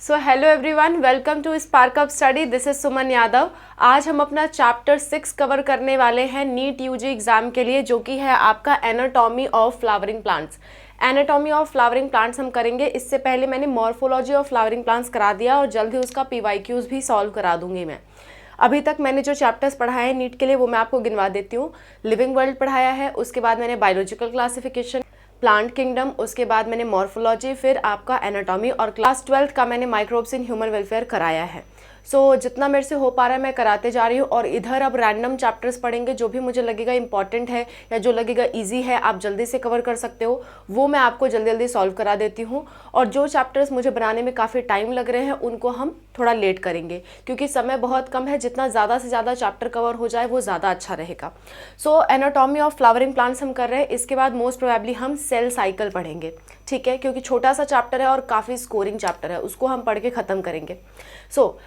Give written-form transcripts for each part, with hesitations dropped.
So hello everyone, welcome to Spark Up Study. This is Suman Yadav. आज हम अपना chapter 6 cover करने वाले हैं नीट यूजी एग्जाम के लिए, जो कि है आपका anatomy of flowering plants. Anatomy of flowering plants हम करेंगे। इससे पहले मैंने मॉर्फोलॉजी ऑफ फ्लावरिंग प्लांट्स करा दिया और जल्द ही उसका PYQs भी सॉल्व करा दूंगी मैं। अभी तक मैंने जो चैप्टर्स पढ़ाए हैं नीट के लिए वो मैं आपको गिनवा देती हूँ। लिविंग वर्ल्ड पढ़ाया है, उसके बाद मैंने बायोलॉजिकल क्लासिफिकेशन, प्लांट किंगडम, उसके बाद मैंने मॉर्फोलॉजी, फिर आपका एनाटॉमी और क्लास 12th का मैंने माइक्रोब्स इन ह्यूमन वेलफेयर कराया है। सो जितना मेरे से हो पा रहा है मैं कराते जा रही हूँ। और इधर अब रैंडम चैप्टर्स पढ़ेंगे, जो भी मुझे लगेगा इंपॉर्टेंट है या जो लगेगा इजी है, आप जल्दी से कवर कर सकते हो, वो मैं आपको जल्दी जल्दी सॉल्व करा देती हूँ। और जो चैप्टर्स मुझे बनाने में काफ़ी टाइम लग रहे हैं उनको हम थोड़ा लेट करेंगे, क्योंकि समय बहुत कम है। जितना ज़्यादा से ज़्यादा चैप्टर कवर हो जाए वो ज़्यादा अच्छा रहेगा। सो एनाटॉमी ऑफ फ्लावरिंग प्लांट्स हम कर रहे हैं। इसके बाद मोस्ट प्रोबेबली हम सेल साइकिल पढ़ेंगे, ठीक है, क्योंकि छोटा सा चैप्टर है और काफ़ी स्कोरिंग चैप्टर है, उसको हम पढ़ के ख़त्म करेंगे। सो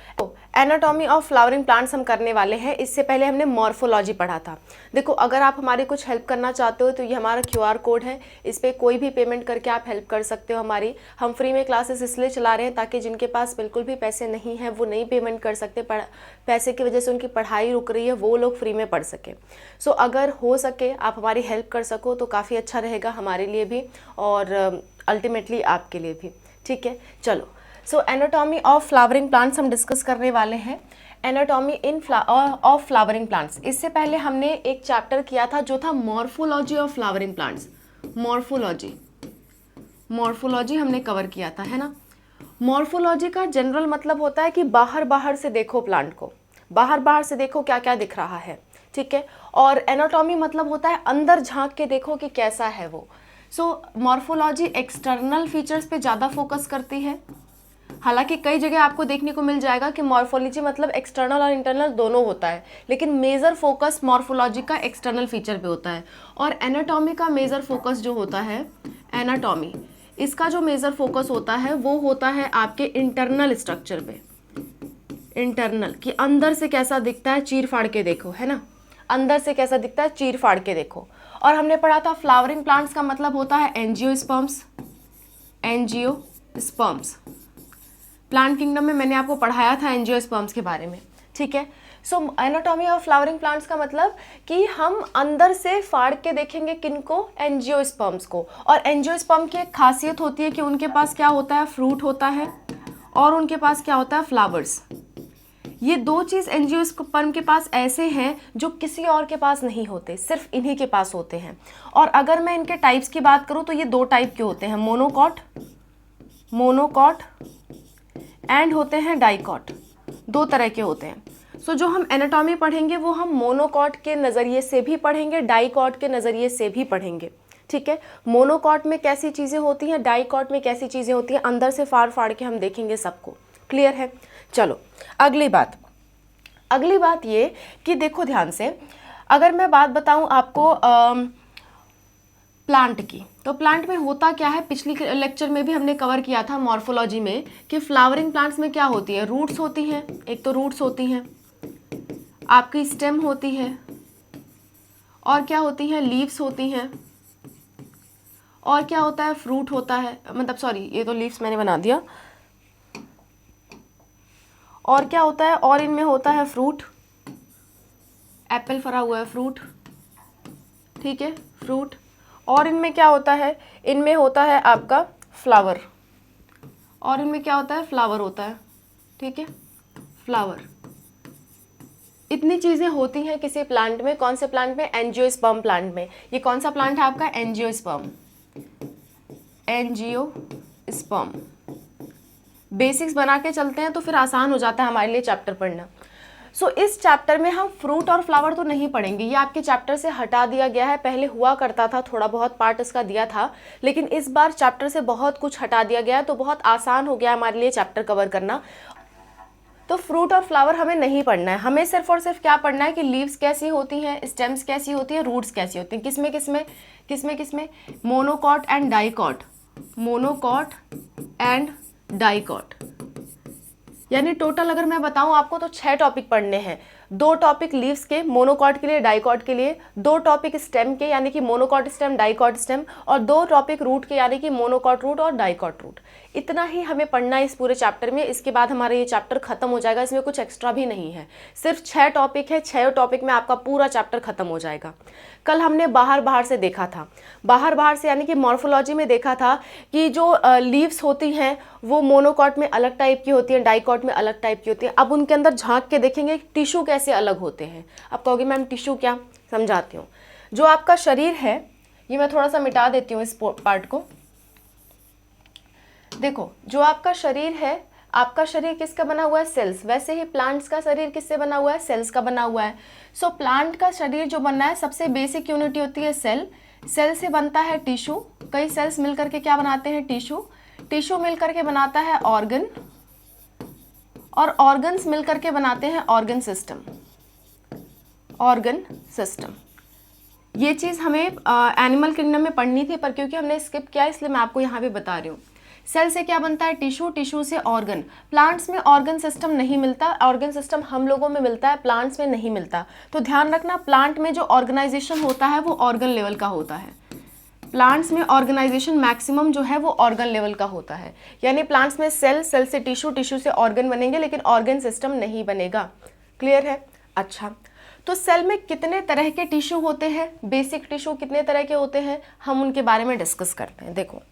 एनाटॉमी ऑफ फ्लावरिंग प्लांट्स हम करने वाले हैं। इससे पहले हमने मॉर्फोलॉजी पढ़ा था। देखो, अगर आप हमारी कुछ हेल्प करना चाहते हो तो ये हमारा QR कोड है, इस पर कोई भी पेमेंट करके आप हेल्प कर सकते हो हमारी। हम फ्री में क्लासेस इसलिए चला रहे हैं ताकि जिनके पास बिल्कुल भी पैसे नहीं हैं, वो नहीं पेमेंट कर सकते, पैसे की वजह से उनकी पढ़ाई रुक रही है, वो लोग फ्री में पढ़ सके। सो अगर हो सके आप हमारी हेल्प कर सको तो काफ़ी अच्छा रहेगा हमारे लिए भी और अल्टीमेटली आपके लिए भी, ठीक है। चलो, सो एनाटॉमी ऑफ फ्लावरिंग प्लांट्स हम डिस्कस करने वाले हैं। Anatomy in of flowering plants. इससे पहले हमने एक चैप्टर किया था जो था morphology of flowering plants. Morphology हमने कवर किया था, है ना। मॉर्फोलॉजी का जनरल मतलब होता है कि बाहर बाहर से देखो प्लांट को, बाहर बाहर से देखो क्या क्या दिख रहा है, ठीक है। और एनाटॉमी मतलब होता है अंदर झांक के देखो कि कैसा है वो। सो मॉर्फोलॉजी एक्सटर्नल फीचर्स पे ज़्यादा फोकस करती है। हालांकि कई जगह आपको देखने को मिल जाएगा कि मॉर्फोलॉजी मतलब एक्सटर्नल और इंटरनल दोनों होता है, लेकिन मेजर फोकस मॉर्फोलॉजी का एक्सटर्नल फीचर पे होता है। और एनाटॉमी का मेजर फोकस जो होता है, एनाटॉमी, इसका जो मेजर फोकस होता है वो होता है आपके इंटरनल स्ट्रक्चर पे। इंटरनल कि अंदर से कैसा दिखता है, चीर फाड़ के देखो, है ना। अंदर से कैसा दिखता है, चीर फाड़ के देखो। और हमने पढ़ा था फ्लावरिंग प्लांट्स का मतलब होता है एंजियोस्पर्म्स। एंजियोस्पर्म्स प्लांट किंगडम में मैंने आपको पढ़ाया था एंजियोस्पर्म्स के बारे में, ठीक है। सो एनाटॉमी ऑफ फ्लावरिंग प्लांट्स का मतलब कि हम अंदर से फाड़ के देखेंगे किनको, एंजियोस्पर्म्स को। और एंजियोस्पर्म की एक खासियत होती है कि उनके पास क्या होता है, फ्रूट होता है, और उनके पास क्या होता है, फ्लावर्स। ये दो चीज़ एंजियोस्पर्म के पास ऐसे हैं जो किसी और के पास नहीं होते, सिर्फ इन्हीं के पास होते हैं। और अगर मैं इनके टाइप्स की बात करूँ तो ये दो टाइप के होते हैं, मोनोकॉट एंड होते हैं डाइकॉट। दो तरह के होते हैं। सो जो हम एनाटॉमी पढ़ेंगे वो हम मोनोकॉट के नज़रिए से भी पढ़ेंगे, डाइकॉट के नज़रिए से भी पढ़ेंगे, ठीक है। मोनोकॉट में कैसी चीज़ें होती हैं, डाइकॉट में कैसी चीज़ें होती हैं, अंदर से फाड़ फाड़ के हम देखेंगे सबको। क्लियर है। चलो, अगली बात ये कि देखो ध्यान से, अगर मैं बात बताऊं आपको प्लांट की, तो प्लांट में होता क्या है, पिछली लेक्चर में भी हमने कवर किया था मॉर्फोलॉजी में कि फ्लावरिंग प्लांट्स में क्या होती है, रूट्स होती हैं। एक तो रूट्स होती हैं, आपकी स्टेम होती है, और क्या होती हैं, लीव्स होती हैं, और क्या होता है, फ्रूट होता है, मतलब सॉरी ये तो लीव्स मैंने बना दिया। और क्या होता है, और इनमें होता है फ्रूट, एप्पल फरा हुआ है, फ्रूट, ठीक है, फ्रूट। और इनमें क्या होता है, इनमें होता है आपका फ्लावर, और इनमें क्या होता है, फ्लावर होता है, ठीक है, फ्लावर। इतनी चीज़ें होती हैं किसी प्लांट में। कौन से प्लांट में, एंजियोस्पर्म प्लांट में। ये कौन सा प्लांट है आपका, एंजियोस्पर्म। बेसिक्स बना के चलते हैं तो फिर आसान हो जाता है हमारे लिए चैप्टर पढ़ना। सो इस चैप्टर में हम फ्रूट और फ्लावर तो नहीं पढ़ेंगे, ये आपके चैप्टर से हटा दिया गया है। पहले हुआ करता था, थोड़ा बहुत पार्ट इसका दिया था, लेकिन इस बार चैप्टर से बहुत कुछ हटा दिया गया है, तो बहुत आसान हो गया हमारे लिए चैप्टर कवर करना। तो फ्रूट और फ्लावर हमें नहीं पढ़ना है, हमें सिर्फ और सिर्फ क्या पढ़ना है कि लीव्स कैसी होती हैं, स्टेम्स कैसी होती हैं, रूट्स कैसी होती हैं, किसमें, मोनोकॉट एंड डाइकॉट। यानी टोटल अगर मैं बताऊं आपको तो 6 टॉपिक पढ़ने हैं। 2 टॉपिक लीव्स के मोनोकॉट के लिए, डाइकॉट के लिए, 2 टॉपिक स्टेम के यानी कि मोनोकॉट स्टेम, डाइकॉट स्टेम, और 2 टॉपिक रूट के यानी कि मोनोकॉट रूट और डाइकॉट रूट। इतना ही हमें पढ़ना है इस पूरे चैप्टर में। इसके बाद हमारा ये चैप्टर खत्म हो जाएगा, इसमें कुछ एक्स्ट्रा भी नहीं है, सिर्फ 6 टॉपिक है, 6 टॉपिक में आपका पूरा चैप्टर खत्म हो जाएगा। कल हमने बाहर से देखा था, बाहर से यानी कि मॉर्फोलॉजी में देखा था कि जो लीव्स होती हैं वो मोनोकॉट में अलग टाइप की होती हैं, डाइकॉट में अलग टाइप की होती हैं। अब उनके अंदर झांक के देखेंगे टिश्यू कैसे अलग होते हैं। अब कहोगे मैम टिश्यू क्या, समझाती हूँ। जो आपका शरीर है, ये मैं थोड़ा सा मिटा देती हूँ इस पार्ट को। देखो, जो आपका शरीर है, आपका शरीर किसका बना हुआ है, सेल्स। वैसे ही प्लांट्स का शरीर किससे बना हुआ है, सेल्स का बना हुआ है। सो प्लांट का शरीर जो बनना है, सबसे बेसिक यूनिट होती है सेल। सेल से बनता है टिश्यू, कई सेल्स मिलकर के क्या बनाते हैं, टिश्यू। टिश्यू मिलकर के बनाता है ऑर्गन, और ऑर्गन्स मिलकर के बनाते हैं ऑर्गन सिस्टम। ऑर्गन सिस्टम, ये चीज़ हमें एनिमल किंगडम में पढ़नी थी, पर क्योंकि हमने स्किप किया इसलिए मैं आपको यहाँ पे बता रही हूँ। सेल से क्या बनता है, टिश्यू, टिश्यू से ऑर्गन। प्लांट्स में ऑर्गन सिस्टम नहीं मिलता, ऑर्गन सिस्टम हम लोगों में मिलता है, प्लांट्स में नहीं मिलता। तो ध्यान रखना, प्लांट में जो ऑर्गेनाइजेशन होता है वो ऑर्गन लेवल का होता है। प्लांट्स में ऑर्गेनाइजेशन मैक्सिमम जो है वो ऑर्गन लेवल का होता है। यानी प्लांट्स में सेल, सेल से टिश्यू, टिश्यू से ऑर्गन बनेंगे, लेकिन ऑर्गन सिस्टम नहीं बनेगा। क्लियर है? अच्छा, तो सेल में कितने तरह के टिश्यू होते हैं, बेसिक टिश्यू कितने तरह के होते हैं, हम उनके बारे में डिस्कस करते हैं। देखो,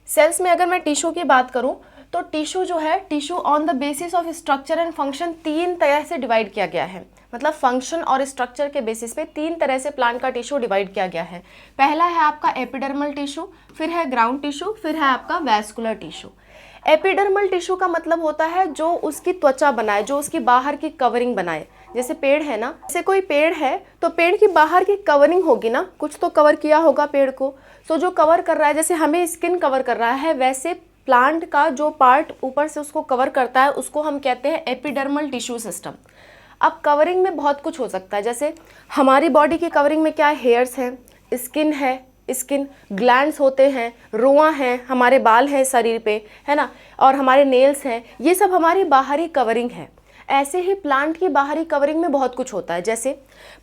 सेल्स में अगर मैं टिश्यू की बात करूं तो टिश्यू जो है, tissue on the basis of structure and function 3 तरह से डिवाइड किया गया है। मतलब फंक्शन और स्ट्रक्चर के बेसिस पे 3 तरह से प्लांट का टिश्यू डिवाइड किया गया है। पहला है आपका एपिडर्मल टिश्यू, फिर है ग्राउंड टिश्यू, फिर है आपका वैस्कुलर टिश्यू। एपिडर्मल टिश्यू का मतलब होता है जो उसकी त्वचा बनाए, जो उसकी बाहर की कवरिंग बनाए। जैसे पेड़ है ना, जैसे कोई पेड़ है तो पेड़ की बाहर की कवरिंग होगी ना, कुछ तो कवर किया होगा पेड़ को। सो जो कवर कर रहा है, जैसे हमें स्किन कवर कर रहा है, वैसे प्लांट का जो पार्ट ऊपर से उसको कवर करता है उसको हम कहते हैं एपिडर्मल टिश्यू सिस्टम। अब कवरिंग में बहुत कुछ हो सकता है, जैसे हमारी बॉडी की कवरिंग में क्या है, हेयर्स हैं, स्किन है, स्किन ग्लैंड्स होते हैं, रोआ हैं, हमारे बाल हैं शरीर पे, है ना, और हमारे नेल्स हैं, ये सब हमारी बाहरी कवरिंग है। ऐसे ही प्लांट की बाहरी कवरिंग में बहुत कुछ होता है। जैसे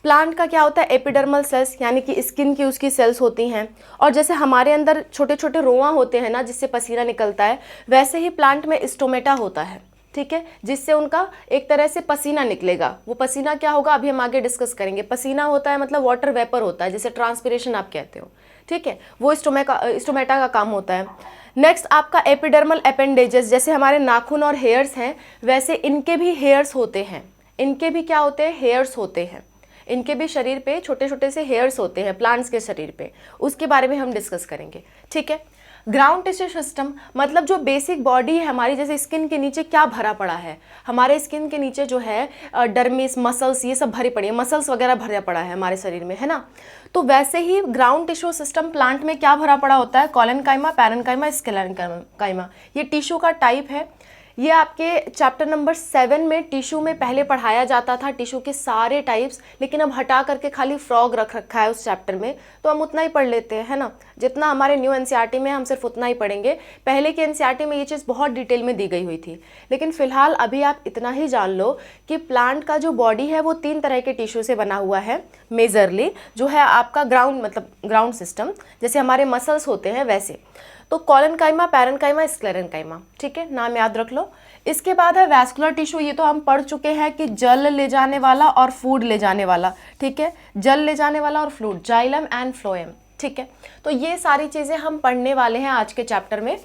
प्लांट का क्या होता है, एपिडर्मल सेल्स यानी कि स्किन की उसकी सेल्स होती हैं, और जैसे हमारे अंदर छोटे छोटे रोआ होते हैं ना जिससे पसीना निकलता है, वैसे ही प्लांट में स्टोमेटा होता है, ठीक है, जिससे उनका एक तरह से पसीना निकलेगा। वो पसीना क्या होगा अभी हम आगे डिस्कस करेंगे। पसीना होता है मतलब वाटर वेपर होता है, जिसे ट्रांसपिरेशन आप कहते हो, ठीक है, वो स्टोमेटा का काम होता है। नेक्स्ट आपका एपिडर्मल अपेंडेजेस, जैसे हमारे नाखून और हेयर्स हैं, वैसे इनके भी हेयर्स होते हैं। इनके भी क्या होते हैं, हेयर्स होते हैं। इनके भी शरीर पे छोटे छोटे से हेयर्स होते हैं प्लांट्स के शरीर पे, उसके बारे में हम डिस्कस करेंगे, ठीक है। ग्राउंड टिश्यू सिस्टम मतलब जो बेसिक बॉडी है हमारी, जैसे स्किन के नीचे क्या भरा पड़ा है, हमारे स्किन के नीचे जो है डर्मिस, मसल्स, ये सब भरी पड़ी है, मसल्स वगैरह भरा पड़ा है हमारे शरीर में, है ना। तो वैसे ही ग्राउंड टिश्यू सिस्टम प्लांट में क्या भरा पड़ा होता है, कॉलेनकाइमा, पैरेन्काइमा, स्क्लेरेन्काइमा। ये टिश्यू का टाइप है। ये आपके चैप्टर नंबर 7 में टिश्यू में पहले पढ़ाया जाता था, टिश्यू के सारे टाइप्स, लेकिन अब हटा करके खाली फ्रॉग रख रखा है उस चैप्टर में, तो हम उतना ही पढ़ लेते हैं, है ना। जितना हमारे न्यू एनसीईआरटी में हम सिर्फ उतना ही पढ़ेंगे। पहले के एनसीईआरटी में ये चीज़ बहुत डिटेल में दी गई हुई थी, लेकिन फिलहाल अभी आप इतना ही जान लो कि प्लांट का जो बॉडी है वो 3 तरह के टिश्यू से बना हुआ है। मेजरली जो है आपका ग्राउंड, मतलब ग्राउंड सिस्टम, जैसे हमारे मसल्स होते हैं वैसे, तो कॉलेनकाइमा, पैरेन्काइमा, स्क्लेरेन्काइमा, ठीक है, नाम याद रख लो। इसके बाद है वैस्कुलर टिश्यू। ये तो हम पढ़ चुके हैं कि जल ले जाने वाला और फूड ले जाने वाला, ठीक है, जल ले जाने वाला और फ्लूइड, जाइलम एंड फ्लोएम, ठीक है। तो ये सारी चीज़ें हम पढ़ने वाले हैं आज के चैप्टर में।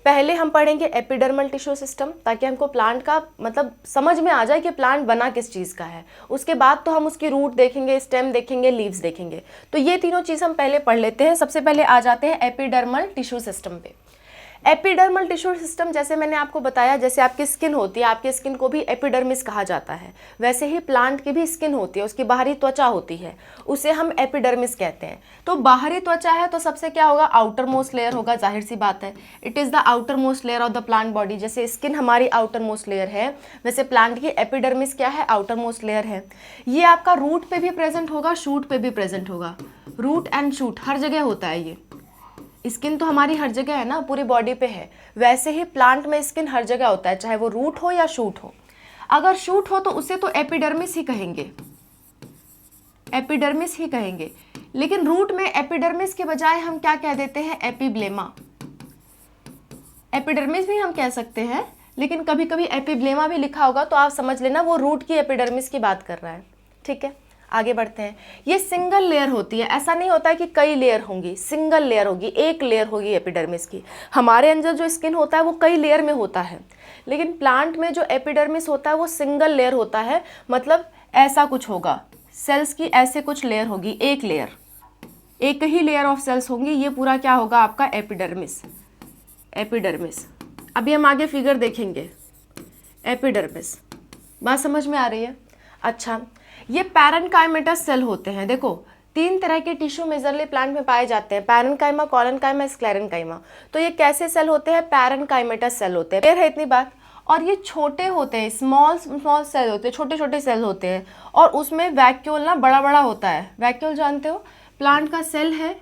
पहले हम पढ़ेंगे एपिडर्मल टिश्यू सिस्टम, ताकि हमको प्लांट का मतलब समझ में आ जाए कि प्लांट बना किस चीज़ का है। उसके बाद तो हम उसकी रूट देखेंगे, स्टेम देखेंगे, लीव्स देखेंगे। तो ये तीनों चीज़ हम पहले पढ़ लेते हैं। सबसे पहले आ जाते हैं एपिडर्मल टिश्यू सिस्टम पे। एपिडर्मल टिश्यू सिस्टम, जैसे मैंने आपको बताया, जैसे आपकी स्किन होती है, आपकी स्किन को भी एपिडर्मिस कहा जाता है, वैसे ही प्लांट की भी स्किन होती है, उसकी बाहरी त्वचा होती है, उसे हम एपिडर्मिस कहते हैं। तो बाहरी त्वचा है तो सबसे क्या होगा, आउटर मोस्ट लेयर होगा, जाहिर सी बात है, it is the outer most layer of the plant body. जैसे स्किन हमारी आउटर मोस्ट लेयर है, वैसे प्लांट की एपिडर्मिस क्या है, आउटर मोस्ट लेयर है। ये आपका रूट पे भी प्रेजेंट होगा, शूट पे भी प्रेजेंट होगा। रूट एंड शूट हर जगह होता है। ये स्किन तो हमारी हर जगह है ना, पूरी बॉडी पे है, वैसे ही प्लांट में स्किन हर जगह होता है, चाहे वो रूट हो या शूट हो। अगर शूट हो तो उसे तो एपिडर्मिस ही कहेंगे, एपिडर्मिस ही कहेंगे। लेकिन रूट में एपिडर्मिस के बजाय हम क्या कह देते हैं, एपिब्लेमा। एपिडर्मिस भी हम कह सकते हैं, लेकिन कभी कभी एपिब्लेमा भी लिखा होगा तो आप समझ लेना वो रूट की एपिडर्मिस की बात कर रहा है। ठीक है, आगे बढ़ते हैं। ये सिंगल लेयर होती है, ऐसा नहीं होता है कि कई लेयर होंगी, सिंगल लेयर होगी, एक लेयर होगी एपिडर्मिस की। हमारे अंदर जो स्किन होता है वो कई लेयर में होता है, लेकिन प्लांट में जो एपिडर्मिस होता है वो सिंगल लेयर होता है। मतलब ऐसा कुछ होगा, सेल्स की ऐसे कुछ लेयर होगी, एक लेयर, एक ही लेयर ऑफ सेल्स होंगी। ये पूरा क्या होगा आपका एपिडर्मिस, एपिडर्मिस। अभी हम आगे फिगर देखेंगे, एपिडर्मिस। बात समझ में आ रही है? अच्छा, ये पैरेन्काइमेटस सेल होते हैं। देखो 3 तरह के टिश्यू मेजरली प्लांट में पाए जाते हैं, पैरेन्काइमा, कॉलेन्काइमा, स्क्लेरेन्काइमा। तो ये कैसे सेल होते हैं, पैरेन्काइमेटस सेल होते हैं। क्लियर है इतनी बात? और ये छोटे होते हैं, स्मॉल स्मॉल सेल होते हैं, छोटे छोटे सेल होते हैं, और उसमें वैक्यूल ना बड़ा बड़ा होता है। वैक्यूल जानते हो, प्लांट का सेल है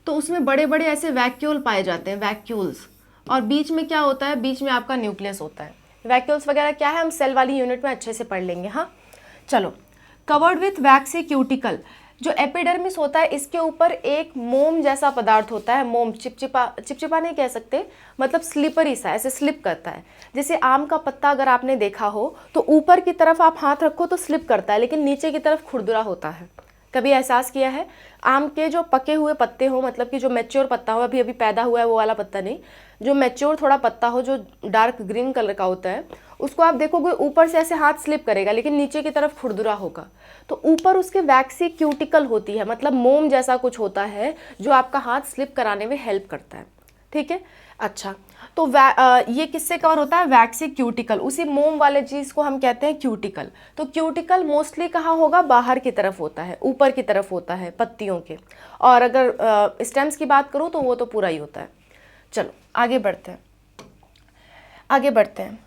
तो उसमें बड़े बड़े ऐसे वैक्यूल पाए जाते हैं, वैक्यूल्स। और बीच में क्या होता है, बीच में आपका न्यूक्लियस होता है। वैक्यूल्स वगैरह क्या है हम सेल वाली यूनिट में अच्छे से पढ़ लेंगे। हाँ चलो, कवर्ड विथ वैक्सी क्यूटिकल। जो एपिडर्मिस होता है इसके ऊपर एक मोम जैसा पदार्थ होता है, मोम, चिपचिपा, चिपचिपा नहीं कह सकते, मतलब स्लिपरी सा, ऐसे स्लिप करता है। जैसे आम का पत्ता अगर आपने देखा हो तो ऊपर की तरफ आप हाथ रखो तो स्लिप करता है, लेकिन नीचे की तरफ खुरदुरा होता है। कभी एहसास किया है? आम के जो पके हुए पत्ते हो, मतलब कि जो मैच्योर पत्ता हो, अभी अभी पैदा हुआ है वो वाला पत्ता नहीं, जो मैच्योर थोड़ा पत्ता हो जो डार्क ग्रीन कलर का होता है, उसको आप देखोगे ऊपर से ऐसे हाथ स्लिप करेगा लेकिन नीचे की तरफ खुरदुरा होगा। तो ऊपर उसके वैक्सी क्यूटिकल होती है, मतलब मोम जैसा कुछ होता है जो आपका हाथ स्लिप कराने में हेल्प करता है। ठीक है, अच्छा, तो ये किससे कवर होता है, वैक्सी क्यूटिकल, उसी मोम वाले चीज़ को हम कहते हैं क्यूटिकल। तो क्यूटिकल मोस्टली कहाँ होगा, बाहर की तरफ होता है, ऊपर की तरफ होता है पत्तियों के। और अगर स्टेम्स की बात करूँ तो वो तो पूरा ही होता है। चलो आगे बढ़ते हैं, आगे बढ़ते हैं।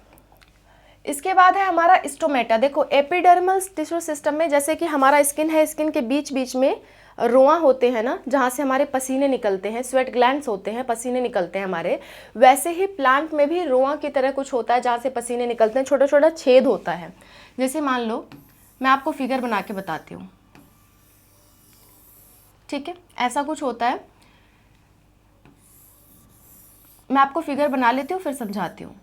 इसके बाद है हमारा स्टोमेटा। देखो एपिडर्मल टिश्यू सिस्टम में जैसे कि हमारा स्किन है, स्किन के बीच बीच में रोआ होते हैं ना, जहाँ से हमारे पसीने निकलते हैं, स्वेट ग्लैंड्स होते हैं, पसीने निकलते हैं हमारे। वैसे ही प्लांट में भी रोआ की तरह कुछ होता है जहाँ से पसीने निकलते हैं, छोटा छोटा छेद होता है। जैसे मान लो मैं आपको फिगर बना के बताती हूँ, ठीक है, ऐसा कुछ होता है। मैं आपको फिगर बना लेती हूँ फिर समझाती हूँ।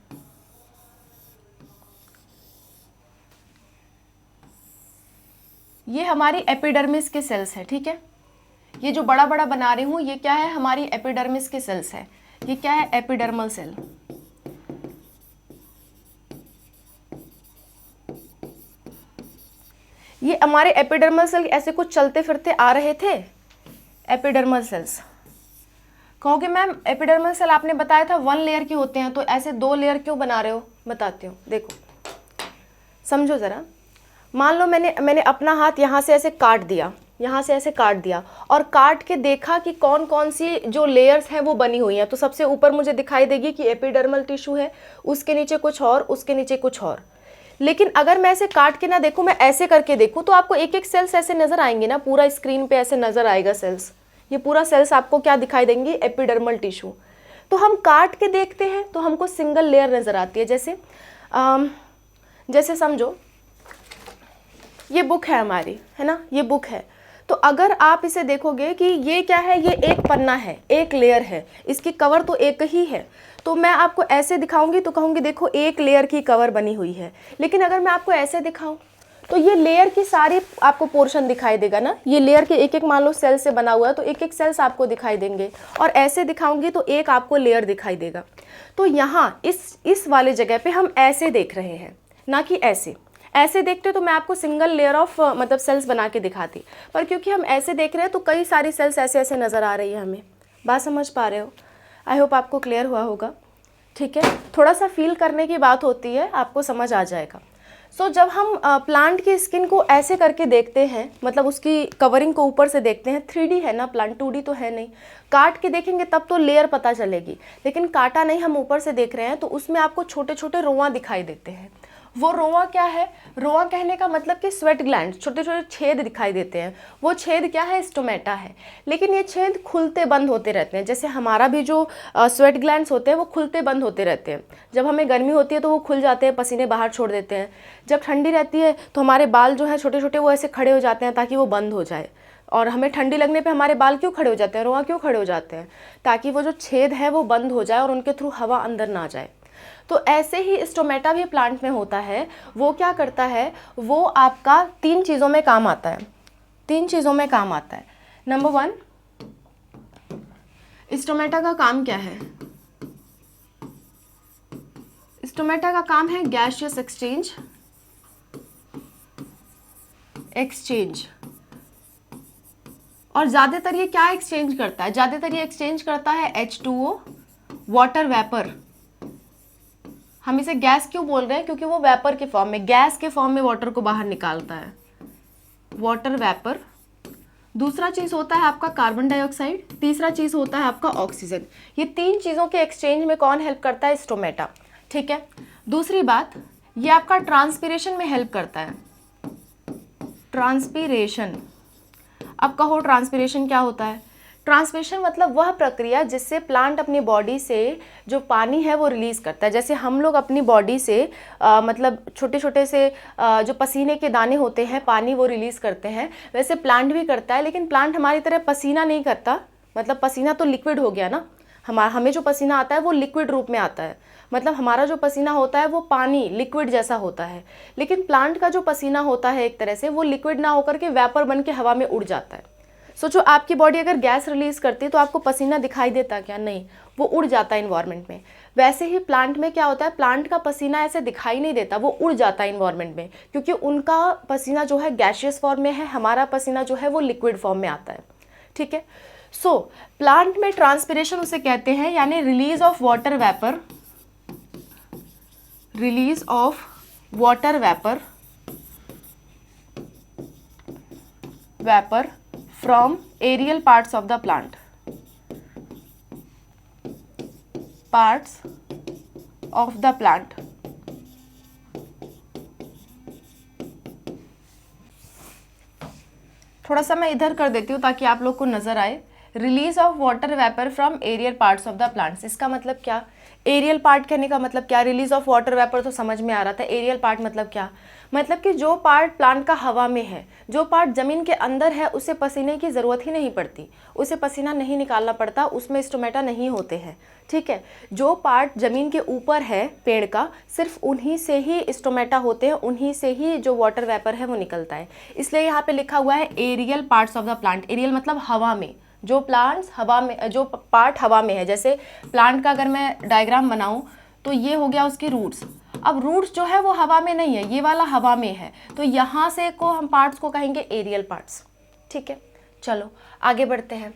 ये हमारी एपिडर्मिस के सेल्स है, ठीक है। ये जो बड़ा बड़ा बना रही हूँ ये क्या है, हमारी एपिडर्मिस के सेल्स है। ये क्या है, एपिडर्मल सेल। ये हमारे एपिडर्मल सेल ऐसे कुछ चलते फिरते आ रहे थे, एपिडर्मल सेल्स। कहोगे मैम एपिडर्मल सेल आपने बताया था 1 लेयर के होते हैं, तो ऐसे 2 लेयर क्यों बना रहे हो? बताती हूँ, देखो समझो ज़रा। मान लो मैंने अपना हाथ यहाँ से ऐसे काट दिया, यहाँ से ऐसे काट दिया, और काट के देखा कि कौन कौन सी जो लेयर्स हैं वो बनी हुई हैं। तो सबसे ऊपर मुझे दिखाई देगी कि एपिडर्मल टिश्यू है, उसके नीचे कुछ और, उसके नीचे कुछ और। लेकिन अगर मैं ऐसे काट के ना देखूँ, मैं ऐसे करके देखूँ, तो आपको एक एक सेल्स ऐसे नज़र आएंगे ना, पूरा स्क्रीन पे ऐसे नज़र आएगा सेल्स। ये पूरा सेल्स आपको क्या दिखाई देंगी, एपिडर्मल टिश्यू। तो हम काट के देखते हैं तो हमको सिंगल लेयर नज़र आती है। जैसे समझो ये बुक है हमारी, है ना, ये बुक है। तो अगर आप इसे देखोगे कि ये क्या है, ये एक पन्ना है, एक लेयर है, इसकी कवर तो एक ही है। तो मैं आपको ऐसे दिखाऊंगी तो कहूँगी देखो एक लेयर की कवर बनी हुई है। लेकिन अगर मैं आपको ऐसे दिखाऊं तो ये लेयर की सारी आपको पोर्शन दिखाई देगा ना। ये लेयर के एक एक मान लो सेल से बना हुआ है तो एक एक सेल्स आपको दिखाई देंगे। और ऐसे दिखाऊंगी तो एक आपको लेयर दिखाई देगा। तो यहाँ इस वाले जगह पे हम ऐसे देख रहे हैं, ना कि ऐसे देखते तो मैं आपको सिंगल लेयर ऑफ मतलब सेल्स बना के दिखाती, पर क्योंकि हम ऐसे देख रहे हैं तो कई सारी सेल्स ऐसे ऐसे नज़र आ रही है हमें। बात समझ पा रहे हो? आई होप आपको क्लियर हुआ होगा, ठीक है। थोड़ा सा फील करने की बात होती है, आपको समझ आ जाएगा। सो जब हम प्लांट की स्किन को ऐसे करके देखते हैं, मतलब उसकी कवरिंग को ऊपर से देखते हैं, 3D है ना प्लांट, 2D तो है नहीं। काट के देखेंगे तब तो लेयर पता चलेगी, लेकिन काटा नहीं, हम ऊपर से देख रहे हैं तो उसमें आपको छोटे छोटे रोआ दिखाई देते हैं। वो रोआ क्या है? रोआ कहने का मतलब कि स्वेट ग्लैंड, छोटे छोटे छेद दिखाई देते हैं, वो छेद क्या है? स्टोमेटा है। लेकिन ये छेद खुलते बंद होते रहते हैं, जैसे हमारा भी जो स्वेट ग्लैंड्स होते हैं वो खुलते बंद होते रहते हैं। जब हमें गर्मी होती है तो वो खुल जाते हैं, पसीने बाहर छोड़ देते हैं। जब ठंडी रहती है तो हमारे बाल जो है छोटे छोटे वो ऐसे खड़े हो जाते हैं ताकि वो बंद हो जाए। और हमें ठंडी लगने पे हमारे बाल क्यों खड़े हो जाते हैं, रोआ क्यों खड़े हो जाते हैं? ताकि वो जो छेद है वो बंद हो जाए और उनके थ्रू हवा अंदर ना जाए। तो ऐसे ही स्टोमेटा भी प्लांट में होता है। वो क्या करता है? वो आपका 3 चीज़ों में काम आता है। 3 चीज़ों में काम आता है। नंबर 1, स्टोमेटा का काम क्या है? स्टोमेटा का काम है गैसियस एक्सचेंज। और ज़्यादातर ये क्या एक्सचेंज करता है? ज़्यादातर ये एक्सचेंज करता है H2O, वाटर वेपर। हम इसे गैस क्यों बोल रहे हैं? क्योंकि वो वेपर के फॉर्म में, गैस के फॉर्म में वाटर को बाहर निकालता है, वाटर वेपर। दूसरा चीज़ होता है आपका कार्बन डाइऑक्साइड, तीसरा चीज़ होता है आपका ऑक्सीजन। ये 3 चीज़ों के एक्सचेंज में कौन हेल्प करता है? स्टोमेटा। ठीक है। दूसरी बात, ये आपका ट्रांसपीरेशन में हेल्प करता है। ट्रांसपीरेशन, अब कहो ट्रांसपीरेशन क्या होता है? ट्रांसपीरेशन मतलब वह प्रक्रिया जिससे प्लांट अपनी बॉडी से जो पानी है वो रिलीज़ करता है। जैसे हम लोग अपनी बॉडी से मतलब छोटे छोटे से जो पसीने के दाने होते हैं, पानी वो रिलीज़ करते हैं, वैसे प्लांट भी करता है। लेकिन प्लांट हमारी तरह पसीना नहीं करता, मतलब पसीना तो लिक्विड हो गया ना। हमें जो पसीना आता है वो लिक्विड रूप में आता है, मतलब हमारा जो पसीना होता है वो पानी लिक्विड जैसा होता है। लेकिन प्लांट का जो पसीना होता है एक तरह से वो लिक्विड ना होकर के वेपर बन के हवा में उड़ जाता है। सोचो आपकी बॉडी अगर गैस रिलीज करती है तो आपको पसीना दिखाई देता क्या? नहीं, वो उड़ जाता है इन्वायरमेंट में। वैसे ही प्लांट में क्या होता है? प्लांट का पसीना ऐसे दिखाई नहीं देता, वो उड़ जाता है इन्वायरमेंट में, क्योंकि उनका पसीना जो है गैसियस फॉर्म में है, हमारा पसीना जो है वो लिक्विड फॉर्म में आता है। ठीक है। सो प्लांट में ट्रांसपिरेशन उसे कहते हैं, यानी release of water vapour, release of water vapour from aerial parts of the plant, parts of the plant। थोड़ा सा मैं इधर कर देती हूँ ताकि आप लोग को नजर आए। Release of water vapour from aerial parts of the plants, इसका मतलब क्या? एरियल पार्ट कहने का मतलब क्या? रिलीज ऑफ वाटर वेपर तो समझ में आ रहा था, एरियल पार्ट मतलब क्या? मतलब कि जो पार्ट प्लांट का हवा में है, जो पार्ट जमीन के अंदर है, उसे पसीने की ज़रूरत ही नहीं पड़ती, उसे पसीना नहीं निकालना पड़ता, उसमें स्टोमेटा नहीं होते हैं। ठीक है। जो पार्ट जमीन के ऊपर है पेड़ का, सिर्फ उन्हीं से ही स्टोमेटा होते हैं, उन्हीं से ही जो वाटर वेपर है वो निकलता है। इसलिए यहाँ पे लिखा हुआ है aerial parts of the plant. Aerial मतलब हवा में, जो प्लांट्स हवा में, जो पार्ट हवा में है। जैसे प्लांट का अगर मैं डायग्राम बनाऊं तो ये हो गया उसकी रूट्स। अब रूट्स जो है वो हवा में नहीं है, ये वाला हवा में है, तो यहाँ से को हम पार्ट्स को कहेंगे एरियल पार्ट्स। ठीक है, चलो आगे बढ़ते हैं।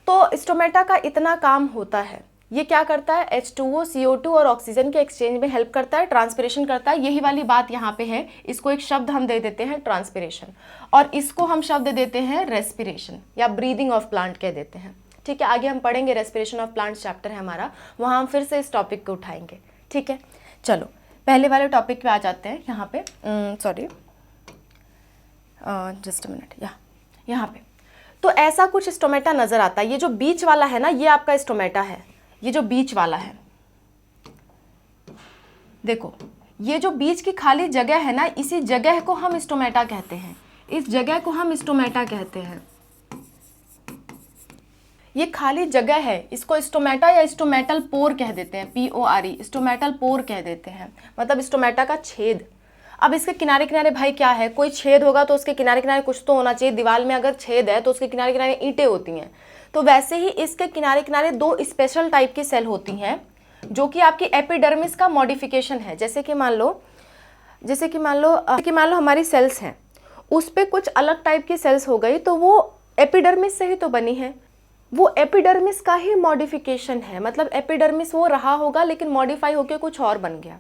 तो स्टोमेटा का इतना काम होता है। ये क्या करता है? H2O, CO2 और ऑक्सीजन के एक्सचेंज में हेल्प करता है, ट्रांसपिरेशन करता है। यही वाली बात यहाँ पे है। इसको एक शब्द हम दे देते हैं ट्रांसपिरेशन, और इसको हम शब्द देते हैं रेस्पिरेशन या ब्रीदिंग ऑफ प्लांट कह देते हैं। ठीक है, आगे हम पढ़ेंगे, रेस्पिरेशन ऑफ प्लांट्स चैप्टर है हमारा, वहाँ हम फिर से इस टॉपिक को उठाएंगे। ठीक है, चलो पहले वाले टॉपिक पे आ जाते हैं। यहाँ पे सॉरी जस्ट अ मिनट, यहाँ पे तो ऐसा कुछ स्टोमेटा नज़र आता है। ये जो बीच वाला है ना, ये आपका स्टोमेटा है। ये जो बीच वाला है, देखो ये जो बीच की खाली जगह है ना, इसी जगह को हम स्टोमेटा कहते हैं। इस जगह को हम स्टोमेटा कहते हैं। ये खाली जगह है, इसको स्टोमेटा या स्टोमेटल पोर कह देते हैं, PORE, स्टोमेटल पोर कह देते हैं, मतलब स्टोमेटा का छेद। अब इसके किनारे किनारे भाई क्या है? कोई छेद होगा तो उसके किनारे किनारे कुछ तो होना चाहिए। दीवार में अगर छेद है तो उसके किनारे किनारे ईंटें होती हैं। तो वैसे ही इसके किनारे किनारे 2 स्पेशल टाइप की सेल होती हैं, जो कि आपकी एपिडर्मिस का मॉडिफिकेशन है। जैसे कि मान लो हमारी सेल्स हैं, उस पर कुछ अलग टाइप की सेल्स हो गई, तो वो एपिडर्मिस से ही तो बनी है। वो एपिडर्मिस का ही मॉडिफिकेशन है, मतलब एपिडर्मिस वो रहा होगा लेकिन मॉडिफाई होकर कुछ और बन गया।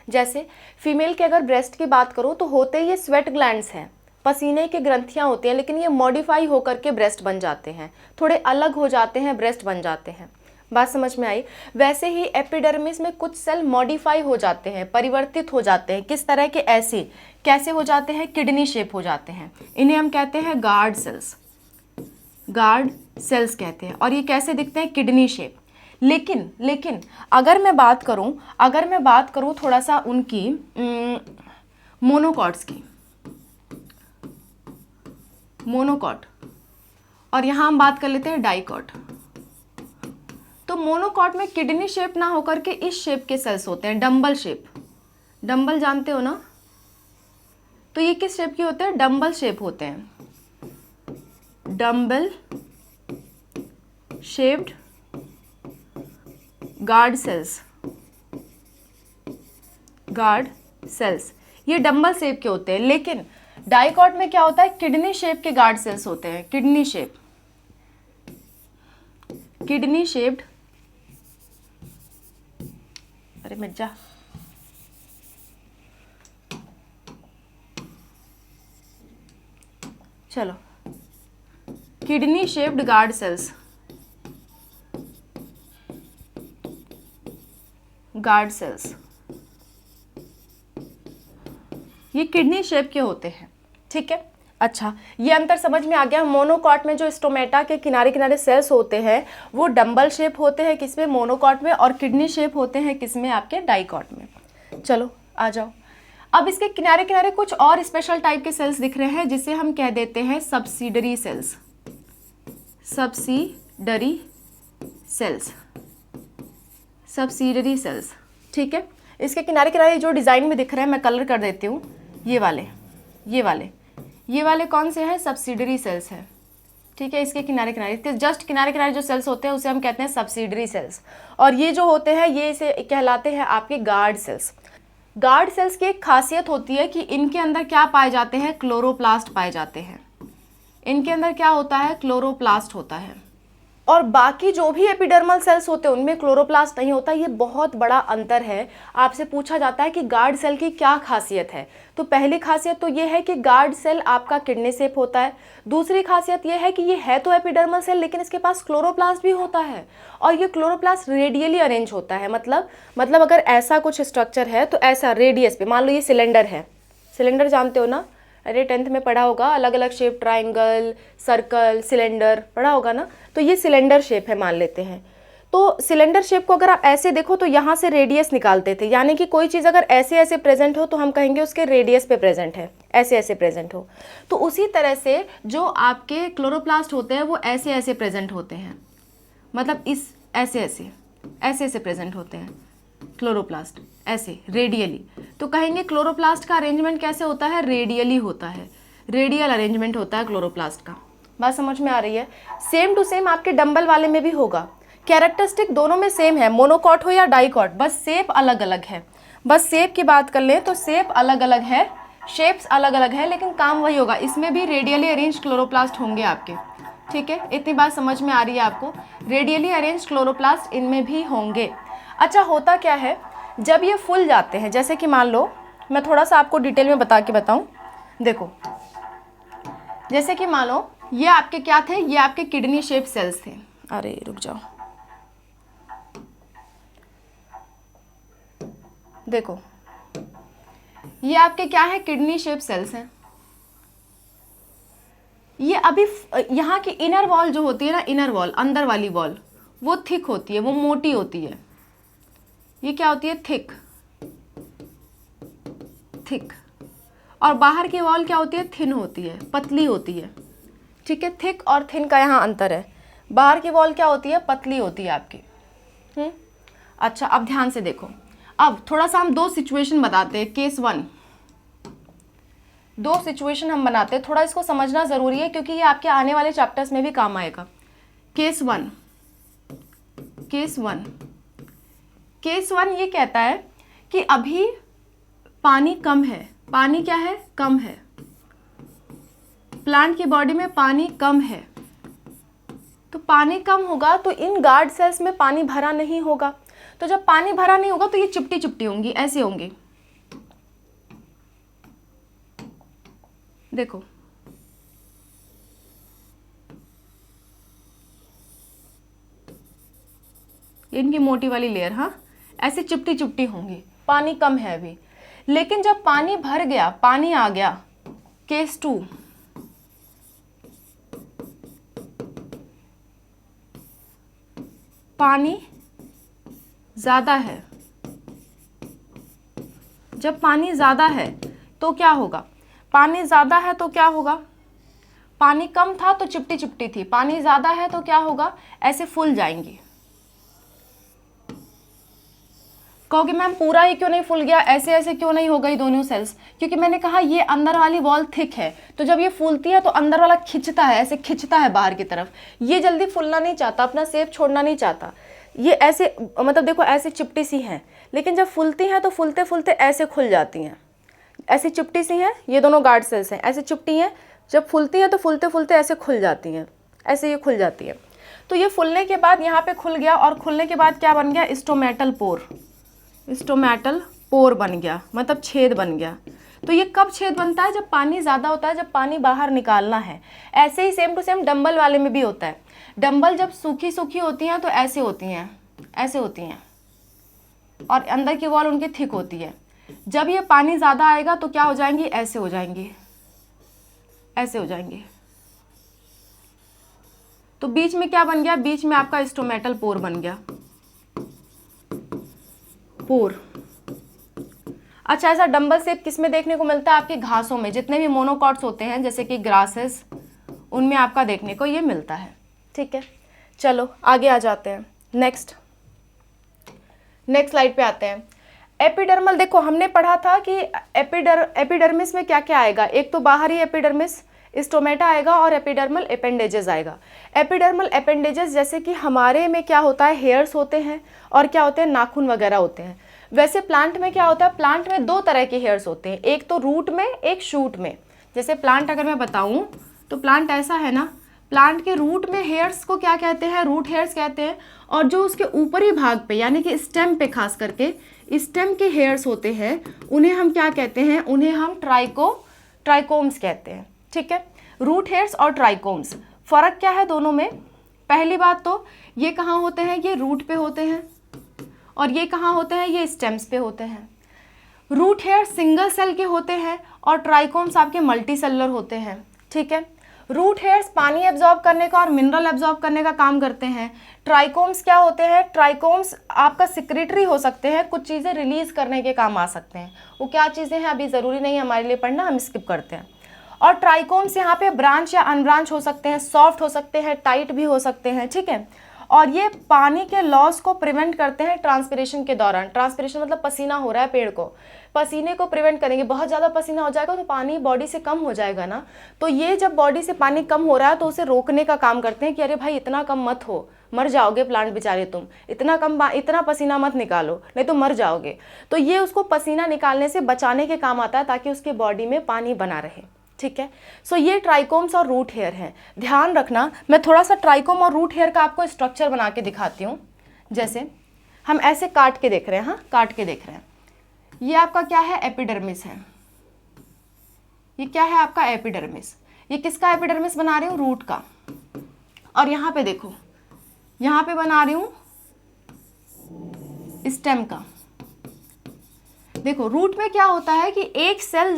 जैसे फीमेल के अगर ब्रेस्ट की बात करो तो होते ये स्वेट ग्लैंड्स हैं, पसीने की ग्रंथियां होती हैं, लेकिन ये मॉडिफाई होकर के ब्रेस्ट बन जाते हैं, थोड़े अलग हो जाते हैं, ब्रेस्ट बन जाते हैं। बात समझ में आई। वैसे ही एपिडर्मिस में कुछ सेल मॉडिफाई हो जाते हैं, परिवर्तित हो जाते हैं। किस तरह के? ऐसे कैसे हो जाते हैं? किडनी शेप हो जाते हैं। इन्हें हम कहते हैं गार्ड सेल्स, गार्ड सेल्स कहते हैं। और ये कैसे दिखते हैं? Kidney shape. लेकिन अगर मैं बात करूं थोड़ा सा उनकी मोनोकॉट्स की, मोनोकॉट, और यहां हम बात कर लेते हैं डाइकॉट। तो मोनोकॉट में किडनी शेप ना होकर के इस शेप के सेल्स होते हैं, डंबल शेप। डंबल जानते हो ना? तो ये किस शेप के होते हैं? डंबल शेप होते हैं, dumbbell shaped guard cells, guard cells ये डंबल शेप के होते हैं। लेकिन डाइकॉट में क्या होता है? किडनी शेप के गार्ड सेल्स होते हैं, किडनी शेप, किडनी शेप्ड, अरे मिर्जा, चलो, kidney shaped guard cells, guard cells ये किडनी शेप के होते हैं। ठीक है, अच्छा, ये अंतर समझ में आ गया। मोनोकॉट में जो स्टोमेटा के किनारे किनारे सेल्स होते हैं वो डंबल शेप होते हैं, किसमें? मोनोकॉट में। और किडनी शेप होते हैं किसमें? आपके डाइकॉट में। चलो आ जाओ। अब इसके किनारे किनारे कुछ और स्पेशल टाइप के सेल्स दिख रहे हैं जिसे हम कह देते हैं subsidiary cells, subsidiary cells, subsidiary cells. ठीक है, इसके किनारे किनारे जो डिजाइन में दिख रहे हैं मैं कलर कर देती हूँ। ये वाले कौन से हैं? सब्सिडरी सेल्स हैं। ठीक है, इसके किनारे किनारे, इसके जस्ट किनारे किनारे जो सेल्स होते हैं उसे हम कहते हैं सब्सिडरी सेल्स। और ये जो होते हैं ये इसे कहलाते हैं आपके गार्ड सेल्स। गार्ड सेल्स की एक खासियत होती है कि इनके अंदर क्या पाए जाते हैं? क्लोरोप्लास्ट पाए जाते हैं। इनके अंदर क्या होता है? क्लोरोप्लास्ट होता है। और बाकी जो भी एपिडर्मल सेल्स होते हैं उनमें क्लोरोप्लास्ट नहीं होता। ये बहुत बड़ा अंतर है। आपसे पूछा जाता है कि गार्ड सेल की क्या खासियत है, तो पहली खासियत तो ये है कि गार्ड सेल आपका किडनी शेप होता है। दूसरी खासियत ये है कि ये है तो एपिडर्मल सेल लेकिन इसके पास क्लोरोप्लास्ट भी होता है, और ये क्लोरोप्लास्ट रेडियली अरेंज होता है। मतलब अगर ऐसा कुछ स्ट्रक्चर है तो ऐसा रेडियस पे, मान लो ये सिलेंडर है, सिलेंडर जानते हो ना? अरे 10th में पढ़ा होगा, अलग अलग शेप, ट्राइंगल, सर्कल, सिलेंडर पढ़ा होगा ना? तो ये सिलेंडर शेप है मान लेते हैं। तो सिलेंडर शेप को अगर आप ऐसे देखो तो यहाँ से रेडियस निकालते थे, यानी कि कोई चीज़ अगर ऐसे ऐसे प्रेजेंट हो तो हम कहेंगे उसके रेडियस पे प्रेजेंट है, ऐसे ऐसे प्रेजेंट हो। तो उसी तरह से जो आपके क्लोरोप्लास्ट होते हैं वो ऐसे ऐसे प्रेजेंट होते हैं, मतलब इस ऐसे ऐसे प्रेजेंट होते हैं क्लोरोप्लास्ट, ऐसे रेडियली। तो कहेंगे क्लोरोप्लास्ट का अरेंजमेंट कैसे होता है? रेडियली होता है, रेडियल अरेंजमेंट होता है क्लोरोप्लास्ट का। बात समझ में आ रही है? सेम टू सेम आपके डंबल वाले में भी होगा। कैरेक्टरिस्टिक दोनों में सेम है, मोनोकॉट हो या डाइकॉट, बस शेप अलग अलग है। बस शेप की बात कर लें तो शेप अलग अलग है, शेप्स अलग अलग है, लेकिन काम वही होगा। इसमें भी रेडियली अरेंज क्लोरोप्लास्ट होंगे आपके। ठीक है, इतनी बात समझ में आ रही है आपको? रेडियली अरेंज क्लोरोप्लास्ट इनमें भी होंगे। अच्छा, होता क्या है जब ये फूल जाते हैं, जैसे कि मान लो मैं थोड़ा सा आपको डिटेल में बताऊं। देखो, जैसे कि मान लो ये आपके क्या थे? ये आपके किडनी शेप सेल्स थे। अरे रुक जाओ, देखो ये आपके क्या है? किडनी शेप सेल्स हैं। ये अभी यहाँ की इनर वॉल जो होती है ना, इनर वॉल, अंदर वाली वॉल, वो थिक होती है, वो मोटी होती है। ये क्या होती है? Thick, thick. और बाहर की वॉल क्या होती है? थिन होती है, पतली होती है। ठीक है, थिक और थिन का यहाँ अंतर है। बाहर की वॉल क्या होती है? पतली होती है आपकी। अच्छा, अब ध्यान से देखो। अब थोड़ा सा हम दो सिचुएशन बताते हैं। केस 1, दो सिचुएशन हम बनाते हैं, थोड़ा इसको समझना ज़रूरी है क्योंकि ये आपके आने वाले चैप्टर्स में भी काम आएगा। केस 1, केस 1, केस 1 ये कहता है कि अभी पानी कम है। पानी क्या है? कम है। प्लांट की बॉडी में पानी कम है। तो पानी कम होगा तो इन गार्ड सेल्स में पानी भरा नहीं होगा। तो जब पानी भरा नहीं होगा तो ये चिपटी चिपटी होंगी, ऐसे होंगी। देखो, ये इनकी मोटी वाली लेयर, हाँ ऐसे चिपटी चिपटी होंगी, पानी कम है अभी। लेकिन जब पानी भर गया, पानी आ गया, केस 2, पानी ज़्यादा है। जब पानी ज़्यादा है तो क्या होगा? पानी ज़्यादा है तो क्या होगा? पानी कम था तो चिपटी चिपटी थी, पानी ज़्यादा है तो क्या होगा? ऐसे फूल जाएंगी। कहोगे मैम पूरा ही क्यों नहीं फूल गया, ऐसे ऐसे क्यों नहीं हो गई दोनों सेल्स? क्योंकि मैंने कहा ये अंदर वाली वॉल थिक है, तो जब ये फूलती है तो अंदर वाला खिंचता है, ऐसे खिंचता है बाहर की तरफ। ये जल्दी फूलना नहीं चाहता, अपना शेप छोड़ना नहीं चाहता। ये ऐसे मतलब देखो ऐसे चिपटी सी हैं, लेकिन जब फूलती हैं तो फूलते फूलते ऐसे खुल जाती हैं। ऐसी चिपटी सी हैं, ये दोनों गार्ड सेल्स हैं, ऐसे चिपटी हैं। जब फूलती हैं तो फूलते फूलते ऐसे खुल जाती हैं, ऐसे ये खुल जाती है। तो ये फूलने के बाद यहाँ पे खुल गया, और खुलने के बाद क्या बन गया? Stomatal pore. स्टोमेटल पोर बन गया, मतलब छेद बन गया। तो ये कब छेद बनता है? जब पानी ज़्यादा होता है, जब पानी बाहर निकालना है। ऐसे ही सेम टू सेम डंबल वाले में भी होता है। डंबल जब सूखी सूखी होती हैं तो ऐसे होती हैं, ऐसे होती हैं, और अंदर की वॉल उनकी थिक होती है। जब ये पानी ज़्यादा आएगा तो क्या हो जाएंगी? ऐसे हो जाएंगी, ऐसे हो जाएंगी। तो बीच में क्या बन गया? बीच में आपका स्टोमेटल पोर बन गया, पोर। अच्छा, ऐसा डंबल शेप किस में देखने को मिलता है? आपकी घासों में, जितने भी मोनोकॉट्स होते हैं जैसे कि ग्रासेस, उनमें आपका देखने को ये मिलता है। ठीक है, चलो आगे आ जाते हैं। नेक्स्ट स्लाइड पे आते हैं। एपिडर्मल, देखो हमने पढ़ा था कि एपिडर्मिस में क्या क्या आएगा। एक तो बाहरी एपिडर्मिस, स्टोमेटा आएगा, और एपिडर्मल अपेंडेजेस आएगा। एपिडर्मल अपेंडेजेस जैसे कि हमारे में क्या होता है? हेयर्स होते हैं, और क्या होते हैं? नाखून वगैरह होते हैं। वैसे प्लांट में क्या होता है? प्लांट में दो तरह के हेयर्स होते हैं, एक तो रूट में, एक शूट में। जैसे प्लांट अगर मैं बताऊं तो प्लांट ऐसा है ना, प्लांट के रूट में हेयर्स को क्या कहते हैं? रूट हेयर्स कहते हैं। और जो उसके ऊपरी भाग पे यानी कि स्टेम पे, खास करके स्टेम के हेयर्स होते हैं, उन्हें हम क्या कहते हैं? उन्हें हम ट्राइकोम्स कहते हैं। ठीक है, रूट हेयर्स और ट्राइकोम्स, फर्क क्या है दोनों में? पहली बात तो ये कहाँ होते हैं? ये रूट पे होते हैं, और ये कहाँ होते हैं? ये स्टेम्स पे होते हैं। रूट हेयर सिंगल सेल के होते हैं, और ट्राइकोम्स आपके मल्टी सेलुलर होते हैं। ठीक है, रूट हेयर्स पानी एब्जॉर्ब करने का और मिनरल एब्जॉर्ब करने का काम करते हैं। ट्राइकोम्स क्या होते हैं? ट्राइकोम्स आपका सिक्रेटरी हो सकते हैं, कुछ चीज़ें रिलीज करने के काम आ सकते हैं। वो क्या चीज़ें हैं अभी ज़रूरी नहीं है हमारे लिए पढ़ना, हम स्किप करते हैं। और ट्राइकोम्स यहाँ पे ब्रांच या अनब्रांच हो सकते हैं, सॉफ्ट हो सकते हैं, टाइट भी हो सकते हैं। ठीक है, और ये पानी के लॉस को प्रिवेंट करते हैं ट्रांसपिरेशन के दौरान। ट्रांसपिरेशन मतलब पसीना हो रहा है पेड़ को, पसीने को प्रिवेंट करेंगे। बहुत ज़्यादा पसीना हो जाएगा तो पानी बॉडी से कम हो जाएगा ना, तो ये जब बॉडी से पानी कम हो रहा है तो उसे रोकने का काम करते हैं कि अरे भाई इतना कम मत हो, मर जाओगे प्लांट बेचारे, तुम इतना पसीना मत निकालो नहीं तो मर जाओगे। तो ये उसको पसीना निकालने से बचाने के काम आता है ताकि उसके बॉडी में पानी बना रहे। ठीक है, सो ये ट्राइकोम्स और रूट हेयर हैं। ध्यान रखना, मैं थोड़ा सा ट्राइकोम और रूट हेयर का आपको स्ट्रक्चर बना के दिखाती हूँ। जैसे हम ऐसे काट के देख रहे हैं, हाँ काट के देख रहे हैं। ये आपका क्या है? एपिडर्मिस है। ये क्या है आपका? एपिडर्मिस। ये किसका एपिडर्मिस बना रही हूँ? रूट का। और यहाँ पे देखो, यहाँ पे बना रही हूँ स्टेम का। देखो रूट में क्या होता है कि एक सेल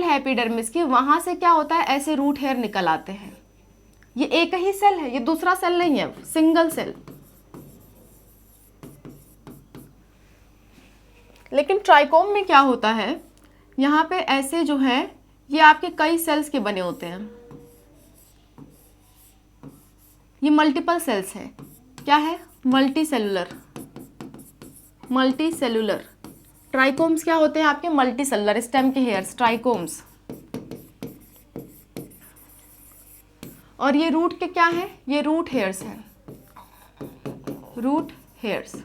है एपिडर्मिस की, वहां से क्या होता है? ऐसे रूट हेयर निकल आते हैं। ये एक ही सेल है, ये दूसरा सेल नहीं है, सिंगल सेल। लेकिन ट्राइकोम में क्या होता है? यहाँ पे ऐसे जो है ये आपके कई सेल्स के बने होते हैं, ये मल्टीपल सेल्स हैं। क्या है? Multi cellular. ट्राइकोम्स क्या होते हैं आपके? मल्टी सेलुलर स्टेम के हेयर्स, ट्राइकोम्स। और ये रूट के क्या है? ये रूट हेयर्स हैं, रूट हेयर्स।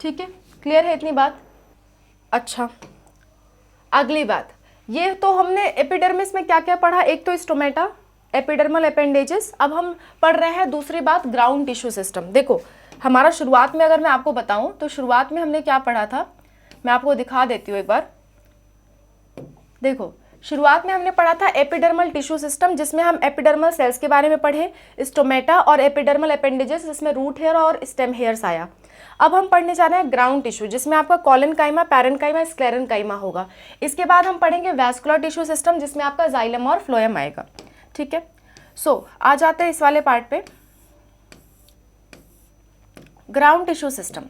ठीक है, क्लियर है इतनी बात? अच्छा, अगली बात, ये तो हमने एपिडर्मिस में क्या क्या पढ़ा? एक तो स्टोमेटा, एपिडर्मल अपेंडेजेस। अब हम पढ़ रहे हैं दूसरी बात, ग्राउंड टिश्यू सिस्टम। देखो हमारा शुरुआत में अगर मैं आपको बताऊं तो शुरुआत में हमने क्या पढ़ा था, मैं आपको दिखा देती हूँ एक बार। देखो शुरुआत में हमने पढ़ा था एपिडर्मल टिश्यू सिस्टम, जिसमें हम एपिडर्मल सेल्स के बारे में पढ़े, स्टोमेटा और एपिडर्मल अपेंडेजेस, जिसमें रूट हेयर और स्टेम हेयर्स आया। अब हम पढ़ने जा रहे हैं ग्राउंड टिश्यू, जिसमें आपका कॉलेनकाइमा, पैरेन्काइमा, स्क्लेरेन्काइमा होगा। इसके बाद हम पढ़ेंगे वैस्कुलर टिश्यू सिस्टम, जिसमें आपका जाइलम और फ्लोएम आएगा। ठीक है, सो आ जाते हैं इस वाले पार्ट पे, ग्राउंड टिश्यू सिस्टम।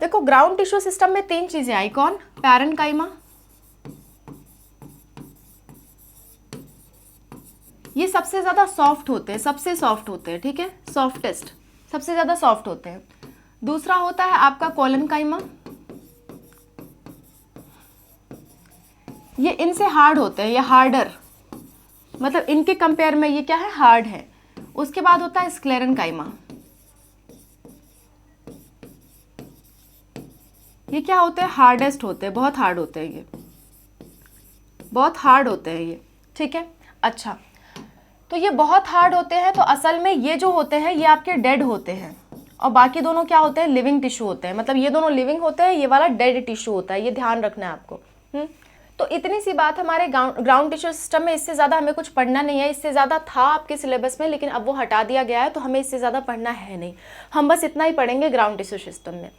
देखो ग्राउंड टिश्यू सिस्टम में 3 चीजें आई, कौन? पैरेन्काइमा, ये सबसे ज्यादा सॉफ्ट होते हैं, सबसे सॉफ्ट होते हैं, ठीक है, सॉफ्टेस्ट, सबसे ज्यादा सॉफ्ट होते हैं। दूसरा होता है आपका कॉलेनकाइमा, ये इनसे हार्ड होते हैं, ये हार्डर, मतलब इनके कंपेयर में ये क्या है, हार्ड है। उसके बाद होता है स्क्लेरेन्काइमा, ये क्या होते हैं, हार्डेस्ट होते हैं, बहुत हार्ड होते हैं, ये बहुत हार्ड होते हैं ये, ठीक है। अच्छा, तो ये बहुत हार्ड होते हैं, तो असल में ये जो होते हैं ये आपके डेड होते हैं, और बाकी दोनों क्या होते हैं, लिविंग टिश्यू होते हैं। मतलब ये दोनों लिविंग होते हैं, ये वाला डेड टिश्यू होता है, ये ध्यान रखना है आपको। तो इतनी सी बात हमारे ग्राउंड टिश्यू सिस्टम में, इससे ज़्यादा हमें कुछ पढ़ना नहीं है। इससे ज़्यादा था आपके सिलेबस में, लेकिन अब वो हटा दिया गया है, तो हमें इससे ज़्यादा पढ़ना है नहीं, हम बस इतना ही पढ़ेंगे ग्राउंड टिश्यू सिस्टम में।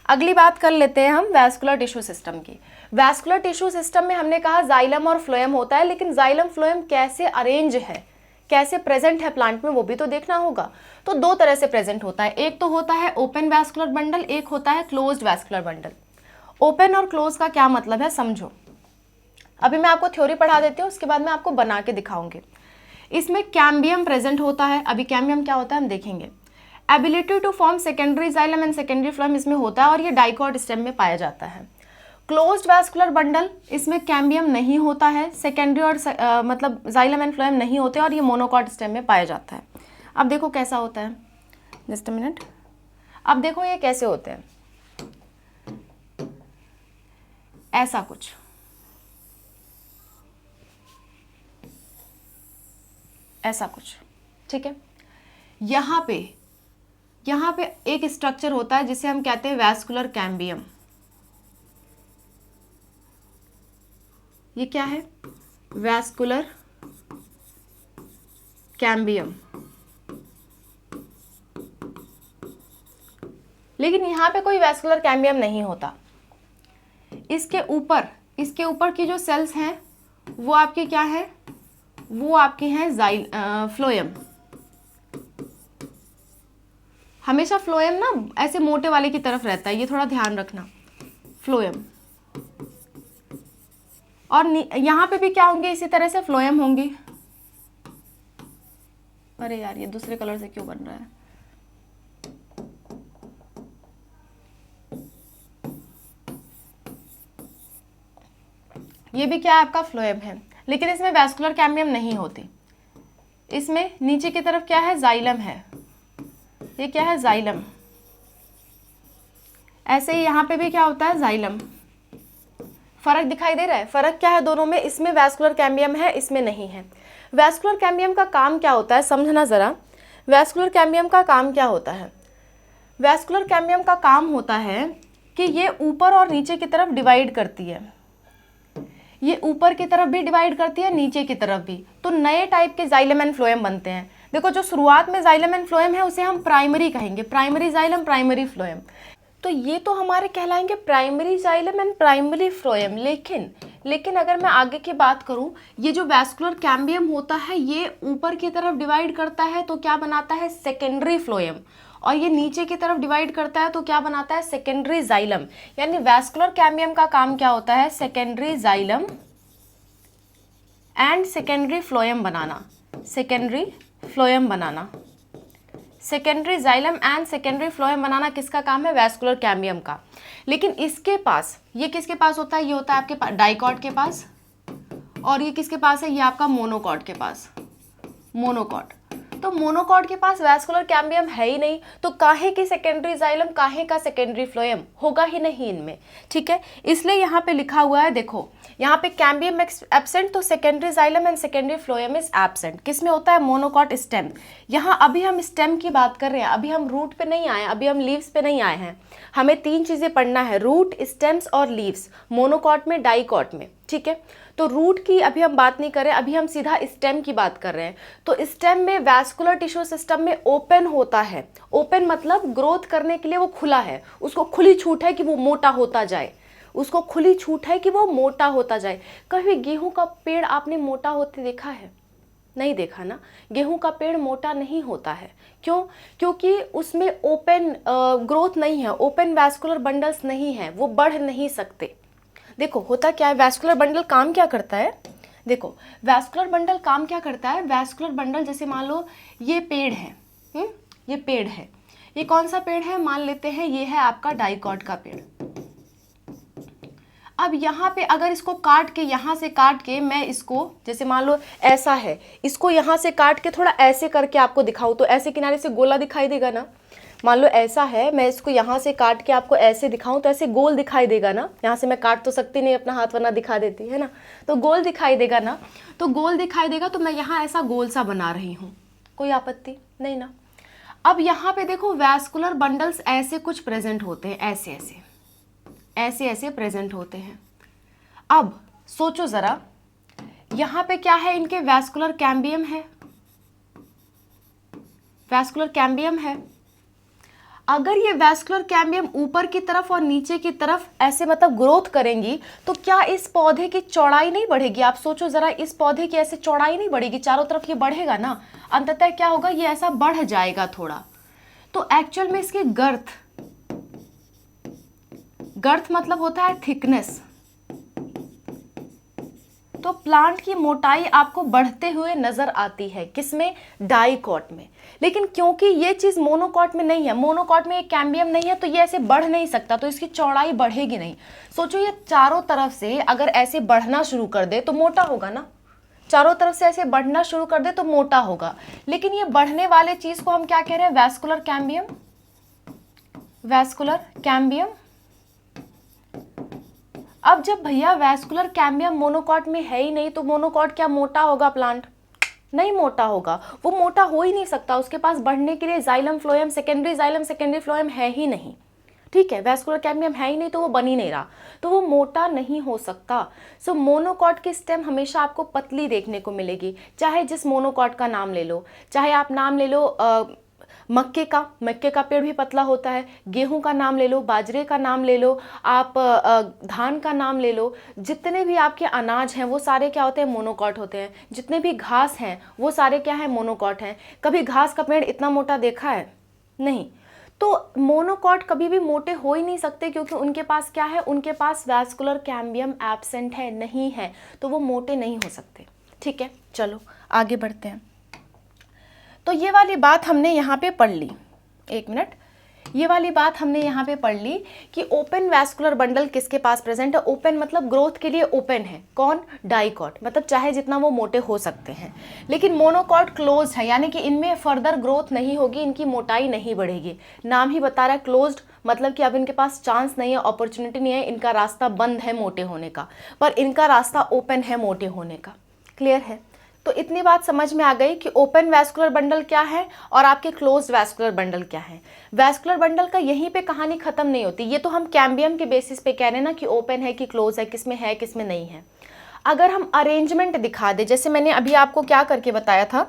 अगली बात कर लेते हैं हम वैस्कुलर टिश्यू सिस्टम की। वैस्कुलर टिश्यू सिस्टम में हमने कहा जाइलम और फ्लोएम होता है, लेकिन जाइलम फ्लोएम कैसे अरेंज है, कैसे प्रेजेंट है प्लांट में, वो भी तो देखना होगा। तो 2 तरह से प्रेजेंट होता है, एक तो होता है ओपन वैस्कुलर बंडल, एक होता है क्लोज्ड वैस्कुलर बंडल। ओपन और क्लोज का क्या मतलब है समझो। अभी मैं आपको थ्योरी पढ़ा देती हूँ, उसके बाद मैं आपको बना के दिखाऊंगी। इसमें कैम्बियम प्रेजेंट होता है। अभी कैम्बियम क्या होता है हम देखेंगे। Ability to form secondary xylem and secondary phloem इसमें होता है, और ये डाइकॉट स्टेम में पाया जाता है। क्लोज्ड वैस्कुलर बंडल, इसमें कैम्बियम नहीं होता है, सेकेंडरी और मतलब जाइलम एंड फ्लोएम नहीं होते, और ये मोनोकॉट स्टेम में पाया जाता है। अब देखो कैसा होता है, जस्ट अ मिनट। अब देखो ये कैसे होते हैं, ऐसा कुछ, ऐसा कुछ, ठीक है। यहाँ पे एक स्ट्रक्चर होता है जिसे हम कहते हैं वैस्कुलर कैम्बियम। ये क्या है, वैस्कुलर कैम्बियम। लेकिन यहाँ पे कोई वैस्कुलर कैम्बियम नहीं होता। इसके ऊपर की जो सेल्स हैं वो आपके क्या है, वो आपके हैं फ्लोएम। हमेशा फ्लोएम ना ऐसे मोटे वाले की तरफ रहता है, ये थोड़ा ध्यान रखना, फ्लोएम। और यहाँ पे भी क्या होंगे, इसी तरह से फ्लोएम होंगे। अरे यार ये दूसरे कलर से क्यों बन रहा है, ये भी क्या है आपका फ्लोएम है, लेकिन इसमें वैस्कुलर कैम्बियम नहीं होती। इसमें नीचे की तरफ क्या है, जाइलम है, ये क्या है, जाइलम। ऐसे ही यहाँ पे भी क्या होता है, जाइलम। फर्क दिखाई दे रहा है, फर्क क्या है दोनों में, इसमें वैस्कुलर कैम्बियम है, इसमें नहीं है। वैस्कुलर कैम्बियम का काम क्या होता है समझना ज़रा। वैस्कुलर कैम्बियम का काम क्या होता है, वैस्कुलर कैम्बियम का काम होता है कि ये ऊपर और नीचे की तरफ डिवाइड करती है, ये ऊपर की तरफ भी डिवाइड करती है, नीचे की तरफ भी। तो नए टाइप के जाइलम एंड फ्लोएम बनते हैं। देखो जो शुरुआत में जाइलम एंड फ्लोएम है उसे हम प्राइमरी कहेंगे, प्राइमरी जाइलम, प्राइमरी फ्लोएम। तो ये तो हमारे कहलाएंगे primary xylem and primary phloem. लेकिन अगर मैं आगे की बात करूं, ये जो वैस्कुलर कैम्बियम होता है ये ऊपर की तरफ डिवाइड करता है तो क्या बनाता है, सेकेंडरी फ्लोएम। और ये नीचे की तरफ डिवाइड करता है तो क्या बनाता है, सेकेंडरी जाइलम। यानी वैस्कुलर कैम्बियम का काम क्या होता है, secondary xylem and secondary phloem बनाना, सेकेंडरी फ्लोएम बनाना। Secondary xylem and secondary phloem बनाना किसका काम है, वैस्कुलर कैम्बियम का। लेकिन इसके पास, ये किसके पास होता है, ये होता है आपके पास डाइकॉट के पास, और ये किसके पास है, ये आपका मोनोकॉट के पास, मोनोकॉट। तो मोनोकॉट के पास वैस्कुलर कैम्बियम है ही नहीं, तो काहे की सेकेंडरी जाइलम, काहे का सेकेंडरी फ्लोएम, होगा ही नहीं इनमें, ठीक है। इसलिए यहाँ पे लिखा हुआ है, देखो यहाँ पे कैम्बियम एब्सेंट, तो secondary xylem and secondary phloem is absent. किस में होता है, मोनोकॉट स्टेम। यहाँ अभी हम स्टेम की बात कर रहे हैं, अभी हम रूट पे नहीं आए, अभी हम लीव्स पे नहीं आए हैं। हमें 3 चीजें पढ़ना है, रूट, स्टेम्स और लीव्स, मोनोकॉट में, डाइकॉट में, ठीक है। तो रूट की अभी हम बात नहीं कर रहे, अभी हम सीधा स्टेम की बात कर रहे हैं। तो स्टेम में वैस्कुलर टिश्यू सिस्टम में ओपन होता है। ओपन मतलब ग्रोथ करने के लिए वो खुला है, उसको खुली छूट है कि वो मोटा होता जाए, उसको खुली छूट है कि वो मोटा होता जाए। कभी गेहूं का पेड़ आपने मोटा होते देखा है? नहीं देखा ना। गेहूं का पेड़ मोटा नहीं होता है। क्यों? क्योंकि उसमें ओपन ग्रोथ नहीं है, ओपन वैस्कुलर बंडल्स नहीं है, वो बढ़ नहीं सकते। देखो होता क्या है, वैस्कुलर बंडल काम क्या करता है, देखो वैस्कुलर बंडल काम क्या करता है। वैस्कुलर बंडल जैसे मान लो ये पेड़ है, ये पेड़ है, ये कौन सा पेड़ है, मान लेते हैं ये है आपका डाइकॉट का पेड़। अब यहाँ पे अगर इसको काट के, यहाँ से काट के मैं इसको, जैसे मान लो ऐसा है, इसको यहाँ से काट के थोड़ा ऐसे करके आपको दिखाऊं तो ऐसे किनारे से गोला दिखाई देगा ना। मान लो ऐसा है, मैं इसको यहाँ से काट के आपको ऐसे दिखाऊं तो ऐसे गोल दिखाई देगा ना। यहाँ से मैं काट तो सकती नहीं अपना हाथ, वरना दिखा देती है ना, तो गोल दिखाई देगा ना। तो गोल दिखाई देगा तो मैं यहाँ ऐसा गोल सा बना रही हूँ, कोई आपत्ति नहीं ना। अब यहाँ पे देखो वैस्कुलर बंडल्स ऐसे कुछ प्रेजेंट होते हैं, ऐसे ऐसे ऐसे ऐसे प्रेजेंट होते हैं। अब सोचो जरा, यहाँ पे क्या है, इनके वैस्कुलर कैम्बियम है, वैस्कुलर कैम्बियम है। अगर ये वैस्कुलर कैम्बियम ऊपर की तरफ और नीचे की तरफ ऐसे मतलब ग्रोथ करेंगी तो क्या इस पौधे की चौड़ाई नहीं बढ़ेगी? आप सोचो जरा, इस पौधे की ऐसे चौड़ाई नहीं बढ़ेगी, चारों तरफ ये बढ़ेगा ना, अंततः क्या होगा, ये ऐसा बढ़ जाएगा थोड़ा। तो एक्चुअल में इसकी गर्थ, गर्थ मतलब होता है थिकनेस। तो प्लांट की मोटाई आपको बढ़ते हुए नजर आती है, किसमें, डाइकॉट में। लेकिन क्योंकि ये चीज मोनोकॉट में नहीं है, मोनोकॉट में एक कैम्बियम नहीं है, तो ये ऐसे बढ़ नहीं सकता, तो इसकी चौड़ाई बढ़ेगी नहीं। सोचो ये चारों तरफ से अगर ऐसे बढ़ना शुरू कर दे तो मोटा होगा ना, चारों तरफ से ऐसे बढ़ना शुरू कर दे तो मोटा होगा। लेकिन ये बढ़ने वाले चीज को हम क्या कह रहे हैं, वैस्कुलर कैम्बियम, वैस्कुलर कैम्बियम। अब जब भैया वैस्कुलर कैम्बियम मोनोकॉट में है ही नहीं तो मोनोकॉट क्या मोटा होगा प्लांट? नहीं मोटा होगा, वो मोटा हो ही नहीं सकता, उसके पास बढ़ने के लिए जाइलम फ्लोएम, सेकेंडरी फ्लोएम है ही नहीं। ठीक है, वैस्कुलर कैम्बियम है ही नहीं तो वो बन ही नहीं रहा, तो वो मोटा नहीं हो सकता। सो मोनोकॉट की स्टेम हमेशा आपको पतली देखने को मिलेगी, चाहे जिस मोनोकॉट का नाम ले लो, चाहे आप नाम ले लो मक्के का पेड़ भी पतला होता है, गेहूं का नाम ले लो, बाजरे का नाम ले लो, आप धान का नाम ले लो, जितने भी आपके अनाज हैं वो सारे क्या होते हैं, मोनोकॉट होते हैं। जितने भी घास हैं वो सारे क्या है, मोनोकॉट हैं। कभी घास का पेड़ इतना मोटा देखा है? नहीं। तो मोनोकॉट कभी भी मोटे हो ही नहीं सकते, क्योंकि उनके पास क्या है, उनके पास वैस्कुलर कैम्बियम एब्सेंट है, नहीं है, तो वो मोटे नहीं हो सकते। ठीक है, चलो आगे बढ़ते हैं। तो ये वाली बात हमने यहाँ पे पढ़ ली, एक मिनट, ये वाली बात हमने यहाँ पे पढ़ ली कि ओपन वैस्कुलर बंडल किसके पास प्रेजेंट है। ओपन मतलब ग्रोथ के लिए ओपन है, कौन, डाइकॉट, मतलब चाहे जितना वो मोटे हो सकते हैं। लेकिन मोनोकॉट क्लोज है, यानी कि इनमें फर्दर ग्रोथ नहीं होगी, इनकी मोटाई नहीं बढ़ेगी। नाम ही बता रहा है क्लोज्ड, मतलब कि अब इनके पास चांस नहीं है, अपॉर्चुनिटी नहीं है, इनका रास्ता बंद है मोटे होने का, पर इनका रास्ता ओपन है मोटे होने का। क्लियर है? तो इतनी बात समझ में आ गई कि ओपन वैस्कुलर बंडल क्या है और आपके क्लोज्ड वैस्कुलर बंडल क्या है। वैस्कुलर बंडल का यहीं पे कहानी खत्म नहीं होती, ये तो हम कैम्बियम के बेसिस पे कह रहे हैं ना कि ओपन है कि क्लोज है, किसमें नहीं है। अगर हम अरेंजमेंट दिखा दे, जैसे मैंने अभी आपको क्या करके बताया था,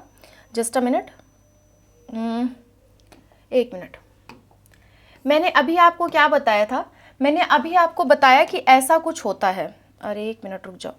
जस्ट अ मिनट, एक मिनट, मैंने अभी आपको क्या बताया था, मैंने अभी आपको बताया कि ऐसा कुछ होता है। अरे एक मिनट रुक जाओ,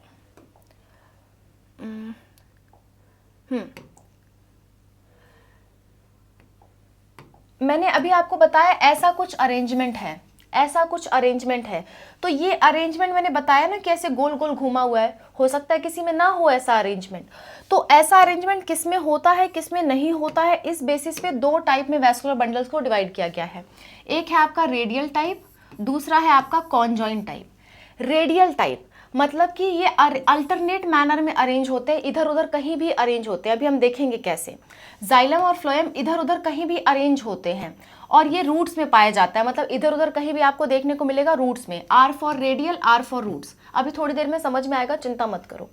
मैंने अभी आपको बताया ऐसा कुछ अरेंजमेंट है, ऐसा कुछ अरेंजमेंट है। तो ये अरेंजमेंट मैंने बताया ना कैसे गोल गोल घुमा हुआ है, हो सकता है किसी में ना हो ऐसा अरेंजमेंट। तो ऐसा अरेंजमेंट किस में होता है, किस में नहीं होता है, इस बेसिस पे दो टाइप में वैस्कुलर बंडल्स को डिवाइड किया गया है। एक है आपका रेडियल टाइप, दूसरा है आपका कॉन्जॉइंट टाइप। रेडियल टाइप मतलब कि ये अल्टरनेट मैनर में अरेंज होते हैं, इधर उधर कहीं भी अरेंज होते हैं। अभी हम देखेंगे कैसे। जाइलम और फ्लोएम इधर उधर कहीं भी अरेंज होते हैं और ये रूट्स में पाया जाता है, मतलब इधर उधर कहीं भी आपको देखने को मिलेगा रूट्स में। R for radial, R for roots, अभी थोड़ी देर में समझ में आएगा, चिंता मत करो।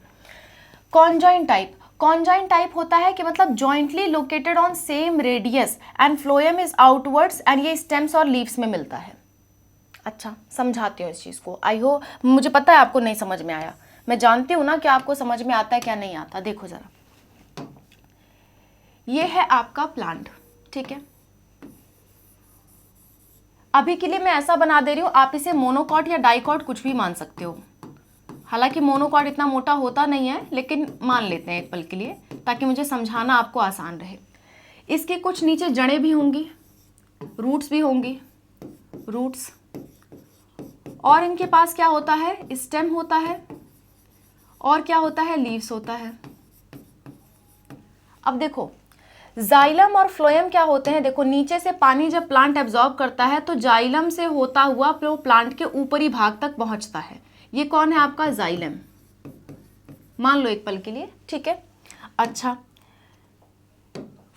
कॉन्जॉइंट टाइप, कॉन्जॉइंट टाइप होता है कि मतलब jointly located on same radius and phloem is outwards, and ये स्टेम्स और लीव्स में मिलता है। अच्छा, समझाती हूँ इस चीज़ को, आई होप, मुझे पता है आपको नहीं समझ में आया, मैं जानती हूँ ना कि आपको समझ में आता है क्या नहीं आता। देखो जरा, ये है आपका प्लांट, ठीक है। अभी के लिए मैं ऐसा बना दे रही हूँ, आप इसे मोनोकॉट या डाइकॉट कुछ भी मान सकते हो। हालांकि मोनोकॉट इतना मोटा होता नहीं है, लेकिन मान लेते हैं एक पल के लिए, ताकि मुझे समझाना आपको आसान रहे। इसके कुछ नीचे जड़ें भी होंगी, रूट्स भी होंगी, रूट्स, और इनके पास क्या होता है, स्टेम होता है, और क्या होता है, लीव्स होता है। अब देखो, जाइलम और फ्लोएम क्या होते हैं, देखो नीचे से पानी जब प्लांट एब्जॉर्ब करता है तो जाइलम से होता हुआ वो प्लांट के ऊपरी भाग तक पहुंचता है। ये कौन है, आपका जाइलम, मान लो एक पल के लिए, ठीक है। अच्छा,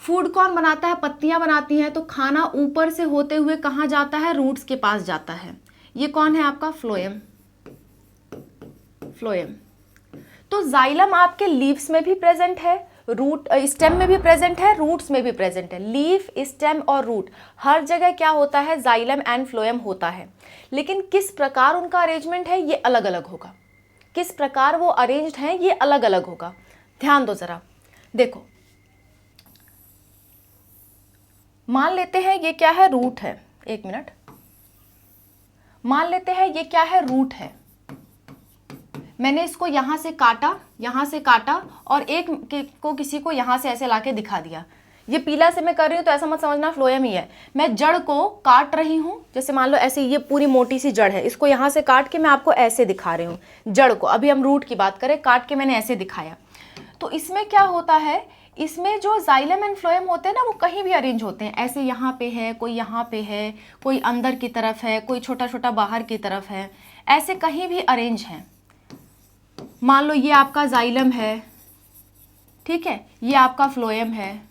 फूड कौन बनाता है, पत्तियां बनाती हैं, तो खाना ऊपर से होते हुए कहाँ जाता है, रूट्स के पास जाता है। ये कौन है, आपका फ्लोएम, फ्लोएम। तो जाइलम आपके लीव्स में भी प्रेजेंट है, रूट स्टेम में भी प्रेजेंट है, रूट्स में भी प्रेजेंट है। लीफ, स्टेम और रूट हर जगह क्या होता है, जाइलम एंड फ्लोएम होता है। लेकिन किस प्रकार उनका अरेंजमेंट है ये अलग अलग होगा, किस प्रकार वो अरेंज्ड हैं ये अलग अलग होगा। ध्यान दो जरा, देखो मान लेते हैं ये क्या है, रूट है, एक मिनट, मान लेते हैं ये क्या है, रूट है। मैंने इसको यहां से काटा और एक को किसी को यहां से ऐसे लाके दिखा दिया। ये पीला से मैं कर रही हूं तो ऐसा मत समझना फ्लोएम ही है। मैं जड़ को काट रही हूं, जैसे मान लो ऐसे ये पूरी मोटी सी जड़ है, इसको यहां से काट के मैं आपको ऐसे दिखा रही हूं जड़ को। अभी हम रूट की बात करें, काट के मैंने ऐसे दिखाया। तो इसमें क्या होता है, इसमें जो जाइलम एंड फ्लोएम होते हैं ना, वो कहीं भी अरेंज होते हैं। ऐसे यहाँ पे है, कोई यहाँ पे है, कोई अंदर की तरफ है, कोई छोटा छोटा बाहर की तरफ है, ऐसे कहीं भी अरेंज हैं। मान लो ये आपका जाइलम है, ठीक है, ये आपका फ्लोएम है,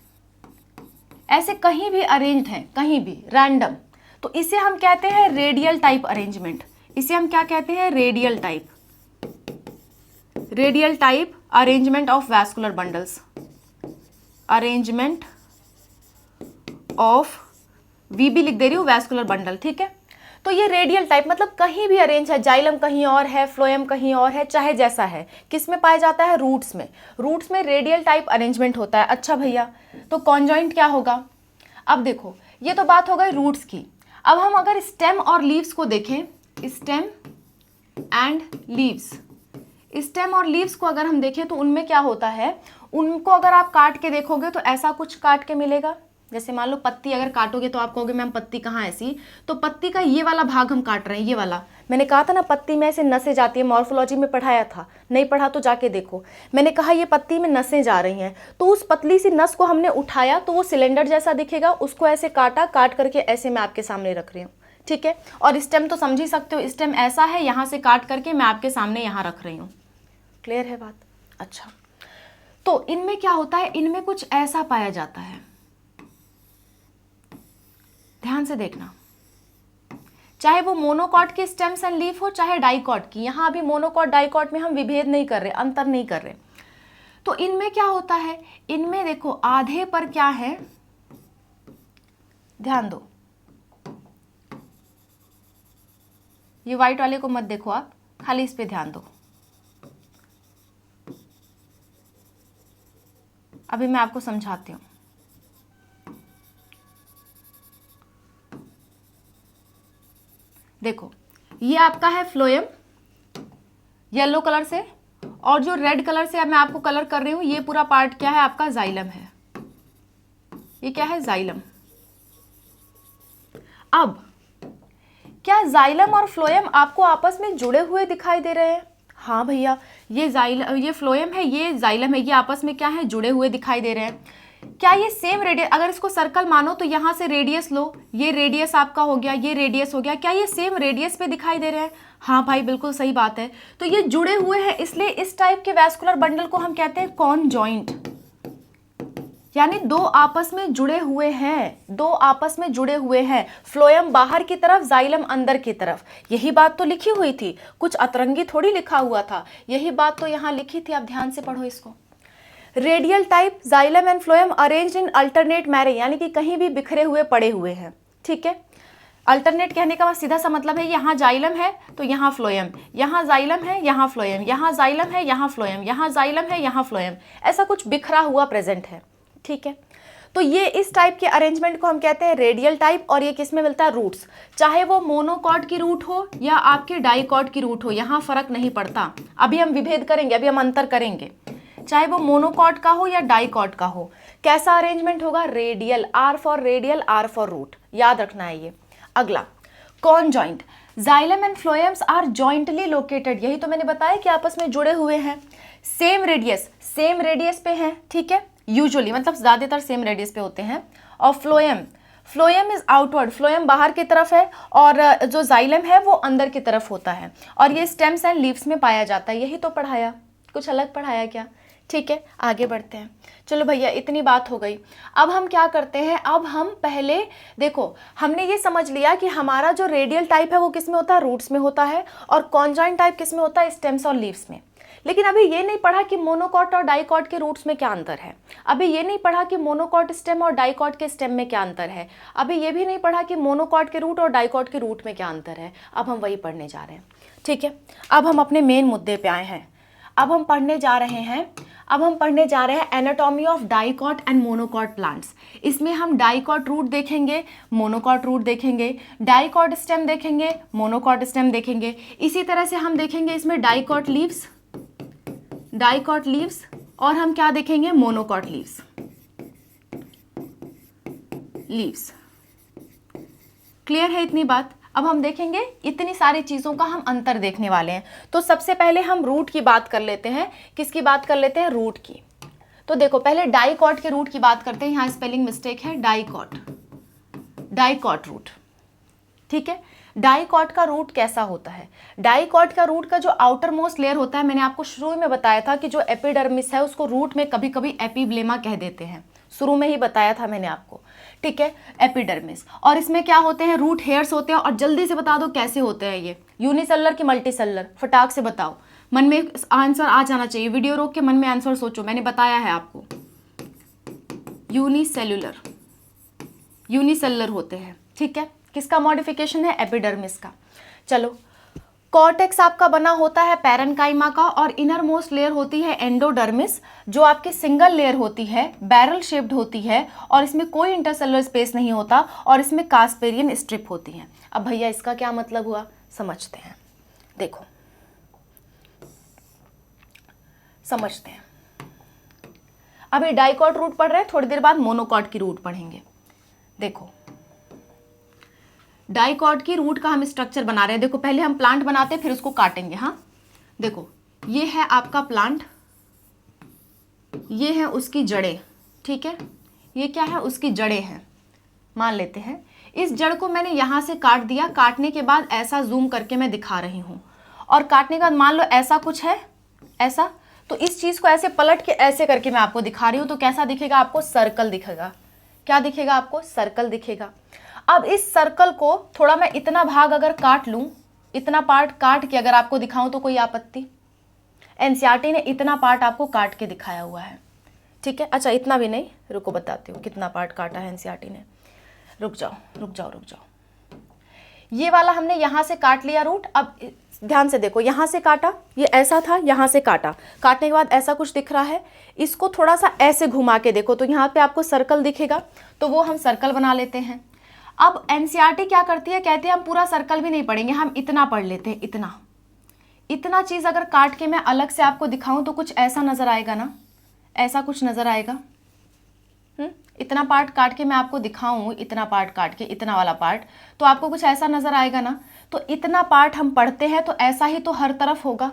ऐसे कहीं भी अरेंज्ड है, कहीं भी रैंडम। तो इसे हम कहते हैं रेडियल टाइप अरेंजमेंट। इसे हम क्या कहते हैं, radial type, radial type arrangement of vascular bundles, arrangement of, V भी लिख दे रही हूँ, वैस्कुलर बंडल, ठीक है। तो ये रेडियल टाइप मतलब कहीं भी अरेंज है, जाइलम कहीं और है, फ्लोएम कहीं और है, चाहे जैसा है। किस में पाया जाता है, रूट्स में। रूट्स में रेडियल टाइप अरेंजमेंट होता है। अच्छा भैया, तो कॉन्जॉइंट क्या होगा। अब देखो, ये तो बात हो गई रूट्स की। अब हम अगर स्टेम और लीव्स को देखें, स्टेम एंड लीव्स, स्टेम और लीव्स को अगर हम देखें तो उनमें क्या होता है, उनको अगर आप काट के देखोगे तो ऐसा कुछ काट के मिलेगा। जैसे मान लो पत्ती अगर काटोगे तो आप कहोगे मैम पत्ती कहाँ ऐसी, तो पत्ती का ये वाला भाग हम काट रहे हैं, ये वाला। मैंने कहा था ना पत्ती में ऐसे नसें जाती है, मॉर्फोलॉजी में पढ़ाया था, नहीं पढ़ा तो जाके देखो। मैंने कहा ये पत्ती में नसें जा रही हैं, तो उस पतली सी नस को हमने उठाया तो वो सिलेंडर जैसा दिखेगा, उसको ऐसे काटा, काट करके ऐसे मैं आपके सामने रख रही हूँ, ठीक है। और स्टेम तो समझ ही सकते हो, स्टेम ऐसा है, यहाँ से काट करके मैं आपके सामने यहाँ रख रही हूँ। क्लियर है बात। अच्छा, तो इनमें क्या होता है, इनमें कुछ ऐसा पाया जाता है, ध्यान से देखना, चाहे वो मोनोकॉट की स्टेम्स एंड लीफ हो, चाहे डाइकॉट की। यहां अभी मोनोकॉट डाइकॉट में हम विभेद नहीं कर रहे, अंतर नहीं कर रहे। तो इनमें क्या होता है, इनमें देखो आधे पर क्या है, ध्यान दो, ये व्हाइट वाले को मत देखो आप, खाली इस पे ध्यान दो। अभी मैं आपको समझाती हूं। देखो, ये आपका है फ्लोएम येलो कलर से, और जो रेड कलर से अब मैं आपको कलर कर रही हूं, ये पूरा पार्ट क्या है, आपका जाइलम है। ये क्या है, जाइलम। अब क्या जाइलम और फ्लोएम आपको आपस में जुड़े हुए दिखाई दे रहे हैं। हाँ भैया, ये फ्लोएम है, ये जाइलम है, ये आपस में क्या है, जुड़े हुए दिखाई दे रहे हैं। क्या ये सेम रेडियस, अगर इसको सर्कल मानो तो यहां से रेडियस लो, ये रेडियस आपका हो गया, ये रेडियस हो गया, क्या ये सेम रेडियस पे दिखाई दे रहे हैं। हाँ भाई, बिल्कुल सही बात है। तो ये जुड़े हुए हैं, इसलिए इस टाइप के वैस्कुलर बंडल को हम कहते हैं कॉन्जॉइंट, यानी दो आपस में जुड़े हुए हैं, दो आपस में जुड़े हुए हैं। फ्लोएम बाहर की तरफ, जाइलम अंदर की तरफ। यही बात तो लिखी हुई थी, कुछ अतरंगी थोड़ी लिखा हुआ था, यही बात तो यहाँ लिखी थी। आप ध्यान से पढ़ो इसको। Radial type xylem and phloem arranged in alternate manner, यानी कि कहीं भी बिखरे हुए पड़े हुए हैं, ठीक है। अल्टरनेट कहने का सीधा सा मतलब है यहाँ जाइलम है तो यहाँ फ्लोएम, यहाँ जाइलम है यहाँ फ्लोएम, यहाँ जाइलम है यहाँ फ्लोएम, यहाँ जाइलम है यहाँ फ्लोएम, ऐसा कुछ बिखरा हुआ प्रेजेंट है, ठीक है। तो ये इस टाइप के अरेंजमेंट को हम कहते हैं रेडियल टाइप, और ये किस में मिलता है, रूट्स, चाहे वो मोनोकॉट की रूट हो या आपके डाइकॉट की रूट हो, यहाँ फर्क नहीं पड़ता। अभी हम विभेद करेंगे, अभी हम अंतर करेंगे, चाहे वो मोनोकॉट का हो या डाइकॉट का हो, कैसा अरेंजमेंट होगा, radial, R for radial, R for root, याद रखना है ये। अगला conjoint, xylem and phloems are jointly located, यही तो मैंने बताया कि आपस में जुड़े हुए हैं, सेम रेडियस पे हैं, ठीक है, यूजुअली मतलब ज्यादातर सेम रेडियस पे होते हैं। और फ्लोएम इज आउटवर्ड, फ्लोएम बाहर की तरफ है और जो जाइलम है वो अंदर की तरफ होता है, और ये स्टेम्स एंड लीव्स में पाया जाता है। यही तो पढ़ाया, कुछ अलग पढ़ाया क्या, ठीक है। आगे बढ़ते हैं, चलो भैया इतनी बात हो गई। अब हम क्या करते हैं, अब हम पहले देखो, हमने ये समझ लिया कि हमारा जो रेडियल टाइप है वो किस में होता है, रूट्स में होता है, और कॉन्जॉइंट टाइप किस में होता है, स्टेम्स और लीव्स में। लेकिन अभी ये नहीं पढ़ा कि मोनोकॉट और डाइकॉट के रूट्स में क्या अंतर है, अभी ये नहीं पढ़ा कि मोनोकॉट स्टेम और डाइकॉट के स्टेम में क्या अंतर है, अभी ये भी नहीं पढ़ा कि मोनोकॉट के रूट और डाइकॉट के रूट में क्या अंतर है। अब हम वही पढ़ने जा रहे हैं, ठीक है। अब हम अपने मेन मुद्दे पे आए हैं, अब हम पढ़ने जा रहे हैं anatomy of dicot and monocot plants. इसमें हम डाइकॉट रूट देखेंगे, मोनोकॉट रूट देखेंगे, डाइकॉट स्टेम देखेंगे, मोनोकॉट स्टेम देखेंगे। इसी तरह से हम देखेंगे इसमें डाइकॉट लीव्स और हम क्या देखेंगे, मोनोकॉट लीव्स। क्लियर है इतनी बात। अब हम देखेंगे इतनी सारी चीज़ों का हम अंतर देखने वाले हैं। तो सबसे पहले हम रूट की बात कर लेते हैं। किसकी बात कर लेते हैं, रूट की। तो देखो पहले डाइकॉट के रूट की बात करते हैं, यहाँ स्पेलिंग मिस्टेक है, डाइकॉट रूट, ठीक है। डाइकॉट का रूट कैसा होता है, डाइकॉट का रूट का जो आउटर मोस्ट लेयर होता है, मैंने आपको शुरू में बताया था कि जो एपिडर्मिस है उसको रूट में कभी कभी एपिब्लेमा कह देते हैं, शुरू में ही बताया था मैंने आपको, ठीक है, एपिडर्मिस। और इसमें क्या होते हैं, रूट हेयर्स होते हैं। और जल्दी से बता दो कैसे होते हैं ये, यूनिसेलुलर की मल्टीसेलुलर, फटाक से बताओ, मन में आंसर आ जाना चाहिए, वीडियो रोक के मन में आंसर सोचो, मैंने बताया है आपको, यूनिसेलुलर होते हैं, ठीक है। किसका मॉडिफिकेशन है, एपिडर्मिस का। चलो, कॉर्टेक्स आपका बना होता है पैरेन्काइमा का, और इनर मोस्ट लेयर होती है एंडोडर्मिस, जो आपकी सिंगल लेयर होती है, बैरल शेप्ड होती है, और इसमें कोई इंटरसेलुलर स्पेस नहीं होता, और इसमें कास्पेरियन स्ट्रिप होती है। अब भैया इसका क्या मतलब हुआ, समझते हैं, देखो समझते हैं। अभी डाइकॉट रूट पढ़ रहे हैं, थोड़ी देर बाद मोनोकॉट की रूट पढ़ेंगे। देखो डाइकॉट की रूट का हम स्ट्रक्चर बना रहे हैं। देखो पहले हम प्लांट बनाते हैं, फिर उसको काटेंगे। हाँ देखो, ये है आपका प्लांट, ये है उसकी जड़ें, ठीक है, ये क्या है, उसकी जड़ें हैं, मान लेते हैं। इस जड़ को मैंने यहाँ से काट दिया, काटने के बाद ऐसा जूम करके मैं दिखा रही हूँ, और काटने के बाद मान लो ऐसा कुछ है, ऐसा, तो इस चीज़ को ऐसे पलट के ऐसे करके मैं आपको दिखा रही हूँ, तो कैसा दिखेगा आपको, सर्कल दिखेगा। क्या दिखेगा आपको, सर्कल दिखेगा। अब इस सर्कल को थोड़ा मैं इतना भाग अगर काट लूँ, इतना पार्ट काट के अगर आपको दिखाऊं तो कोई आपत्ति, एनसीईआरटी ने इतना पार्ट आपको काट के दिखाया हुआ है, ठीक है। अच्छा इतना भी नहीं, रुको बताती हूँ कितना पार्ट काटा है एनसीईआरटी ने, रुक जाओ। ये वाला हमने यहाँ से काट लिया रूट। अब ध्यान से देखो, यहाँ से काटा, ये ऐसा था, यहाँ से काटा, काटने के बाद ऐसा कुछ दिख रहा है, इसको थोड़ा सा ऐसे घुमा के देखो तो यहाँ पे आपको सर्कल दिखेगा, तो वो हम सर्कल बना लेते हैं। अब एनसीईआरटी क्या करती है, कहती है हम पूरा सर्कल भी नहीं पढ़ेंगे, हम इतना पढ़ लेते हैं, इतना चीज़ अगर काट के मैं अलग से आपको दिखाऊं तो कुछ ऐसा नज़र आएगा ना, ऐसा कुछ नज़र आएगा। इतना पार्ट काट के मैं आपको दिखाऊं, इतना पार्ट काट के, इतना वाला पार्ट, तो आपको कुछ ऐसा नज़र आएगा ना। तो इतना पार्ट हम पढ़ते हैं तो ऐसा ही तो हर तरफ होगा,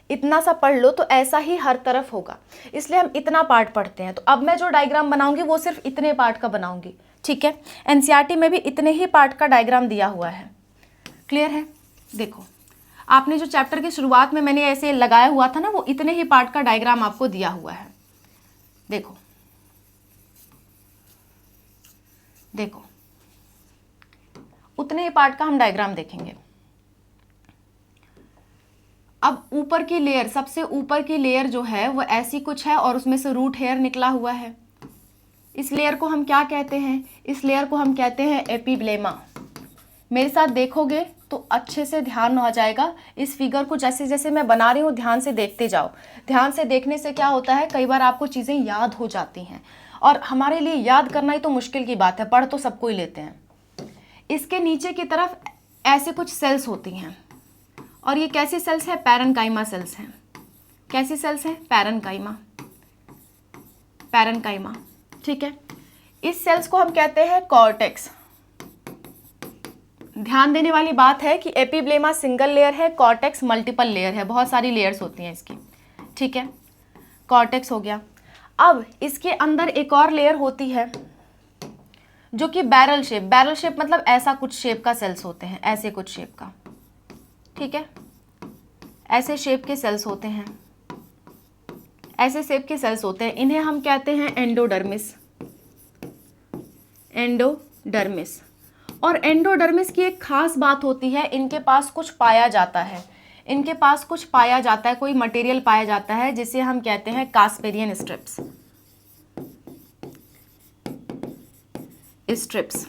इतना सा पढ़ लो तो ऐसा ही हर तरफ होगा, इसलिए हम इतना पार्ट पढ़ते हैं। तो अब मैं जो डायग्राम बनाऊंगी वो सिर्फ इतने पार्ट का बनाऊंगी, ठीक है। एनसीईआरटी में भी इतने ही पार्ट का डायग्राम दिया हुआ है, क्लियर है। देखो आपने जो चैप्टर की शुरुआत में मैंने ऐसे लगाया हुआ था ना, वो इतने ही पार्ट का डायग्राम आपको दिया हुआ है। देखो उतने ही पार्ट का हम डायग्राम देखेंगे। अब ऊपर की लेयर, सबसे ऊपर की लेयर जो है वो ऐसी कुछ है, और उसमें से रूट हेयर निकला हुआ है। इस लेयर को हम क्या कहते हैं, इस लेयर को हम कहते हैं एपिब्लेमा, मेरे साथ देखोगे तो अच्छे से ध्यान हो जाएगा। इस फिगर को जैसे जैसे मैं बना रही हूँ ध्यान से देखते जाओ। ध्यान से देखने से क्या होता है, कई बार आपको चीज़ें याद हो जाती हैं, और हमारे लिए याद करना ही तो मुश्किल की बात है, पढ़ तो सबको ही लेते हैं। इसके नीचे की तरफ ऐसे कुछ सेल्स होती हैं, और ये कैसी सेल्स है, पैरेन्काइमा सेल्स हैं। कैसी सेल्स हैं, पैरेन्काइमा, पैरेन्काइमा, ठीक है। इस सेल्स को हम कहते हैं कॉर्टेक्स। ध्यान देने वाली बात है कि एपिब्लेमा सिंगल लेयर है, कॉर्टेक्स मल्टीपल लेयर है, बहुत सारी लेयर्स होती हैं इसकी, ठीक है। कॉर्टेक्स हो गया। अब इसके अंदर एक और लेयर होती है जो कि बैरल शेप, बैरल शेप मतलब ऐसा कुछ शेप का सेल्स होते हैं, ऐसे कुछ शेप का, ठीक है। ऐसे शेप के सेल्स होते हैं, ऐसे शेप के सेल्स होते हैं, इन्हें हम कहते हैं एंडोडर्मिस, एंडोडर्मिस। और एंडोडर्मिस की एक खास बात होती है, इनके पास कुछ पाया जाता है, इनके पास कुछ पाया जाता है, कोई मटेरियल पाया जाता है जिसे हम कहते हैं कास्पेरियन स्ट्रिप्स, स्ट्रिप्स।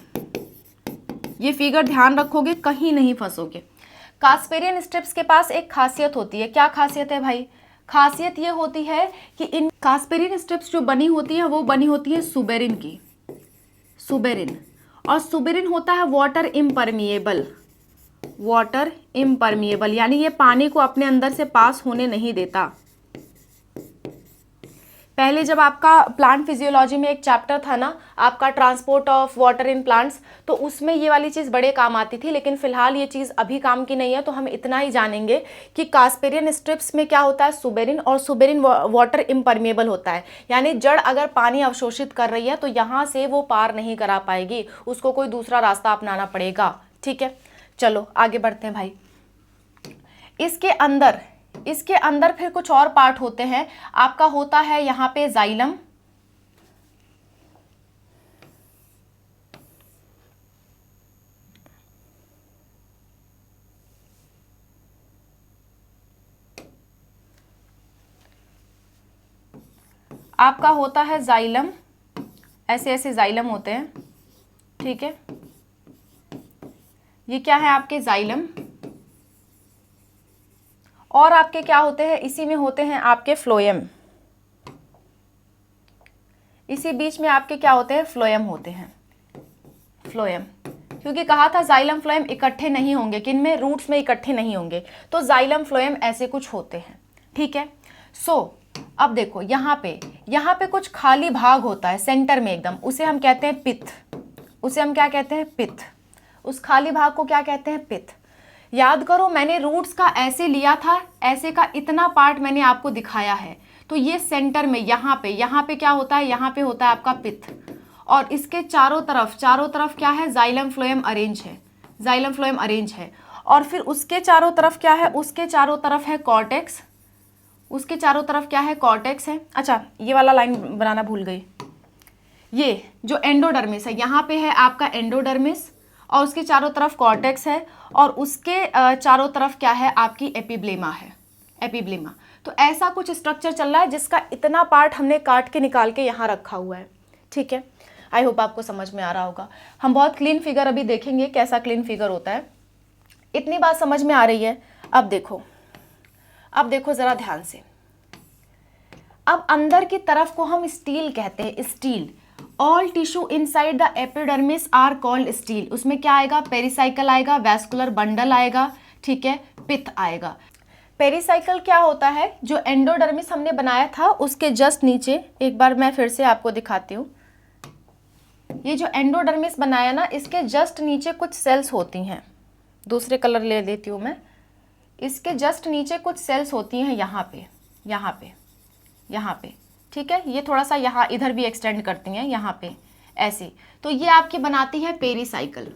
ये फिगर ध्यान रखोगे, कहीं नहीं फंसोगे। कास्पेरियन स्ट्रिप्स के पास एक खासियत होती है, क्या खासियत है भाई, खासियत ये होती है कि इन कास्पेरियन स्ट्रिप्स जो बनी होती है वो बनी होती है सुबेरिन की, सुबेरिन। और सुबेरिन होता है वाटर इम्परमिएबल, वाटर इम्परमिएबल, यानी ये पानी को अपने अंदर से पास होने नहीं देता। पहले जब आपका प्लांट फिजियोलॉजी में एक चैप्टर था ना आपका, transport of water in plants, तो उसमें ये वाली चीज़ बड़े काम आती थी, लेकिन फिलहाल ये चीज़ अभी काम की नहीं है। तो हम इतना ही जानेंगे कि कास्पेरियन स्ट्रिप्स में क्या होता है, सुबेरिन, और सुबेरिन वाटर इम्परमिएबल होता है, यानी जड़ अगर पानी अवशोषित कर रही है तो यहाँ से वो पार नहीं करा पाएगी, उसको कोई दूसरा रास्ता अपनाना पड़ेगा, ठीक है। चलो आगे बढ़ते हैं भाई। इसके अंदर फिर कुछ और पार्ट होते हैं। आपका होता है यहाँ पे जाइलम, आपका होता है जाइलम, ऐसे ऐसे जाइलम होते हैं, ठीक है। ये क्या है आपके जाइलम। और आपके क्या होते हैं, इसी में होते हैं आपके फ्लोएम, इसी बीच में आपके क्या होते हैं, फ्लोएम होते हैं, फ्लोएम। क्योंकि कहा था जाइलम फ्लोएम इकट्ठे नहीं होंगे, किन में, रूट्स में इकट्ठे नहीं होंगे, तो जाइलम फ्लोएम ऐसे कुछ होते हैं, ठीक है। अब देखो यहाँ पे कुछ खाली भाग होता है सेंटर में एकदम, उसे हम कहते हैं पित्त, उसे हम क्या कहते हैं, पित्त। उस खाली भाग को क्या कहते हैं, पित्त। याद करो मैंने रूट्स का ऐसे लिया था, ऐसे का इतना पार्ट मैंने आपको दिखाया है, तो ये सेंटर में यहाँ पे क्या होता है, यहाँ पे होता है आपका पित्त, और इसके चारों तरफ क्या है, जाइलम फ्लोएम अरेंज है, जाइलम फ्लोएम अरेंज है। और फिर उसके चारों तरफ क्या है, उसके चारों तरफ है कॉर्टेक्स, उसके चारों तरफ क्या है, कॉर्टेक्स है। अच्छा ये वाला लाइन बनाना भूल गई, ये जो एंडोडर्मिस है, यहाँ पे है आपका एंडोडर्मिस, और उसके चारों तरफ कॉर्टेक्स है, और उसके चारों तरफ क्या है, आपकी एपिब्लेमा है, एपिब्लेमा। तो ऐसा कुछ स्ट्रक्चर चल रहा है जिसका इतना पार्ट हमने काट के निकाल के यहाँ रखा हुआ है, ठीक है। आई होप आपको समझ में आ रहा होगा। हम बहुत क्लीन फिगर अभी देखेंगे, कैसा क्लीन फिगर होता है। इतनी बात समझ में आ रही है। अब देखो ज़रा ध्यान से। अब अंदर की तरफ को हम स्टील कहते हैं, stele. All tissue inside the epidermis are called stele. उसमें क्या आएगा, पेरिसाइकल आएगा, वैस्कुलर बंडल आएगा, ठीक है, पित्त आएगा। पेरिसाइकल क्या होता है, जो एंडोडर्मिस हमने बनाया था उसके जस्ट नीचे, एक बार मैं फिर से आपको दिखाती हूँ। ये जो एंडोडर्मिस बनाया ना, इसके जस्ट नीचे कुछ सेल्स होती हैं, दूसरे कलर ले लेती हूँ मैं। इसके जस्ट नीचे कुछ सेल्स होती हैं, यहाँ पे, ठीक है। ये थोड़ा सा यहाँ इधर भी एक्सटेंड करती हैं, यहाँ पे ऐसे। तो ये आपकी बनाती है पेरिसाइकल,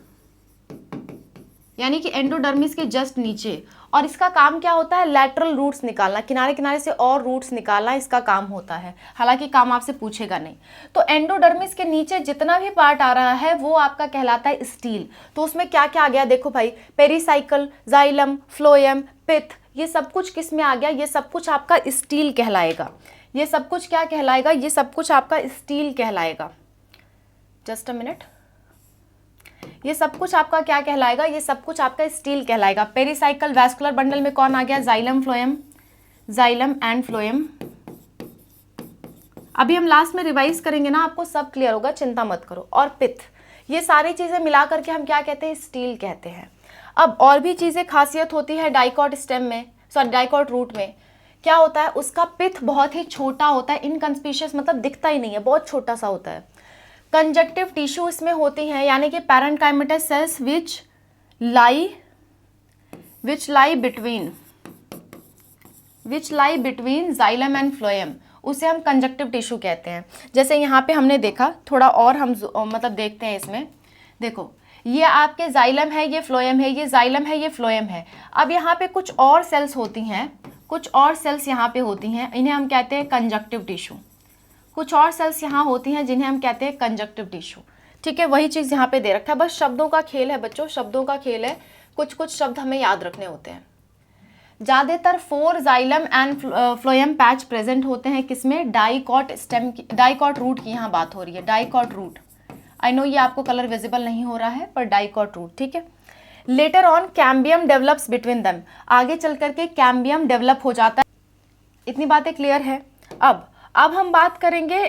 यानी कि एंडोडर्मिस के जस्ट नीचे। और इसका काम क्या होता है, लैटरल रूट्स निकालना, किनारे किनारे से और रूट्स निकालना इसका काम होता है। हालांकि काम आपसे पूछेगा नहीं। तो एंडोडर्मिस के नीचे जितना भी पार्ट आ रहा है वो आपका कहलाता है स्टील। तो उसमें क्या क्या आ गया, देखो भाई, पेरिसाइकल, जाइलम, फ्लोएम, पित्त, ये सब कुछ किस में आ गया, ये सब कुछ आपका स्टील कहलाएगा। ये सब कुछ क्या कहलाएगा, ये सब कुछ आपका स्टील कहलाएगा। Just a minute. ये सब कुछ आपका क्या कहलाएगा, ये सब कुछ आपका स्टील कहलाएगा। पेरिसाइकल वैस्कुलर बंडल में कौन आ गया, xylem phloem, xylem and phloem. अभी हम लास्ट में रिवाइज करेंगे ना, आपको सब क्लियर होगा, चिंता मत करो। और पित्त, ये सारी चीजें मिला करके हम क्या कहते हैं, स्टील कहते हैं। अब और भी चीजें खासियत होती है डाइकॉट स्टेम में, सॉरी डाइकॉट रूट में। क्या होता है, उसका पित्त बहुत ही छोटा होता है, इनकंस्पिशियस मतलब दिखता ही नहीं है, बहुत छोटा सा होता है। कंजक्टिव टिश्यू इसमें होती हैं, यानी कि parenchymatous cells which lie between xylem and phloem, उसे हम कंजक्टिव टिश्यू कहते हैं। जैसे यहाँ पे हमने देखा, थोड़ा और हम मतलब देखते हैं इसमें। देखो ये आपके जाइलम है, ये फ्लोएम है, ये जाइलम है, ये फ्लोएम है। अब यहाँ पे कुछ और सेल्स होती हैं, कुछ और सेल्स यहाँ पे होती हैं, इन्हें हम कहते हैं कंजक्टिव टिश्यू। कुछ और सेल्स यहाँ होती हैं जिन्हें हम कहते हैं कंजक्टिव टिश्यू। ठीक है, वही चीज़ यहाँ पे दे रखा है, बस शब्दों का खेल है बच्चों, शब्दों का खेल है। कुछ कुछ शब्द हमें याद रखने होते हैं। ज़्यादातर 4 xylem and phloem patch present होते हैं किसमें, डाइकॉट स्टेम की, डाइकॉट रूट की यहाँ बात हो रही है, डाइकॉट रूट। आई नो ये आपको कलर विजिबल नहीं हो रहा है, पर डाइकॉट रूट, ठीक है। Later on cambium develops between them, आगे चल करके कैम्बियम डेवलप हो जाता है। इतनी बातें क्लियर है। अब हम बात करेंगे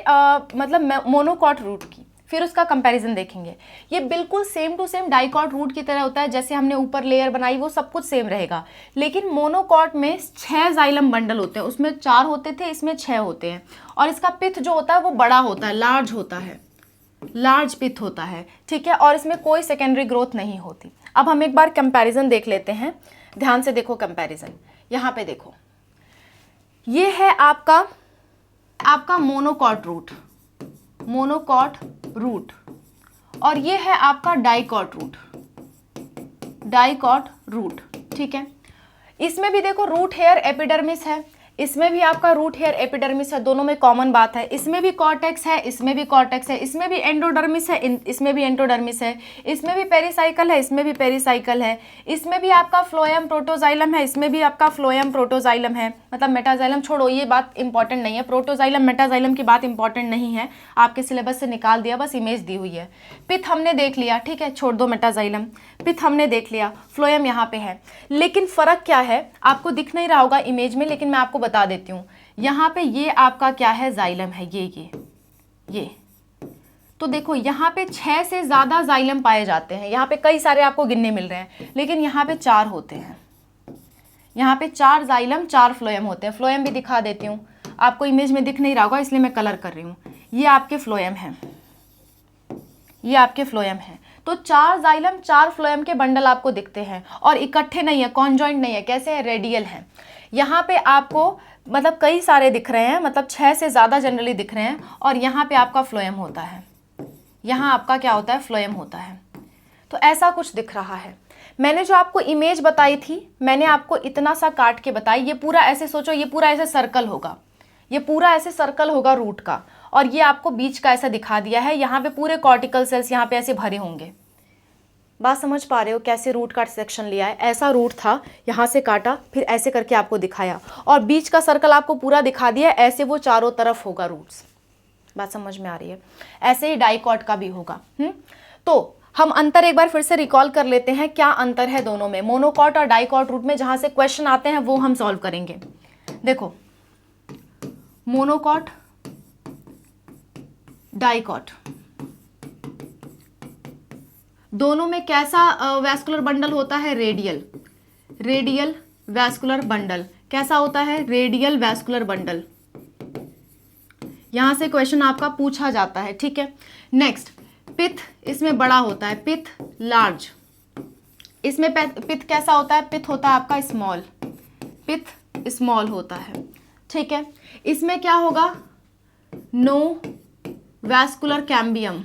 मतलब मोनोकॉट रूट की, फिर उसका कंपैरिजन देखेंगे। ये बिल्कुल same to same dicot root की तरह होता है, जैसे हमने ऊपर लेयर बनाई वो सब कुछ सेम रहेगा। लेकिन मोनोकॉट में 6 जाइलम बंडल होते हैं, उसमें 4 होते थे, इसमें 6 होते हैं। और इसका पित्त जो होता है वो बड़ा होता है, लार्ज होता है, लार्ज पित्त होता है, ठीक है। और इसमें कोई सेकेंडरी ग्रोथ नहीं होती। अब हम एक बार कंपैरिजन देख लेते हैं, ध्यान से देखो कंपैरिजन। यहाँ पे देखो, ये है आपका मोनोकॉट रूट, और ये है आपका डाइकॉट रूट, ठीक है। इसमें भी देखो रूट हेयर एपिडर्मिस है, इसमें भी आपका रूट हेयर एपिडर्मिस है, दोनों में कॉमन बात है। इसमें भी कॉर्टेक्स है, इसमें भी कॉर्टेक्स है, इसमें भी एंडोडर्मिस है, इसमें भी एंडोडर्मिस है, इसमें भी पेरिसाइकल है, इसमें भी पेरिसाइकल है, इसमें भी आपका फ्लोएम प्रोटोजाइलम है, इसमें भी आपका फ्लोएम प्रोटोजाइलम है। मतलब मेटाजाइलम छोड़ो, ये बात इंपॉर्टेंट नहीं है, प्रोटोजाइलम मेटाजाइलम की बात इंपॉर्टेंट नहीं है, आपके सिलेबस से निकाल दिया, बस इमेज दी हुई है। पित्त हमने देख लिया, ठीक है, छोड़ दो मेटाजाइलम, पित्त हमने देख लिया, फ्लोएम यहाँ पे है। लेकिन फ़र्क क्या है, आपको दिख नहीं रहा होगा इमेज में, लेकिन मैं आपको बता देती हूँ। यहाँ पे ये आपका क्या है, जाइलम है, ये। तो देखो यहाँ पे 6 से ज़्यादा जाइलम पाए जाते हैं, यहाँ पे कई सारे आपको गिनने मिल रहे हैं, लेकिन यहाँ पे 4 होते हैं। यहाँ पे 4 जाइलम 4 फ्लोएम होते हैं। फ्लोएम भी दिखा देती हूँ, आपको इमेज में दिख नहीं रहा होगा इसलिए मैं कलर कर रही हूँ। ये आपके फ्लोएम हैं, ये आपके फ्लोएम हैं। तो 4 जाइलम 4 फ्लोएम के बंडल आपको दिखते हैं, और इकट्ठे नहीं है, कॉन्जॉइंट नहीं है, कैसे है, रेडियल है। यहाँ पे आपको मतलब कई सारे दिख रहे हैं, मतलब 6 से ज़्यादा जनरली दिख रहे हैं, और यहाँ पे आपका फ्लोएम होता है, यहाँ आपका क्या होता है, फ्लोएम होता है। तो ऐसा कुछ दिख रहा है। मैंने जो आपको इमेज बताई थी, मैंने आपको इतना सा काट के बताई। ये पूरा ऐसे सोचो, ये पूरा ऐसे सर्कल होगा, ये पूरा ऐसे सर्कल होगा रूट का, और ये आपको बीच का ऐसा दिखा दिया है। यहाँ पे पूरे कॉर्टिकल सेल्स यहाँ पे ऐसे भरे होंगे। बात समझ पा रहे हो कैसे रूट का सेक्शन लिया है? ऐसा रूट था, यहाँ से काटा, फिर ऐसे करके आपको दिखाया, और बीच का सर्कल आपको पूरा दिखा दिया, ऐसे वो चारों तरफ होगा रूट्स। बात समझ में आ रही है? ऐसे ही डाइकॉट का भी होगा। तो हम अंतर एक बार फिर से रिकॉल कर लेते हैं, क्या अंतर है दोनों में, मोनोकॉट और डाइकॉट रूट में। जहाँ से क्वेश्चन आते हैं वो हम सॉल्व करेंगे। देखो, मोनोकॉट, डाइकॉट, दोनों में कैसा वैस्कुलर बंडल होता है, रेडियल वैस्कुलर बंडल। कैसा होता है, रेडियल वैस्कुलर बंडल। यहां से क्वेश्चन आपका पूछा जाता है, ठीक है। नेक्स्ट, पित्त इसमें बड़ा होता है, पित्त लार्ज। इसमें पित्त कैसा होता है, पित्त होता है आपका स्मॉल, पित्त स्मॉल होता है, ठीक है। इसमें क्या होगा, no vascular cambium.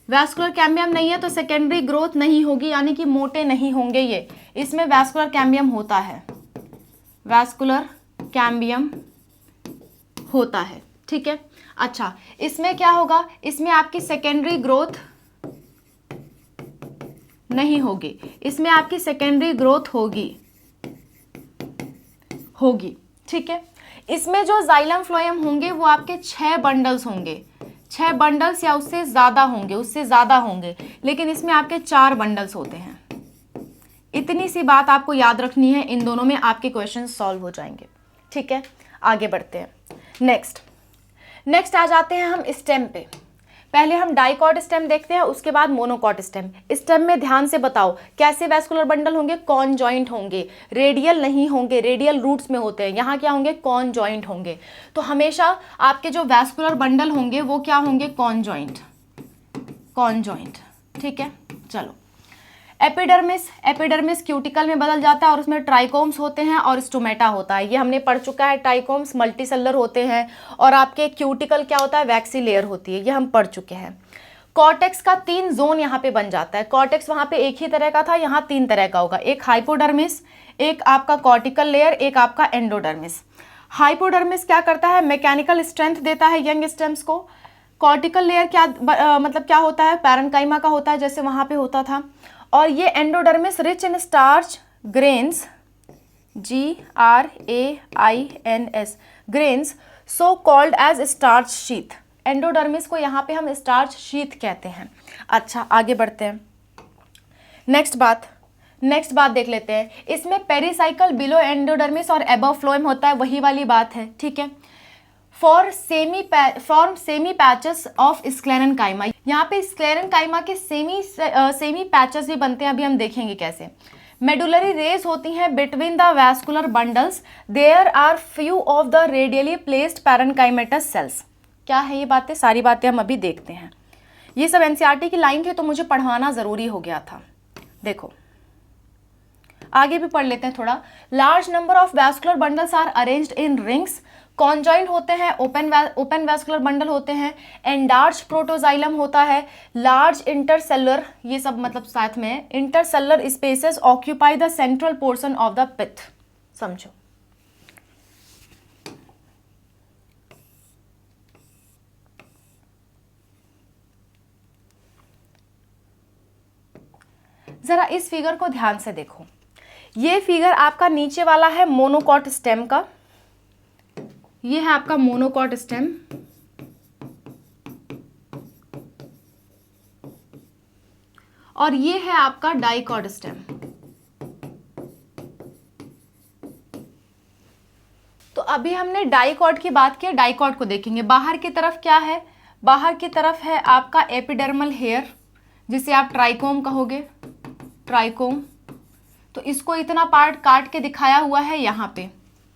Vascular cambium नहीं है तो सेकेंडरी ग्रोथ नहीं होगी, यानी कि मोटे नहीं होंगे ये। इसमें वैस्कुलर कैम्बियम होता है, वैस्कुलर कैम्बियम होता है, ठीक है। अच्छा, इसमें क्या होगा, इसमें आपकी सेकेंडरी ग्रोथ नहीं होगी, इसमें आपकी सेकेंडरी ग्रोथ होगी, ठीक है। इसमें जो जाइलम फ्लोएम होंगे वो आपके 6 बंडल्स होंगे, 6 बंडल्स या उससे ज़्यादा होंगे, लेकिन इसमें आपके 4 बंडल्स होते हैं। इतनी सी बात आपको याद रखनी है, इन दोनों में आपके क्वेश्चन सॉल्व हो जाएंगे। ठीक है, आगे बढ़ते हैं। नेक्स्ट आ जाते हैं हम स्टेम पे। पहले हम डाइकॉट स्टेम देखते हैं, उसके बाद मोनोकॉट स्टेम। स्टेम में ध्यान से बताओ कैसे वैस्कुलर बंडल होंगे, कॉन्जॉइंट होंगे, रेडियल नहीं होंगे, रेडियल रूट्स में होते हैं, यहाँ क्या होंगे, कॉन्जॉइंट होंगे। तो हमेशा आपके जो वैस्कुलर बंडल होंगे वो क्या होंगे, कॉन्जॉइंट। ठीक है, चलो। एपिडर्मिस क्यूटिकल में बदल जाता है और उसमें ट्राइकोम्स होते हैं और स्टोमेटा होता है, ये हमने पढ़ चुका है। ट्राइकोम्स मल्टीसेलर होते हैं और आपके क्यूटिकल क्या होता है, वैक्सी लेयर होती है, ये हम पढ़ चुके हैं। कॉर्टेक्स का 3 जोन यहाँ पे बन जाता है। कॉर्टेक्स वहाँ पे एक ही तरह का था, यहाँ 3 तरह का होगा, एक हाइपोडर्मिस, एक आपका कॉर्टिकल लेयर, एक आपका एंडोडर्मिस। हाइपोडर्मिस क्या करता है, मैकेनिकल स्ट्रेंथ देता है यंग स्टेम्स को। कॉर्टिकल लेयर क्या मतलब क्या होता है, पैरेन्काइमा का होता है, जैसे वहाँ पे होता था। और ये endodermis rich in starch grains, GRAINS, grains, so called as starch sheath. Endodermis को यहाँ पे हम स्टार्च शीथ कहते हैं। अच्छा, आगे बढ़ते हैं। नेक्स्ट बात देख लेते हैं। इसमें पेरिसाइकल बिलो एंडोडर्मिस और एबव फ्लोएम होता है, वही वाली बात है। ठीक है, form semi patches of sclerenchyma. यहाँ पे स्क्लेरेनकाइमा के सेमी पैचेस भी बनते हैं, अभी हम देखेंगे कैसे। मेडुलरी रेज होती हैं between the vascular bundles, there are few of the radially placed parenchymatous cells. क्या है ये बातें, सारी बातें हम अभी देखते हैं। ये सब एनसीईआरटी की लाइन थी तो मुझे पढ़वाना ज़रूरी हो गया था। देखो आगे भी पढ़ लेते हैं थोड़ा। Large number of vascular bundles are arranged in rings, conjoint होते हैं, ओपन वैस्कुलर बंडल होते हैं, एंडार्च प्रोटोजाइलम होता है, लार्ज इंटरसेलुलर, ये सब मतलब साथ में intercellular spaces occupy the central portion of the pith. समझो, जरा इस फिगर को ध्यान से देखो। ये फिगर आपका नीचे वाला है मोनोकॉट स्टेम का, ये है आपका मोनोकॉट स्टेम, और ये है आपका डाइकॉट स्टेम। तो अभी हमने डाइकॉट की बात की, डाइकॉट को देखेंगे। बाहर की तरफ क्या है, बाहर की तरफ है आपका एपिडर्मल हेयर, जिसे आप ट्राइकोम कहोगे, ट्राइकोम। तो इसको इतना पार्ट काट के दिखाया हुआ है यहाँ पे,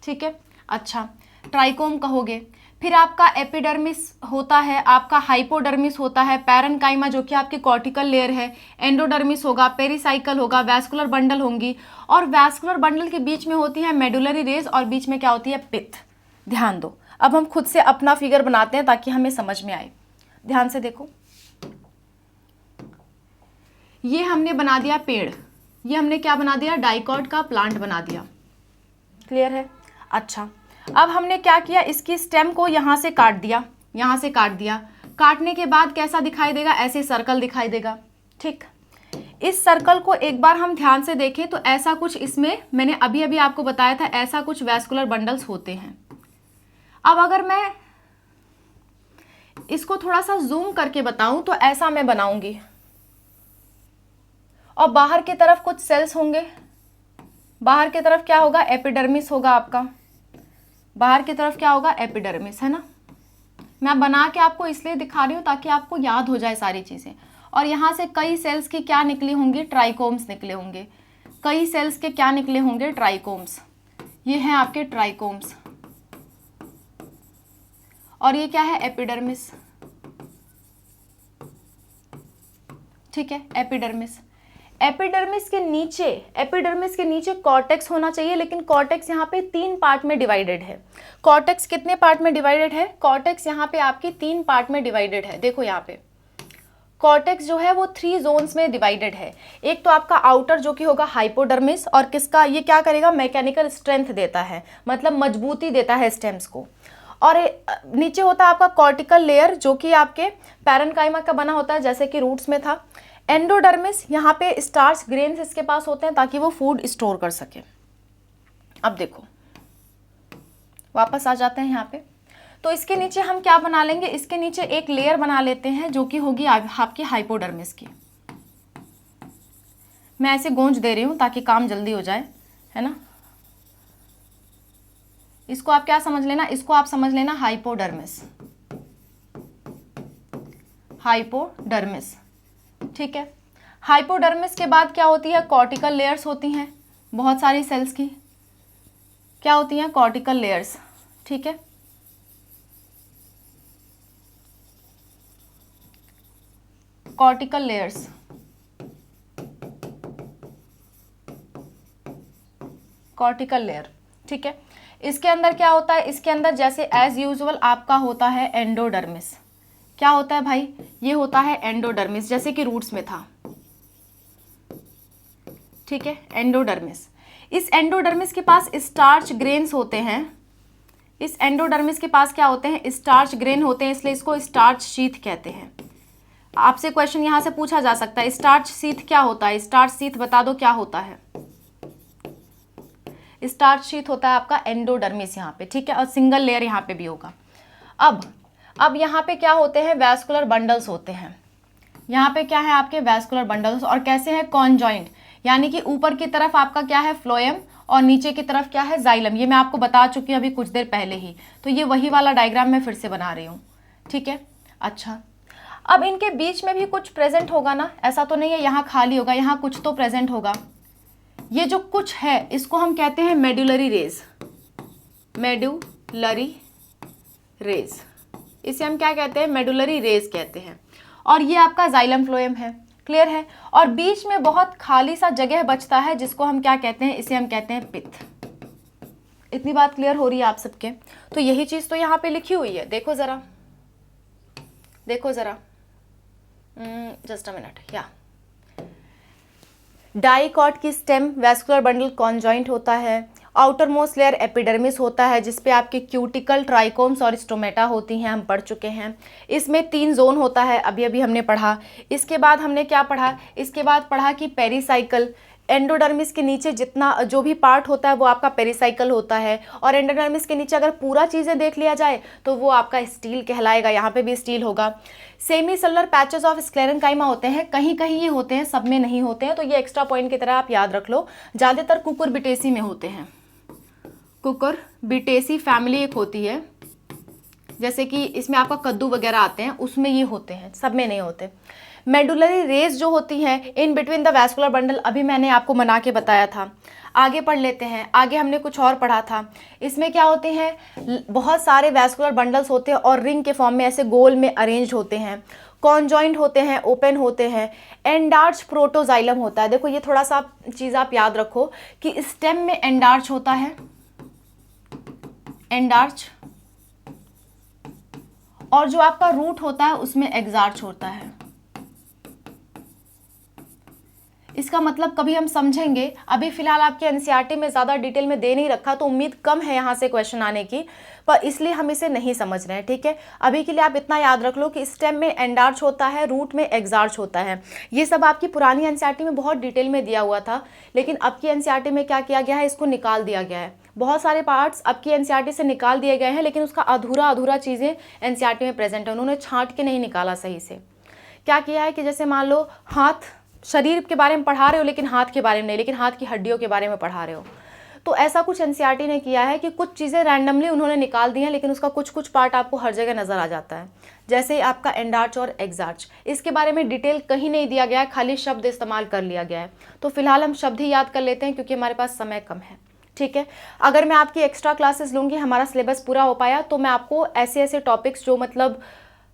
ठीक है। अच्छा, ट्राइकोम कहोगे। फिर आपका एपिडर्मिस होता है, आपका हाइपोडर्मिस होता है, पैरेन्काइमा जो कि आपकी कॉर्टिकल लेयर है, एंडोडर्मिस होगा, पेरिसाइकल होगा, वैस्कुलर बंडल होंगी, और वैस्कुलर बंडल के बीच में होती है मेडुलरी रेज, और बीच में क्या होती है, पिथ। ध्यान दो, अब हम खुद से अपना फिगर बनाते हैं ताकि हमें समझ में आए। ध्यान से देखो, ये हमने बना दिया पेड़, ये हमने क्या बना दिया, डाइकॉट का प्लांट बना दिया। क्लियर है। अच्छा, अब हमने क्या किया, इसकी स्टेम को यहाँ से काट दिया, यहाँ से काट दिया। काटने के बाद कैसा दिखाई देगा, ऐसे सर्कल दिखाई देगा। ठीक, इस सर्कल को एक बार हम ध्यान से देखें तो ऐसा कुछ इसमें, मैंने अभी अभी आपको बताया था, ऐसा कुछ वैस्कुलर बंडल्स होते हैं। अब अगर मैं इसको थोड़ा सा जूम करके बताऊं तो ऐसा मैं बनाऊंगी, और बाहर की तरफ कुछ सेल्स होंगे। बाहर की तरफ क्या होगा, एपिडर्मिस होगा आपका। बाहर की तरफ क्या होगा, एपिडर्मिस, है ना। मैं बना के आपको इसलिए दिखा रही हूँ ताकि आपको याद हो जाए सारी चीज़ें। और यहाँ से कई सेल्स की क्या निकली होंगी, ट्राइकोम्स निकले होंगे। कई सेल्स के क्या निकले होंगे, ट्राइकोम्स। ये हैं आपके ट्राइकोम्स, और ये क्या है, एपिडर्मिस। ठीक है, एपिडर्मिस। एपिडर्मिस के नीचे कॉर्टेक्स होना चाहिए, लेकिन कॉर्टेक्स यहाँ पे 3 पार्ट में डिवाइडेड है। कॉर्टेक्स कितने पार्ट में डिवाइडेड है, कॉर्टेक्स यहाँ पे आपकी 3 पार्ट में डिवाइडेड है। देखो यहाँ पे कॉर्टेक्स जो है वो 3 जोन्स में डिवाइडेड है। एक तो आपका आउटर जो कि होगा हाइपोडर्मिस, और किसका, ये क्या करेगा, मैकेनिकल स्ट्रेंथ देता है, मतलब मजबूती देता है स्टेम्स को। और नीचे होता है आपका कॉर्टिकल लेयर जो कि आपके पैरेन्काइमा का बना होता है, जैसे कि रूट्स में था। एंडोडर्मिस, यहाँ पे स्टार्च ग्रेन्स इसके पास होते हैं ताकि वो फूड स्टोर कर सके। अब देखो, वापस आ जाते हैं यहाँ पे। तो इसके नीचे हम क्या बना लेंगे, इसके नीचे एक लेयर बना लेते हैं जो कि होगी आपकी हाइपोडर्मिस की। मैं ऐसे गूंज दे रही हूँ ताकि काम जल्दी हो जाए, है ना। इसको आप क्या समझ लेना, इसको आप समझ लेना हाइपोडर्मिस, हाइपोडर्मिस, ठीक है। हाइपोडर्मिस के बाद क्या होती है, कॉर्टिकल लेयर्स होती हैं बहुत सारी सेल्स की, क्या होती हैं, कॉर्टिकल लेयर्स, ठीक है। कॉर्टिकल लेयर्स, कॉर्टिकल लेयर, ठीक है। इसके अंदर क्या होता है, इसके अंदर जैसे एज यूजुअल आपका होता है एंडोडर्मिस। क्या होता है भाई, ये होता है एंडोडर्मिस, जैसे कि रूट्स में था, ठीक है, एंडोडर्मिस। इस एंडोडर्मिस के पास स्टार्च ग्रेन्स होते हैं, इस एंडोडर्मिस के पास क्या होते हैं, स्टार्च ग्रेन होते हैं, इसलिए इसको स्टार्च शीथ कहते हैं। आपसे क्वेश्चन यहां से पूछा जा सकता है, स्टार्च शीथ क्या होता है, स्टार्च शीथ बता दो क्या होता है। स्टार्च शीथ होता है आपका एंडोडर्मिस यहाँ पे, ठीक है, और सिंगल लेयर यहाँ पे भी होगा। अब यहाँ पे क्या होते हैं, वैस्कुलर बंडल्स होते हैं। यहाँ पे क्या है आपके वैस्कुलर बंडल्स, और कैसे हैं, कॉन्जॉइंट, यानी कि ऊपर की तरफ आपका क्या है फ्लोएम और नीचे की तरफ क्या है जाइलम। ये मैं आपको बता चुकी हूँ अभी कुछ देर पहले ही, तो ये वही वाला डायग्राम मैं फिर से बना रही हूँ, ठीक है। अच्छा, अब इनके बीच में भी कुछ प्रेजेंट होगा ना, ऐसा तो नहीं है यहाँ खाली होगा, यहाँ कुछ तो प्रेजेंट होगा। ये जो कुछ है इसको हम कहते हैं मेडुलरी रेज, मेडुलरी रेज, इसे हम क्या कहते हैं, मेडुलरी रेज कहते हैं। और ये आपका जाइलम फ्लोएम है, क्लियर है। और बीच में बहुत खाली सा जगह बचता है जिसको हम क्या कहते हैं, इसे हम कहते हैं पित्त। इतनी बात क्लियर हो रही है आप सबके। तो यही चीज तो यहाँ पे लिखी हुई है, देखो जरा, देखो जरा, जस्ट अ मिनट। या डाइकॉट की स्टेम वैस्कुलर बंडल कॉन्जॉइंट होता है, आउटर मोस्ट लेयर एपिडर्मिस होता है जिसपे आपके क्यूटिकल, ट्राइकोम्स और स्टोमेटा होती हैं, हम पढ़ चुके हैं। इसमें 3 जोन होता है, अभी अभी हमने पढ़ा। इसके बाद हमने क्या पढ़ा, इसके बाद पढ़ा कि पेरिसाइकल, एंडोडर्मिस के नीचे जितना जो भी पार्ट होता है वो आपका पेरिसाइकल होता है, और एंडोडर्मिस के नीचे अगर पूरा चीज़ें देख लिया जाए तो वो आपका स्टील कहलाएगा, यहाँ पे भी स्टील होगा। Semi cellular patches of sclerenchyma होते हैं, कहीं कहीं ये होते हैं, सब में नहीं होते हैं, तो ये एक्स्ट्रा पॉइंट की तरह आप याद रख लो। ज़्यादातर कुकुरबिटेसी में होते हैं, कुकुरबिटेसी फैमिली एक होती है, जैसे कि इसमें आपका कद्दू वगैरह आते हैं, उसमें ये होते हैं, सब में नहीं होते। मेडुलरी रेज जो होती हैं in between the vascular bundle, अभी मैंने आपको बना के बताया था। आगे पढ़ लेते हैं, आगे हमने कुछ और पढ़ा था। इसमें क्या होते हैं, बहुत सारे वैस्कुलर बंडल्स होते हैं और रिंग के फॉर्म में ऐसे गोल में अरेंज होते हैं, कॉन्जॉइंट होते हैं, ओपन होते हैं। एंडार्च प्रोटोजाइलम होता है, देखो ये थोड़ा सा चीज़ आप याद रखो कि स्टेम में एंडार्च होता है, एंडार्च, और जो आपका रूट होता है उसमें एग्जार्च होता है। इसका मतलब कभी हम समझेंगे, अभी फिलहाल आपके एनसीईआरटी में ज़्यादा डिटेल में दे नहीं रखा तो उम्मीद कम है यहाँ से क्वेश्चन आने की, पर इसलिए हम इसे नहीं समझ रहे हैं, ठीक है। अभी के लिए आप इतना याद रख लो कि स्टेम में एंडार्च होता है, रूट में एग्जार्च होता है। ये सब आपकी पुरानी एनसीईआरटी में बहुत डिटेल में दिया हुआ था, लेकिन अब की एनसीईआरटी में क्या किया गया है, इसको निकाल दिया गया है। बहुत सारे पार्ट्स अब की एनसीईआरटी से निकाल दिए गए हैं, लेकिन उसका अधूरा चीज़ें एनसीईआरटी में प्रेजेंट है, उन्होंने छांट के नहीं निकाला सही से। क्या किया है कि जैसे मान लो हाथ, शरीर के बारे में पढ़ा रहे हो लेकिन हाथ के बारे में नहीं, लेकिन हाथ की हड्डियों के बारे में पढ़ा रहे हो, तो ऐसा कुछ एनसीईआरटी ने किया है कि कुछ चीज़ें रैंडमली उन्होंने निकाल दी हैं, लेकिन उसका कुछ पार्ट आपको हर जगह नज़र आ जाता है, जैसे आपका एंडार्च और एग्जार्च। इसके बारे में डिटेल कहीं नहीं दिया गया है, खाली शब्द इस्तेमाल कर लिया गया है। तो फिलहाल हम शब्द ही याद कर लेते हैं क्योंकि हमारे पास समय कम है, ठीक है। अगर मैं आपकी एक्स्ट्रा क्लासेस लूँगी, हमारा सिलेबस पूरा हो पाया, तो मैं आपको ऐसे ऐसे टॉपिक्स जो मतलब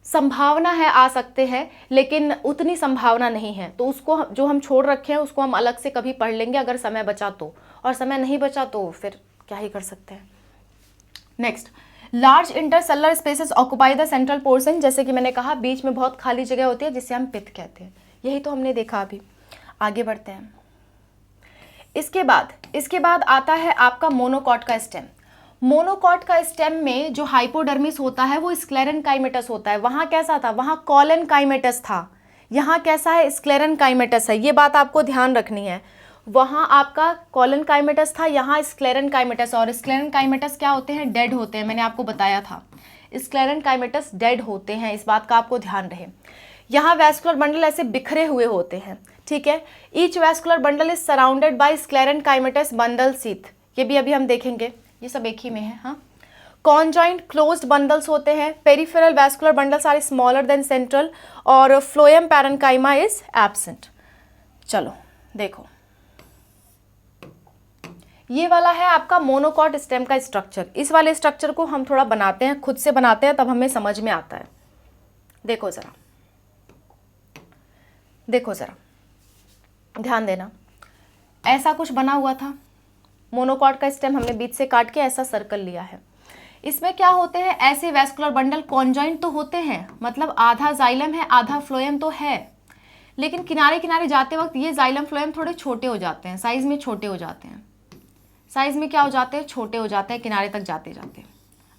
संभावना है आ सकते हैं लेकिन उतनी संभावना नहीं है, तो उसको जो हम छोड़ रखे हैं उसको हम अलग से कभी पढ़ लेंगे अगर समय बचा तो, और समय नहीं बचा तो फिर क्या ही कर सकते हैं। Next, large intercellular spaces occupy the central portion, जैसे कि मैंने कहा बीच में बहुत खाली जगह होती है जिसे हम पित्त कहते हैं, यही तो हमने देखा। अभी आगे बढ़ते हैं। इसके बाद आता है आपका मोनोकॉट का स्टेम। मोनोकॉट का स्टेम में जो हाइपोडर्मिस होता है वो स्क्लेरेंकाइमेटस होता है। वहाँ कैसा था, वहाँ कॉलेनकाइमेटस था, यहाँ कैसा है, स्क्लेरेंकाइमेटस है। ये बात आपको ध्यान रखनी है, वहाँ आपका कॉलेनकाइमेटस था, यहाँ स्क्लेरेंकाइमेटस। और स्क्लेरेंकाइमेटस क्या होते हैं, डेड होते हैं, मैंने आपको बताया था। स्क्लेरेनकाइमेटस डेड होते हैं, इस बात का आपको ध्यान रहे। यहाँ वैस्कुलर बंडल ऐसे बिखरे हुए होते हैं, ठीक है। Each vascular bundle is surrounded by sclerenchymatous bundle sheath, ये भी अभी हम देखेंगे, ये सब एक ही में है। हाँ, कॉन्जॉइंट क्लोज्ड बंडल्स होते हैं। Peripheral vascular bundles are smaller than central, और फ्लोएम पैरेन्काइमा इज एब्सेंट। चलो देखो, ये वाला है आपका मोनोकॉट स्टेम का स्ट्रक्चर। इस वाले स्ट्रक्चर को हम थोड़ा बनाते हैं, खुद से बनाते हैं, तब हमें समझ में आता है। देखो ज़रा, देखो ज़रा, ध्यान देना, ऐसा कुछ बना हुआ था। मोनोकॉट का स्टेम हमने बीच से काट के ऐसा सर्कल लिया है। इसमें क्या होते हैं, ऐसे वैस्कुलर बंडल कॉन्जॉइंट तो होते हैं, मतलब आधा जाइलम है आधा फ्लोएम तो है, लेकिन किनारे किनारे जाते वक्त ये जाइलम फ्लोएम थोड़े छोटे हो जाते हैं, साइज में छोटे हो जाते हैं। साइज में क्या हो जाते हैं, छोटे हो जाते हैं किनारे तक जाते जाते।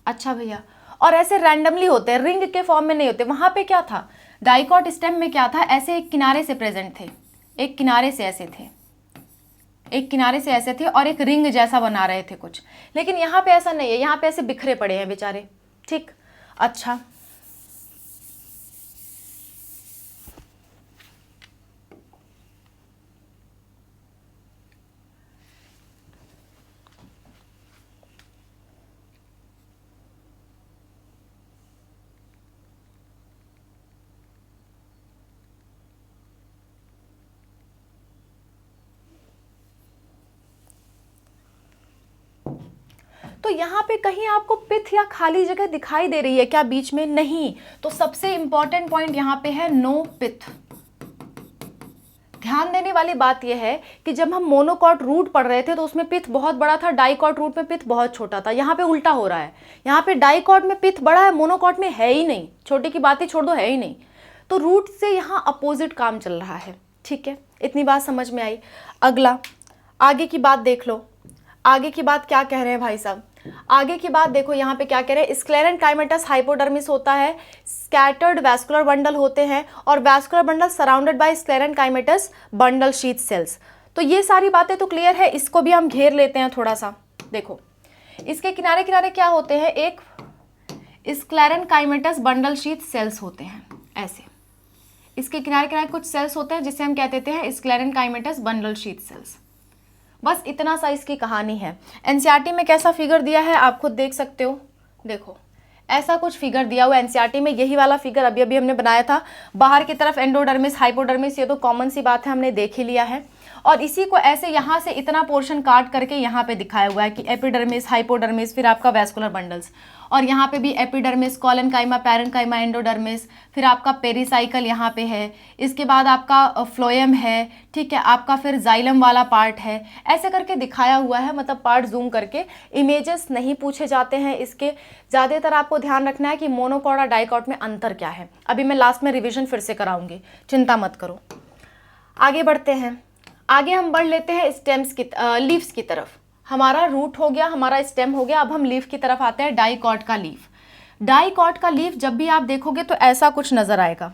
अच्छा भैया, और ऐसे रैंडमली होते हैं, रिंग के फॉर्म में नहीं होते। वहाँ पे क्या था, डाइकॉट स्टेम में क्या था, ऐसे एक किनारे से प्रेजेंट थे, एक किनारे से ऐसे थे, एक किनारे से ऐसे थे, और एक रिंग जैसा बना रहे थे कुछ। लेकिन यहाँ पे ऐसा नहीं है, यहाँ पे ऐसे बिखरे पड़े हैं बेचारे, ठीक। अच्छा, तो यहाँ पे कहीं आपको पिथ या खाली जगह दिखाई दे रही है क्या बीच में? नहीं। तो सबसे इंपॉर्टेंट पॉइंट यहाँ पे है नो पिथ। ध्यान देने वाली बात यह है कि जब हम मोनोकॉट रूट पढ़ रहे थे तो उसमें पिथ बहुत बड़ा था, डाइकॉट रूट में पिथ बहुत छोटा था। यहाँ पे उल्टा हो रहा है, यहाँ पे डाइकॉट में पिथ बड़ा है, मोनोकॉट में है ही नहीं। छोटे की बात ही छोड़ दो, है ही नहीं। तो रूट से यहाँ अपोजिट काम चल रहा है, ठीक है। इतनी बात समझ में आई। अगला, आगे की बात देख लो, आगे की बात क्या कह रहे हैं भाई साहब। आगे की बात देखो, यहाँ पे क्या कह रहे हैं, स्क्लेरेनकाइमेटस हाइपोडर्मिस होता है, स्कैटर्ड वैस्कुलर बंडल होते हैं, और vascular bundle surrounded by sclerenchymatous bundle sheath cells. तो ये सारी बातें तो क्लियर है, इसको भी हम घेर लेते हैं थोड़ा सा। देखो, इसके किनारे किनारे क्या होते हैं, एक स्क्लेरेनकाइमेटस बंडल शीथ सेल्स होते हैं, ऐसे इसके किनारे किनारे कुछ सेल्स होते हैं जिसे हम कह देते हैं स्क्लेरेनकाइमेटस बंडल शीथ सेल्स। बस इतना सा इसकी कहानी है। एनसीईआरटी में कैसा फिगर दिया है आप खुद देख सकते हो। देखो, ऐसा कुछ फिगर दिया हुआ एनसीईआरटी में, यही वाला फिगर अभी अभी हमने बनाया था। बाहर की तरफ एंडोडर्मिस हाइपोडर्मिस, ये तो कॉमन सी बात है, हमने देख ही लिया है। और इसी को ऐसे यहाँ से इतना पोर्शन काट करके यहाँ पे दिखाया हुआ है कि एपिडर्मिस, हाइपोडर्मिस, फिर आपका वैस्कुलर बंडल्स, और यहाँ पे भी एपिडर्मिस, कॉलेनकाइमा, पैरेन्काइमा, एंडोडर्मिस, फिर आपका पेरिसाइकल यहाँ पे है, इसके बाद आपका फ्लोएम है, ठीक है, आपका फिर जाइलम वाला पार्ट है, ऐसे करके दिखाया हुआ है। मतलब पार्ट जूम करके, इमेजेस नहीं पूछे जाते हैं इसके। ज़्यादातर आपको ध्यान रखना है कि मोनोकॉट और डाइकॉट में अंतर क्या है। अभी मैं लास्ट में रिविजन फिर से कराऊंगी, चिंता मत करो। आगे बढ़ते हैं, आगे हम बढ़ लेते हैं स्टेम्स की, लीव्स की तरफ। हमारा रूट हो गया, हमारा स्टेम हो गया, अब हम लीफ की तरफ आते हैं। डाइकॉट का लीफ, डाइकॉट का लीफ जब भी आप देखोगे तो ऐसा कुछ नजर आएगा।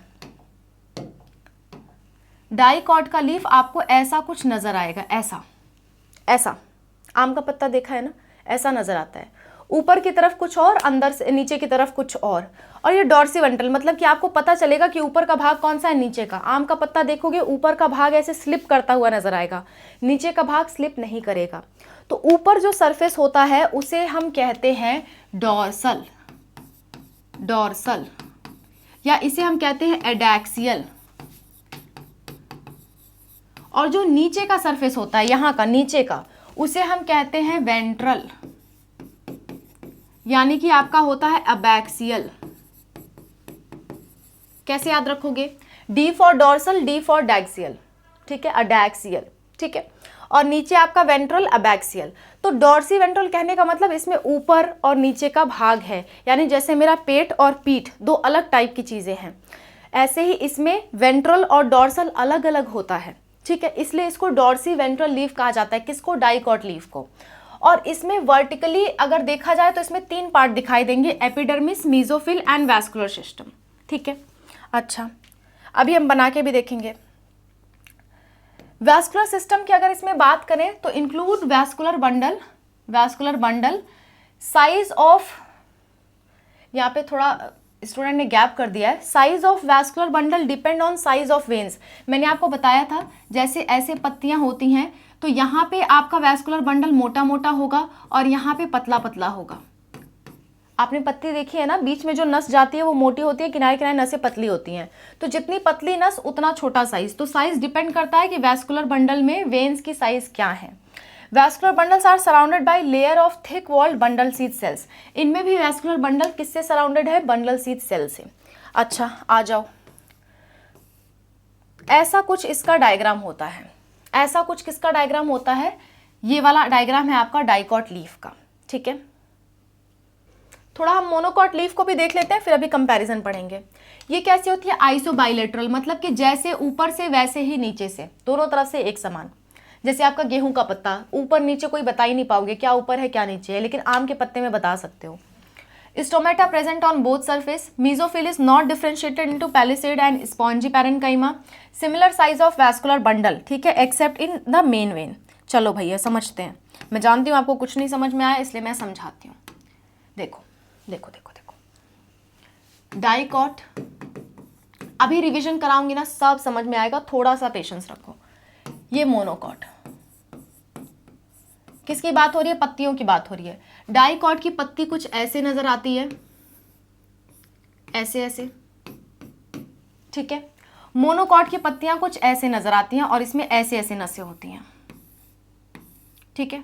डाइकॉट का लीफ आपको ऐसा कुछ नजर आएगा, ऐसा ऐसा। आम का पत्ता देखा है ना, ऐसा नजर आता है। ऊपर की तरफ कुछ और, अंदर से नीचे की तरफ कुछ और ये डॉर्सीवेंट्रल, मतलब कि आपको पता चलेगा कि ऊपर का भाग कौन सा है, नीचे का। आम का पत्ता देखोगे, ऊपर का भाग ऐसे स्लिप करता हुआ नजर आएगा, नीचे का भाग स्लिप नहीं करेगा। तो ऊपर जो सरफेस होता है उसे हम कहते हैं डॉर्सल, डॉर्सल, या इसे हम कहते हैं एडैक्सियल। और जो नीचे का सरफेस होता है, यहाँ का नीचे का, उसे हम कहते हैं वेंट्रल, यानी कि आपका होता है अबैक्सियल। कैसे याद रखोगे, D for dorsal, D for adaxial, ठीक है, अडैक्सियल, ठीक है। और नीचे आपका वेंट्रल, अबैक्सियल। तो डॉर्सी वेंट्रल कहने का मतलब इसमें ऊपर और नीचे का भाग है, यानी जैसे मेरा पेट और पीठ दो अलग टाइप की चीजें हैं, ऐसे ही इसमें वेंट्रल और डॉर्सल अलग अलग होता है, ठीक है। इसलिए इसको डॉर्सी वेंट्रल लीफ कहा जाता है। किसको? डाइकॉट लीफ को। और इसमें वर्टिकली अगर देखा जाए तो इसमें 3 पार्ट दिखाई देंगे, epidermis, mesophyll and vascular system, ठीक है। अच्छा, अभी हम बना के भी देखेंगे। वैस्कुलर सिस्टम की अगर इसमें बात करें तो include vascular bundle, vascular bundle, size of यहाँ पे थोड़ा स्टूडेंट ने गैप कर दिया है। Size of vascular bundle depend on size of veins. मैंने आपको बताया था जैसे ऐसे पत्तियां होती हैं तो यहाँ पे आपका वैस्कुलर बंडल मोटा मोटा होगा और यहाँ पे पतला पतला होगा। आपने पत्ती देखी है ना, बीच में जो नस जाती है वो मोटी होती है, किनारे किनारे नसें पतली होती हैं। तो जितनी पतली नस उतना छोटा साइज। तो साइज डिपेंड करता है कि वैस्कुलर बंडल में वेन्स की साइज क्या है। Vascular bundles are surrounded by layer of thick walled bundle sheath cells. इनमें भी वैस्कुलर बंडल किससे सराउंडेड है? बंडल शीथ सेल से। अच्छा आ जाओ, ऐसा कुछ इसका डायग्राम होता है। ऐसा कुछ किसका डायग्राम होता है? ये वाला डायग्राम है आपका डाइकॉट लीफ का। ठीक है, थोड़ा हम मोनोकॉट लीफ को भी देख लेते हैं, फिर अभी कंपैरिजन पढ़ेंगे। ये कैसी होती है? आइसोबाइलेटरल, मतलब कि जैसे ऊपर से वैसे ही नीचे से, दोनों तरफ से एक समान। जैसे आपका गेहूं का पत्ता, ऊपर नीचे कोई बता ही नहीं पाओगे क्या ऊपर है क्या नीचे है, लेकिन आम के पत्ते में बता सकते हो। Stomata present on both surface. Mesophyll is not differentiated into palisade and spongy parenchyma. Similar size of vascular bundle, ठीक है, accept in the main vein. चलो भैया समझते हैं। मैं जानती हूँ आपको कुछ नहीं समझ में आया, इसलिए मैं समझाती हूँ। देखो देखो देखो देखो, डाइकॉट, अभी रिवीजन कराऊंगी ना, सब समझ में आएगा, थोड़ा सा पेशेंस रखो। ये मोनोकॉट, किसकी बात हो रही है? पत्तियों की बात हो रही है। डाइकॉट की पत्ती कुछ ऐसे नजर आती है, ऐसे ऐसे, ठीक है। मोनोकॉट की पत्तियां कुछ ऐसे नजर आती हैं और इसमें ऐसे ऐसे नसें होती हैं, ठीक है।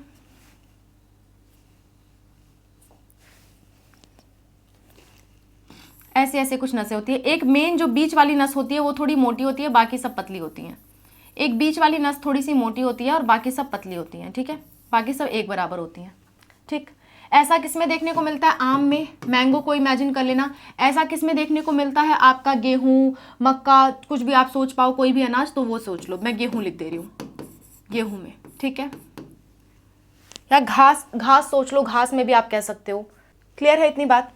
ऐसे ऐसे कुछ नसें होती है। एक मेन जो बीच वाली नस होती है वो थोड़ी मोटी होती है, बाकी सब पतली होती हैं। एक बीच वाली नस थोड़ी सी मोटी होती है और बाकी सब पतली होती हैं, ठीक है। बाकी सब एक बराबर होती हैं, ठीक। ऐसा किसमें देखने को मिलता है? आम में, मैंगो को इमेजिन कर लेना। ऐसा किसमें देखने को मिलता है? आपका गेहूं, मक्का, कुछ भी आप सोच पाओ, कोई भी अनाज, तो वो सोच लो। मैं गेहूं लिख दे रही हूँ, गेहूं में, ठीक है। या घास, घास सोच लो, घास में भी आप कह सकते हो। क्लियर है इतनी बात?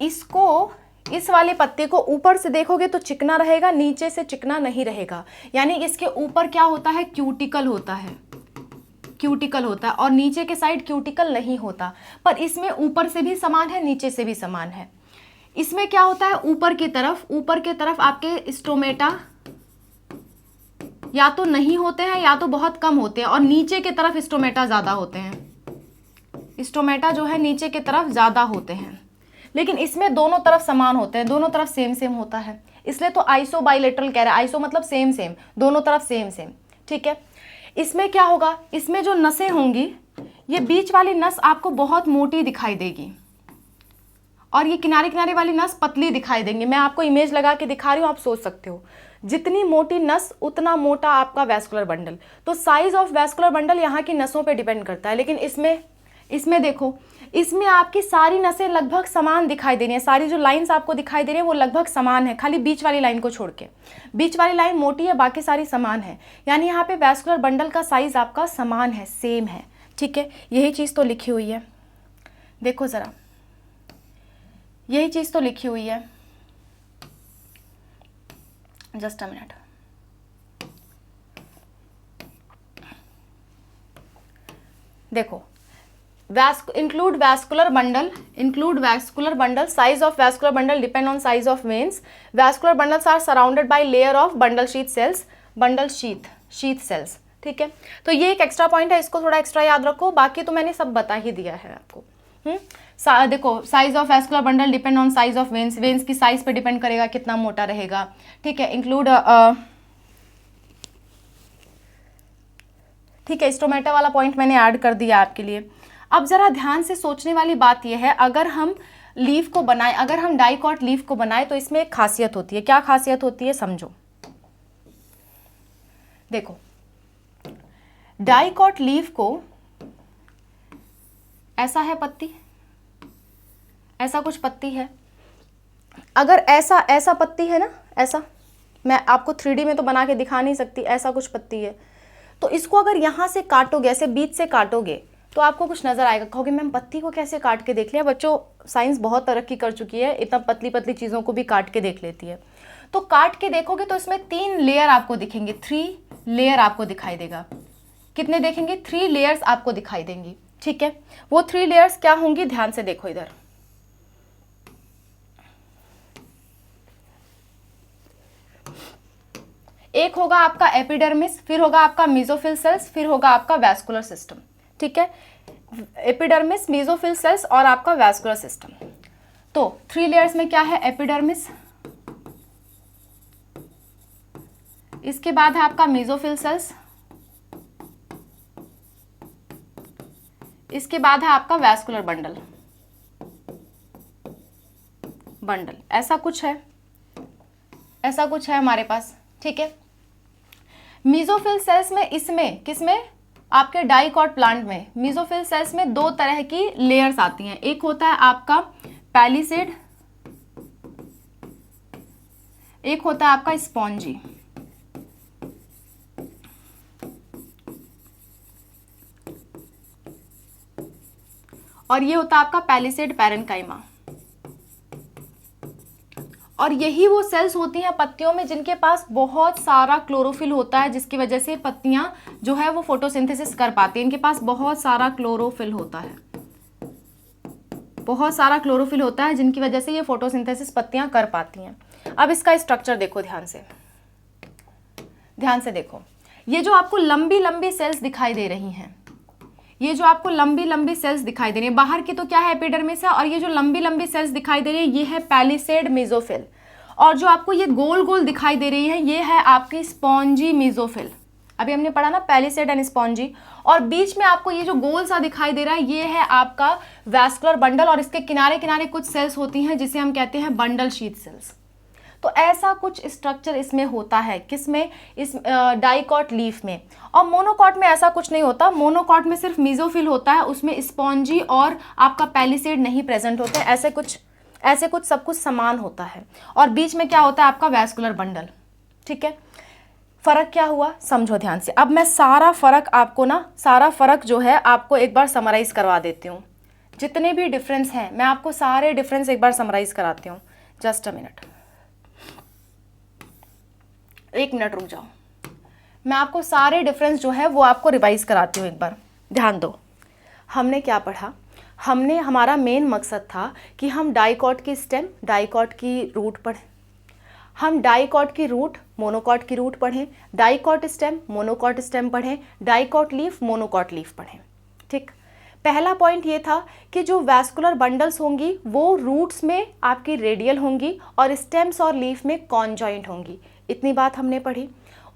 इसको, इस वाले पत्ते को ऊपर से देखोगे तो चिकना रहेगा, नीचे से चिकना नहीं रहेगा। यानी इसके ऊपर क्या होता है? क्यूटिकल होता है, क्यूटिकल होता है, और नीचे के साइड क्यूटिकल नहीं होता। पर इसमें ऊपर से भी समान है, नीचे से भी समान है। इसमें क्या होता है? ऊपर की तरफ आपके स्टोमेटा या तो नहीं होते हैं या तो बहुत कम होते हैं, और नीचे की तरफ स्टोमेटा ज्यादा होते हैं। स्टोमेटा जो है नीचे की तरफ ज्यादा होते हैं, लेकिन इसमें दोनों तरफ समान होते हैं, दोनों तरफ सेम सेम होता है। इसलिए तो आइसो बाइलेटरल कह रहा है। आइसो मतलब सेम सेम, दोनों तरफ सेम सेम, ठीक है। इसमें क्या होगा? इसमें जो नसें होंगी, ये बीच वाली नस आपको बहुत मोटी दिखाई देगी और ये किनारे किनारे वाली नस पतली दिखाई देंगी। मैं आपको इमेज लगा के दिखा रही हूँ, आप सोच सकते हो। जितनी मोटी नस उतना मोटा आपका वैस्कुलर बंडल। तो साइज ऑफ वैस्कुलर बंडल यहाँ की नसों पे डिपेंड करता है। लेकिन इसमें देखो, इसमें आपकी सारी नसें लगभग समान दिखाई दे रही हैं। सारी जो लाइंस आपको दिखाई दे रही हैं वो लगभग समान है, खाली बीच वाली लाइन को छोड़ के। बीच वाली लाइन मोटी है, बाकी सारी समान है। यानी यहाँ पे वैस्कुलर बंडल का साइज आपका समान है, सेम है, ठीक है। यही चीज़ तो लिखी हुई है, देखो ज़रा, यही चीज़ तो लिखी हुई है। जस्ट अ मिनट, देखो, include vascular bundle, size of vascular bundle depend on size of veins. Vascular bundles are surrounded by layer of bundle sheath cells, sheath cells, ठीक है। तो ये एक एक्स्ट्रा पॉइंट है, इसको थोड़ा एक्स्ट्रा याद रखो, बाकी तो मैंने सब बता ही दिया है आपको। देखो, size of vascular bundle depend on size of veins की साइज पे डिपेंड करेगा कितना मोटा रहेगा, ठीक है। इंक्लूड, ठीक है, स्टोमेटा वाला पॉइंट मैंने ऐड कर दिया आपके लिए। अब जरा ध्यान से सोचने वाली बात यह है, अगर हम लीफ को बनाए, अगर हम डाइकॉट लीफ को बनाए तो इसमें एक खासियत होती है। क्या खासियत होती है? समझो। देखो, डाइकॉट लीफ को, ऐसा है पत्ती, ऐसा कुछ पत्ती है। अगर ऐसा पत्ती है ना, ऐसा, मैं आपको 3D में तो बना के दिखा नहीं सकती, ऐसा कुछ पत्ती है। तो इसको अगर यहाँ से काटोगे, ऐसे बीच से काटोगे, तो आपको कुछ नजर आएगा। कहोगे मैम पत्ती को कैसे काट के देख लिया? बच्चों, साइंस बहुत तरक्की कर चुकी है, इतना पतली पतली चीज़ों को भी काट के देख लेती है। तो काट के देखोगे तो इसमें 3 लेयर आपको दिखेंगे, 3 लेयर आपको दिखाई देगा। कितने देखेंगे? 3 लेयर्स आपको दिखाई देंगी, ठीक है। वो 3 लेयर्स क्या होंगी? ध्यान से देखो इधर, एक होगा आपका एपिडर्मिस, फिर होगा आपका मेसोफिल सेल्स, फिर होगा आपका वैस्कुलर सिस्टम। ठीक है, एपिडर्मिस, मेसोफिल सेल्स और आपका वैस्कुलर सिस्टम। तो 3 लेयर्स में क्या है, एपिडर्मिस, इसके बाद है आपका मेसोफिल सेल्स, इसके बाद है आपका वैस्कुलर बंडल। ऐसा कुछ है, ऐसा कुछ है हमारे पास। ठीक है, मेसोफिल सेल्स में, इसमें किसमें, आपके डाइकॉट प्लांट में मेसोफिल सेल्स में 2 तरह की लेयर्स आती हैं। एक होता है आपका पैलिसेड, एक होता है आपका स्पॉन्जी। और ये होता है आपका पैलिसेड पैरेन्काइमा। और यही वो सेल्स होती हैं पत्तियों में जिनके पास बहुत सारा क्लोरोफिल होता है, जिसकी वजह से पत्तियां जो है वो फोटोसिंथेसिस कर पाती हैं। इनके पास बहुत सारा क्लोरोफिल होता है, बहुत सारा क्लोरोफिल होता है, जिनकी वजह से ये फोटोसिंथेसिस पत्तियां कर पाती हैं। अब इसका स्ट्रक्चर देखो, ध्यान से देखो। ये जो आपको लंबी लंबी सेल्स दिखाई दे रही हैं, ये जो आपको लंबी लंबी सेल्स दिखाई दे रही है, बाहर की तो क्या है, एपिडर्मिस है, और ये जो लंबी लंबी सेल्स दिखाई दे रही है ये है पैलिसेड मेसोफिल। और जो आपको ये गोल गोल दिखाई दे रही है ये है आपकी स्पॉन्जी मेसोफिल। अभी हमने पढ़ा ना पैलिसेड एंड स्पॉन्जी। और बीच में आपको ये जो गोल सा दिखाई दे रहा है ये है आपका वैस्कुलर बंडल, और इसके किनारे किनारे कुछ सेल्स होती हैं जिसे हम कहते हैं बंडल शीथ सेल्स। तो ऐसा कुछ स्ट्रक्चर इसमें होता है, किसमें, इस डाइकॉट लीफ में। और मोनोकॉट में ऐसा कुछ नहीं होता, मोनोकॉट में सिर्फ मेसोफिल होता है, उसमें स्पॉन्जी और आपका पैलिसेड नहीं प्रेजेंट होते। ऐसे कुछ सब कुछ समान होता है। और बीच में क्या होता है, आपका वैस्कुलर बंडल। ठीक है, फर्क क्या हुआ समझो ध्यान से। अब मैं सारा फर्क जो है आपको एक बार समराइज करवा देती हूँ। जितने भी डिफरेंस हैं मैं आपको सारे डिफरेंस एक बार समराइज कराती हूँ। जस्ट अ मिनट, 1 मिनट रुक जाओ, मैं आपको सारे डिफरेंस जो है वो आपको रिवाइज कराती हूँ एक बार। ध्यान दो, हमने क्या पढ़ा, हमारा मेन मकसद था कि हम डाइकॉट की स्टेम, डाइकॉट की रूट पढ़ें, हम डाइकॉट की रूट, मोनोकॉट की रूट पढ़ें, डाइकॉट स्टेम, मोनोकॉट स्टेम पढ़ें, डाइकॉट लीफ, मोनोकॉट लीफ पढ़ें। ठीक, पहला पॉइंट ये था कि जो वैस्कुलर बंडल्स होंगी वो रूट्स में आपकी रेडियल होंगी और स्टेम्स और लीफ में कॉन्जॉइंट होंगी। इतनी बात हमने पढ़ी।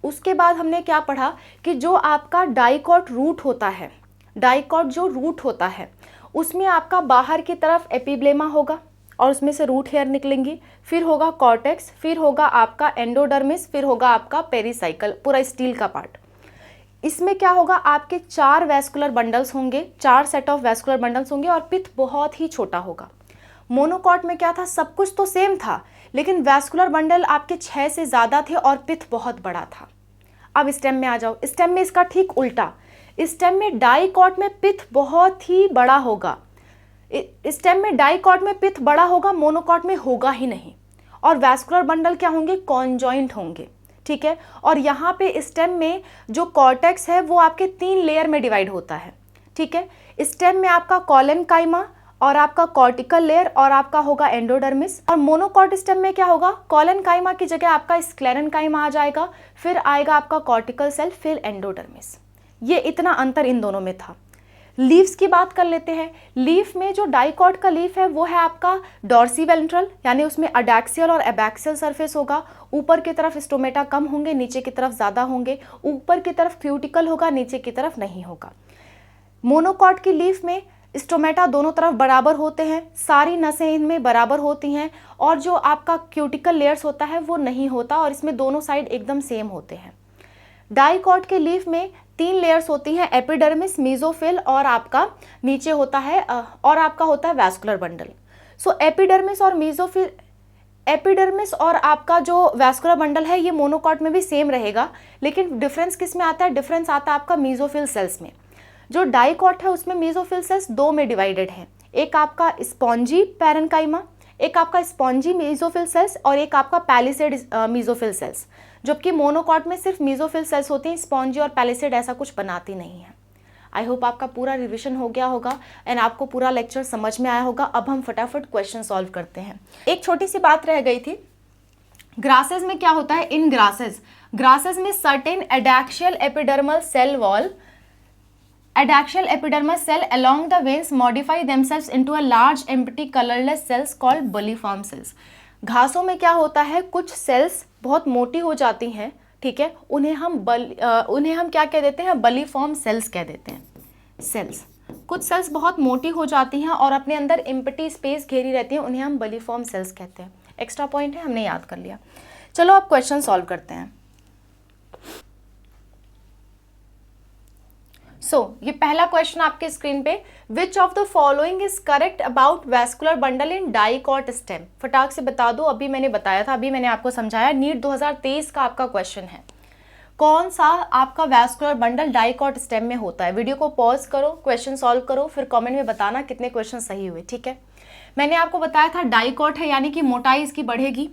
उसके बाद हमने क्या पढ़ा कि जो आपका डाइकॉट रूट होता है, डाइकॉट जो रूट होता है उसमें आपका बाहर की तरफ एपिब्लेमा होगा और उसमें से रूट हेयर निकलेंगी, फिर होगा कॉर्टेक्स, फिर होगा आपका एंडोडर्मिस, फिर होगा आपका पेरिसाइकल, पूरा स्टील का पार्ट। इसमें क्या होगा, आपके 4 वैस्कुलर बंडल्स होंगे, 4 सेट ऑफ वैस्कुलर बंडल्स होंगे और पिथ बहुत ही छोटा होगा। मोनोकॉट में क्या था, सब कुछ तो सेम था लेकिन वैस्कुलर बंडल आपके 6 से ज़्यादा थे और पिथ बहुत बड़ा था। अब स्टेम में आ जाओ, स्टेम में इसका ठीक उल्टा, स्टेम में डाइकॉट में पिथ बहुत ही बड़ा होगा, स्टेम में डाइकॉट में पिथ बड़ा होगा, मोनोकॉट में होगा ही नहीं। और वैस्कुलर बंडल क्या होंगे, कॉन्जॉइंट होंगे। ठीक है, और यहाँ पे स्टेम में जो कॉर्टेक्स है वो आपके 3 लेयर में डिवाइड होता है। ठीक है, स्टेम में आपका कॉलेनकाइमा और आपका कॉर्टिकल लेयर और आपका होगा एंडोडर्मिस। और मोनोकॉट स्टेम में क्या होगा, कॉलेनकाइमा की जगह आपका स्क्लेरेनकाइमा आ जाएगा, फिर आएगा आपका कॉर्टिकल सेल, फिर एंडोडर्मिस। ये इतना अंतर इन दोनों में था। लीव्स की बात कर लेते हैं। लीफ में जो डाइकॉट का लीफ है वो है आपका डॉर्सीवेंट्रल, यानी उसमें अडैक्सियल और एबैक्सियल सरफेस होगा। ऊपर की तरफ स्टोमेटा कम होंगे, नीचे की तरफ ज़्यादा होंगे। ऊपर की तरफ क्यूटिकल होगा, नीचे की तरफ नहीं होगा। मोनोकॉट की लीफ में स्टोमेटा दोनों तरफ बराबर होते हैं, सारी नसें इनमें बराबर होती हैं और जो आपका क्यूटिकल लेयर्स होता है वो नहीं होता और इसमें दोनों साइड एकदम सेम होते हैं। डाइकॉट के लीफ में 3 लेयर्स होती हैं, एपिडर्मिस, मेसोफिल और आपका नीचे होता है और आपका होता है वैस्कुलर बंडल। सो एपिडर्मिस और मेसोफिल, एपिडर्मिस और आपका जो वैस्कुलर बंडल है ये मोनोकॉट में भी सेम रहेगा, लेकिन डिफरेंस किस में आता है, डिफरेंस आता है आपका मेसोफिल सेल्स में। जो डाइकॉट है उसमें मेसोफिल सेल्स 2 में डिवाइडेड हैं, एक आपका स्पॉन्जी पैरेन्काइमा, एक आपका स्पॉन्जी मेसोफिल सेल्स और एक आपका पैलिसेड मेसोफिल सेल्स। जबकि मोनोकॉट में सिर्फ मेसोफिल सेल्स होती हैं, स्पॉन्जी और पैलिसेड ऐसा कुछ बनाती नहीं है। आई होप आपका पूरा रिविजन हो गया होगा एंड आपको पूरा लेक्चर समझ में आया होगा। अब हम फटाफट क्वेश्चन सॉल्व करते हैं। एक छोटी सी बात रह गई थी, ग्रासेस में क्या होता है, इन ग्रासेस ग्रासेस में certain adaxial epidermal cell wall, adaxial epidermal cell along the veins modify themselves into a large empty colourless cells called bulliform cells. घासों में क्या होता है, कुछ सेल्स बहुत मोटी हो जाती हैं, ठीक है, उन्हें हम क्या कह देते हैं, बलिफॉर्म सेल्स कह देते हैं। सेल्स, कुछ सेल्स बहुत मोटी हो जाती हैं और अपने अंदर एम्प्टी स्पेस घेरी रहती हैं, उन्हें हम बलिफॉर्म सेल्स कहते हैं। एक्स्ट्रा पॉइंट है, हमने याद कर लिया। चलो अब क्वेश्चन सॉल्व करते हैं। ये पहला क्वेश्चन आपके स्क्रीन पे, विच of the following is correct about vascular bundle in dicot stem. फटाक से बता दो, अभी मैंने बताया था, अभी मैंने आपको समझाया, नीट 2023 का आपका क्वेश्चन है। कौन सा आपका वैस्कुलर बंडल डाइकॉट स्टेम में होता है? वीडियो को पॉज करो, क्वेश्चन सॉल्व करो, फिर कमेंट में बताना कितने क्वेश्चन सही हुए, ठीक है। मैंने आपको बताया था डाइकॉट है यानी कि मोटाई इसकी बढ़ेगी,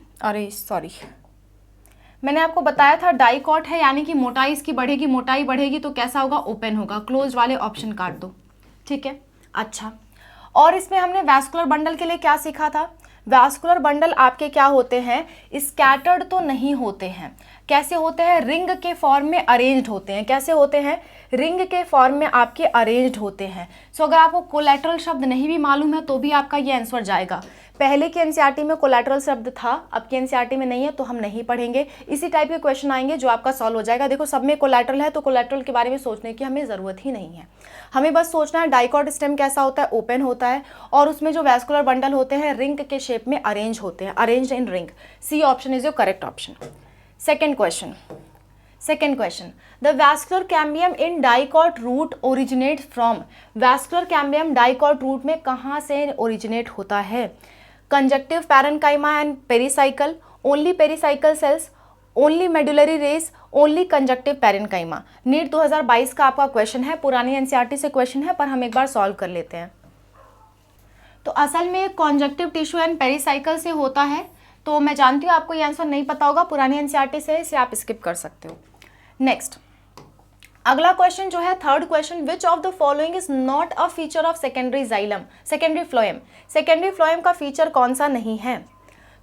मैंने आपको बताया था डाइकॉट है यानी कि मोटाई इसकी बढ़ेगी, मोटाई बढ़ेगी तो कैसा होगा, ओपन होगा। क्लोज वाले ऑप्शन काट दो, ठीक है। अच्छा, और इसमें हमने वैस्कुलर बंडल के लिए क्या सीखा था? वैस्कुलर बंडल आपके क्या होते हैं, स्कैटर्ड तो नहीं होते हैं। कैसे होते हैं? रिंग के फॉर्म में अरेंज्ड होते हैं। कैसे होते हैं? रिंग के फॉर्म में आपके अरेंज्ड होते हैं। अगर आपको कोलैटरल शब्द नहीं भी मालूम है तो भी आपका ये आंसर जाएगा। पहले की एनसीईआरटी में कोलैटरल शब्द था, अब की एनसीईआरटी में नहीं है, तो हम नहीं पढ़ेंगे। इसी टाइप के क्वेश्चन आएंगे जो आपका सॉल्व हो जाएगा। देखो, सब में कोलैटरल है तो कोलैटरल के बारे में सोचने की हमें ज़रूरत ही नहीं है। हमें बस सोचना है डाइकॉट स्टेम कैसा होता है, ओपन होता है, और उसमें जो वैस्कुलर बंडल होते हैं रिंग के शेप में अरेंज होते हैं, arranged in ring. C option is your correct option. Second question, the vascular cambium in dicot root originate from. Vascular cambium dicot root में कहाँ से ओरिजिनेट होता है? Conjunctive parenchyma and pericycle, only pericycle cells, only medullary rays, only conjunctive parenchyma. NEET 2022 का आपका question है, पुरानी NCERT से क्वेश्चन है, पर हम एक बार सॉल्व कर लेते हैं। तो असल में कॉन्जक्टिव टिश्यू एंड पेरिसाइकल से होता है, तो मैं जानती हूँ आपको ये आंसर नहीं पता होगा, पुरानी एनसीईआरटी से, इसे आप स्किप कर सकते हो। नेक्स्ट, अगला क्वेश्चन जो है third question, which of the following is not a feature of secondary phloem. Secondary phloem का फीचर कौन सा नहीं है?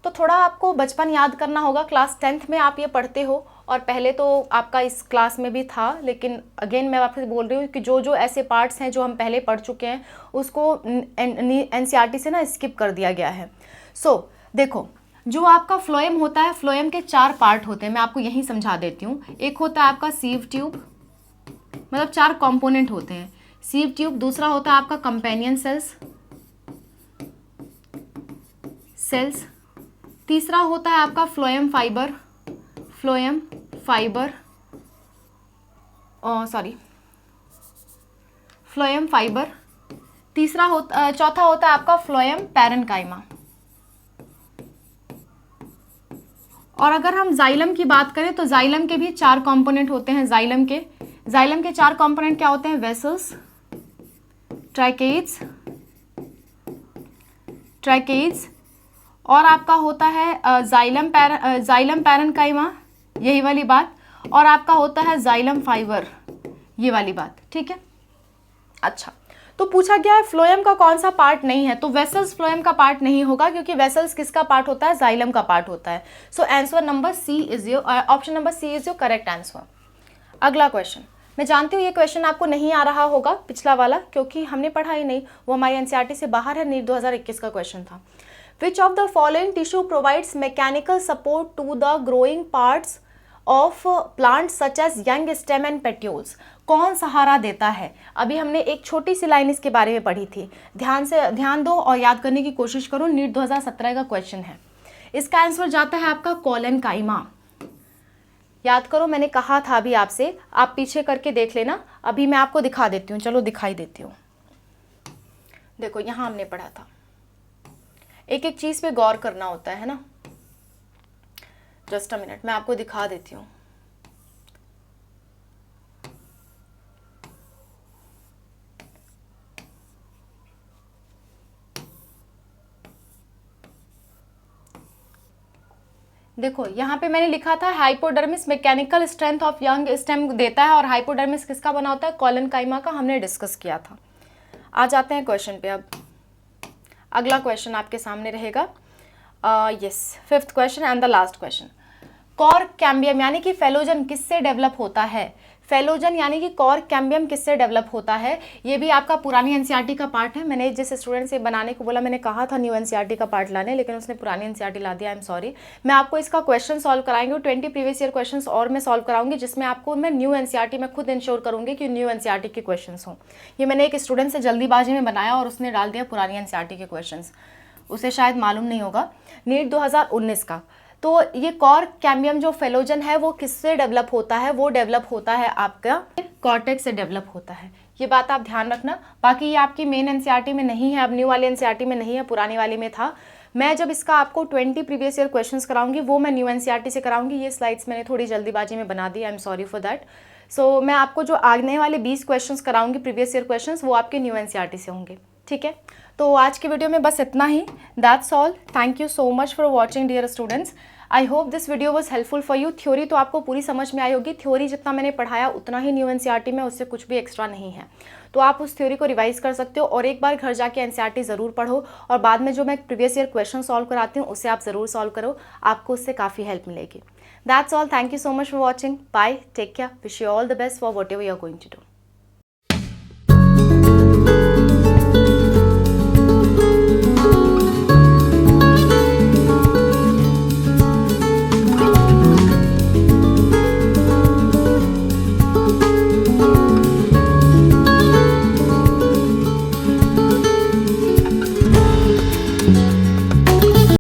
तो थोड़ा आपको बचपन याद करना होगा, क्लास 10th में आप ये पढ़ते हो, और पहले तो आपका इस क्लास में भी था, लेकिन अगेन मैं आपसे बोल रही हूँ कि जो ऐसे पार्ट्स हैं जो हम पहले पढ़ चुके हैं उसको एनसीईआरटी से ना स्किप कर दिया गया है। देखो, जो आपका फ्लोएम होता है, फ्लोएम के 4 पार्ट होते हैं, मैं आपको यही समझा देती हूँ। एक होता है आपका सीव ट्यूब, मतलब 4 कंपोनेंट होते हैं, सीव ट्यूब। दूसरा होता है आपका कंपेनियन सेल्स। तीसरा होता है आपका फ्लोएम फाइबर। चौथा होता है आपका फ्लोएम पैरेन्काइमा। और अगर हम जाइलम की बात करें तो जाइलम के भी 4 कंपोनेंट होते हैं। जाइलम के 4 कंपोनेंट क्या होते हैं? वेसल्स, ट्रैकेड्स, और आपका होता है जाइलम पैरेन्काइमा, यही वाली बात, और आपका होता है जाइलम फाइबर, ये वाली बात, ठीक है। अच्छा, तो पूछा गया है फ्लोएम का कौन सा पार्ट नहीं है, तो वेसल्स फ्लोएम का पार्ट नहीं होगा, क्योंकि वेसल्स किसका पार्ट होता है? जाइलम का पार्ट होता है। Answer number C is your, option number C is your correct answer. अगला क्वेश्चन, मैं जानती हूँ ये क्वेश्चन आपको नहीं आ रहा होगा, पिछला वाला, क्योंकि हमने पढ़ा ही नहीं, वो हमारी एनसीईआरटी से बाहर है, नीट 2021 का क्वेश्चन था। Which of the following tissue provides mechanical support to the growing parts of plant such as young stem and petioles. कौन सहारा देता है? अभी हमने एक छोटी सी लाइन इसके बारे में पढ़ी थी, ध्यान दो और याद करने की कोशिश करो, नीट 2017 का क्वेश्चन है। इसका आंसर जाता है आपका कोलेनकाइमा। याद करो, मैंने कहा था अभी आपसे, आप पीछे करके देख लेना, अभी मैं आपको दिखा देती हूँ, चलो दिखाई देती हूँ। देखो, यहाँ हमने पढ़ा था, एक एक चीज पे गौर करना होता है ना। जस्ट अ मिनट, मैं आपको दिखा देती हूँ। देखो, यहाँ पे मैंने लिखा था hypodermis mechanical strength of young stem देता है, और हाइपोडर्मिस किसका बना होता है? कोलेनकाइमा का, हमने डिस्कस किया था। आ जाते हैं क्वेश्चन पे। अब अगला क्वेश्चन आपके सामने रहेगा, yes, 5th question and the last question. Cork cambium यानी कि फेलोजन किससे डेवलप होता है? फेलोजन यानी कि कॉर्क कैम्बियम किससे डेवलप होता है? ये भी आपका पुरानी एनसीईआरटी का पार्ट है। मैंने जिस स्टूडेंट से बनाने को बोला, मैंने कहा था न्यू एनसीईआरटी का पार्ट लाने, लेकिन उसने पुरानी एनसीईआरटी ला दिया। आई एम सॉरी। मैं आपको इसका क्वेश्चन सॉल्व कराएंगे, 20 प्रीवियस ईयर क्वेश्चन और मैं सॉल्व कराऊंगी, जिसमें आपको मैं न्यू एनसीईआरटी में खुद इंश्योर करूंगी कि न्यू एनसीईआरटी के क्वेश्चन हों। ये मैंने एक स्टूडेंट से जल्दीबाजी में बनाया और उसने डाल दिया पुरानी एनसीईआरटी के क्वेश्चन, उसे शायद मालूम नहीं होगा। नीट 2019 का। तो ये कॉर्क कैम्बियम जो फेलोजन है वो किससे डेवलप होता है? वो डेवलप होता है आपका कॉर्टेक्स से डेवलप होता है। ये बात आप ध्यान रखना। बाकी ये आपकी मेन एनसीईआरटी में नहीं है, अब न्यू वाली एनसीईआरटी में नहीं है, पुरानी वाली में था। मैं जब इसका आपको 20 प्रीवियस ईयर क्वेश्चंस कराऊंगी वो मैं न्यू एनसीईआरटी से कराऊंगी। ये स्लाइड्स मैंने थोड़ी जल्दीबाजी में बना दी, I am sorry for that. So मैं आपको जो आने वाले 20 क्वेश्चंस कराऊंगी प्रीवियस ईयर क्वेश्चंस, वो आपके न्यू एनसीईआरटी से होंगे, ठीक है। तो आज की वीडियो में बस इतना ही। That's all. Thank you so much for watching dear students. I hope this video was helpful for you. Theory तो आपको पूरी समझ में आई होगी। थ्योरी जितना मैंने पढ़ाया उतना ही न्यू एनसीईआरटी में, उससे कुछ भी एक्स्ट्रा नहीं है। तो आप उस थ्योरी को रिवाइज कर सकते हो और एक बार घर जाके एनसीईआरटी ज़रूर पढ़ो, और बाद में जो मैं प्रीवियस ईयर क्वेश्चन सॉल्व कराती हूँ उसे आप ज़रूर सॉल्व करो, आपको उससे काफ़ी हेल्प मिलेगी। That's all. Thank you so much for watching. Bye, take care, wish you all the best for whatever you are going to do.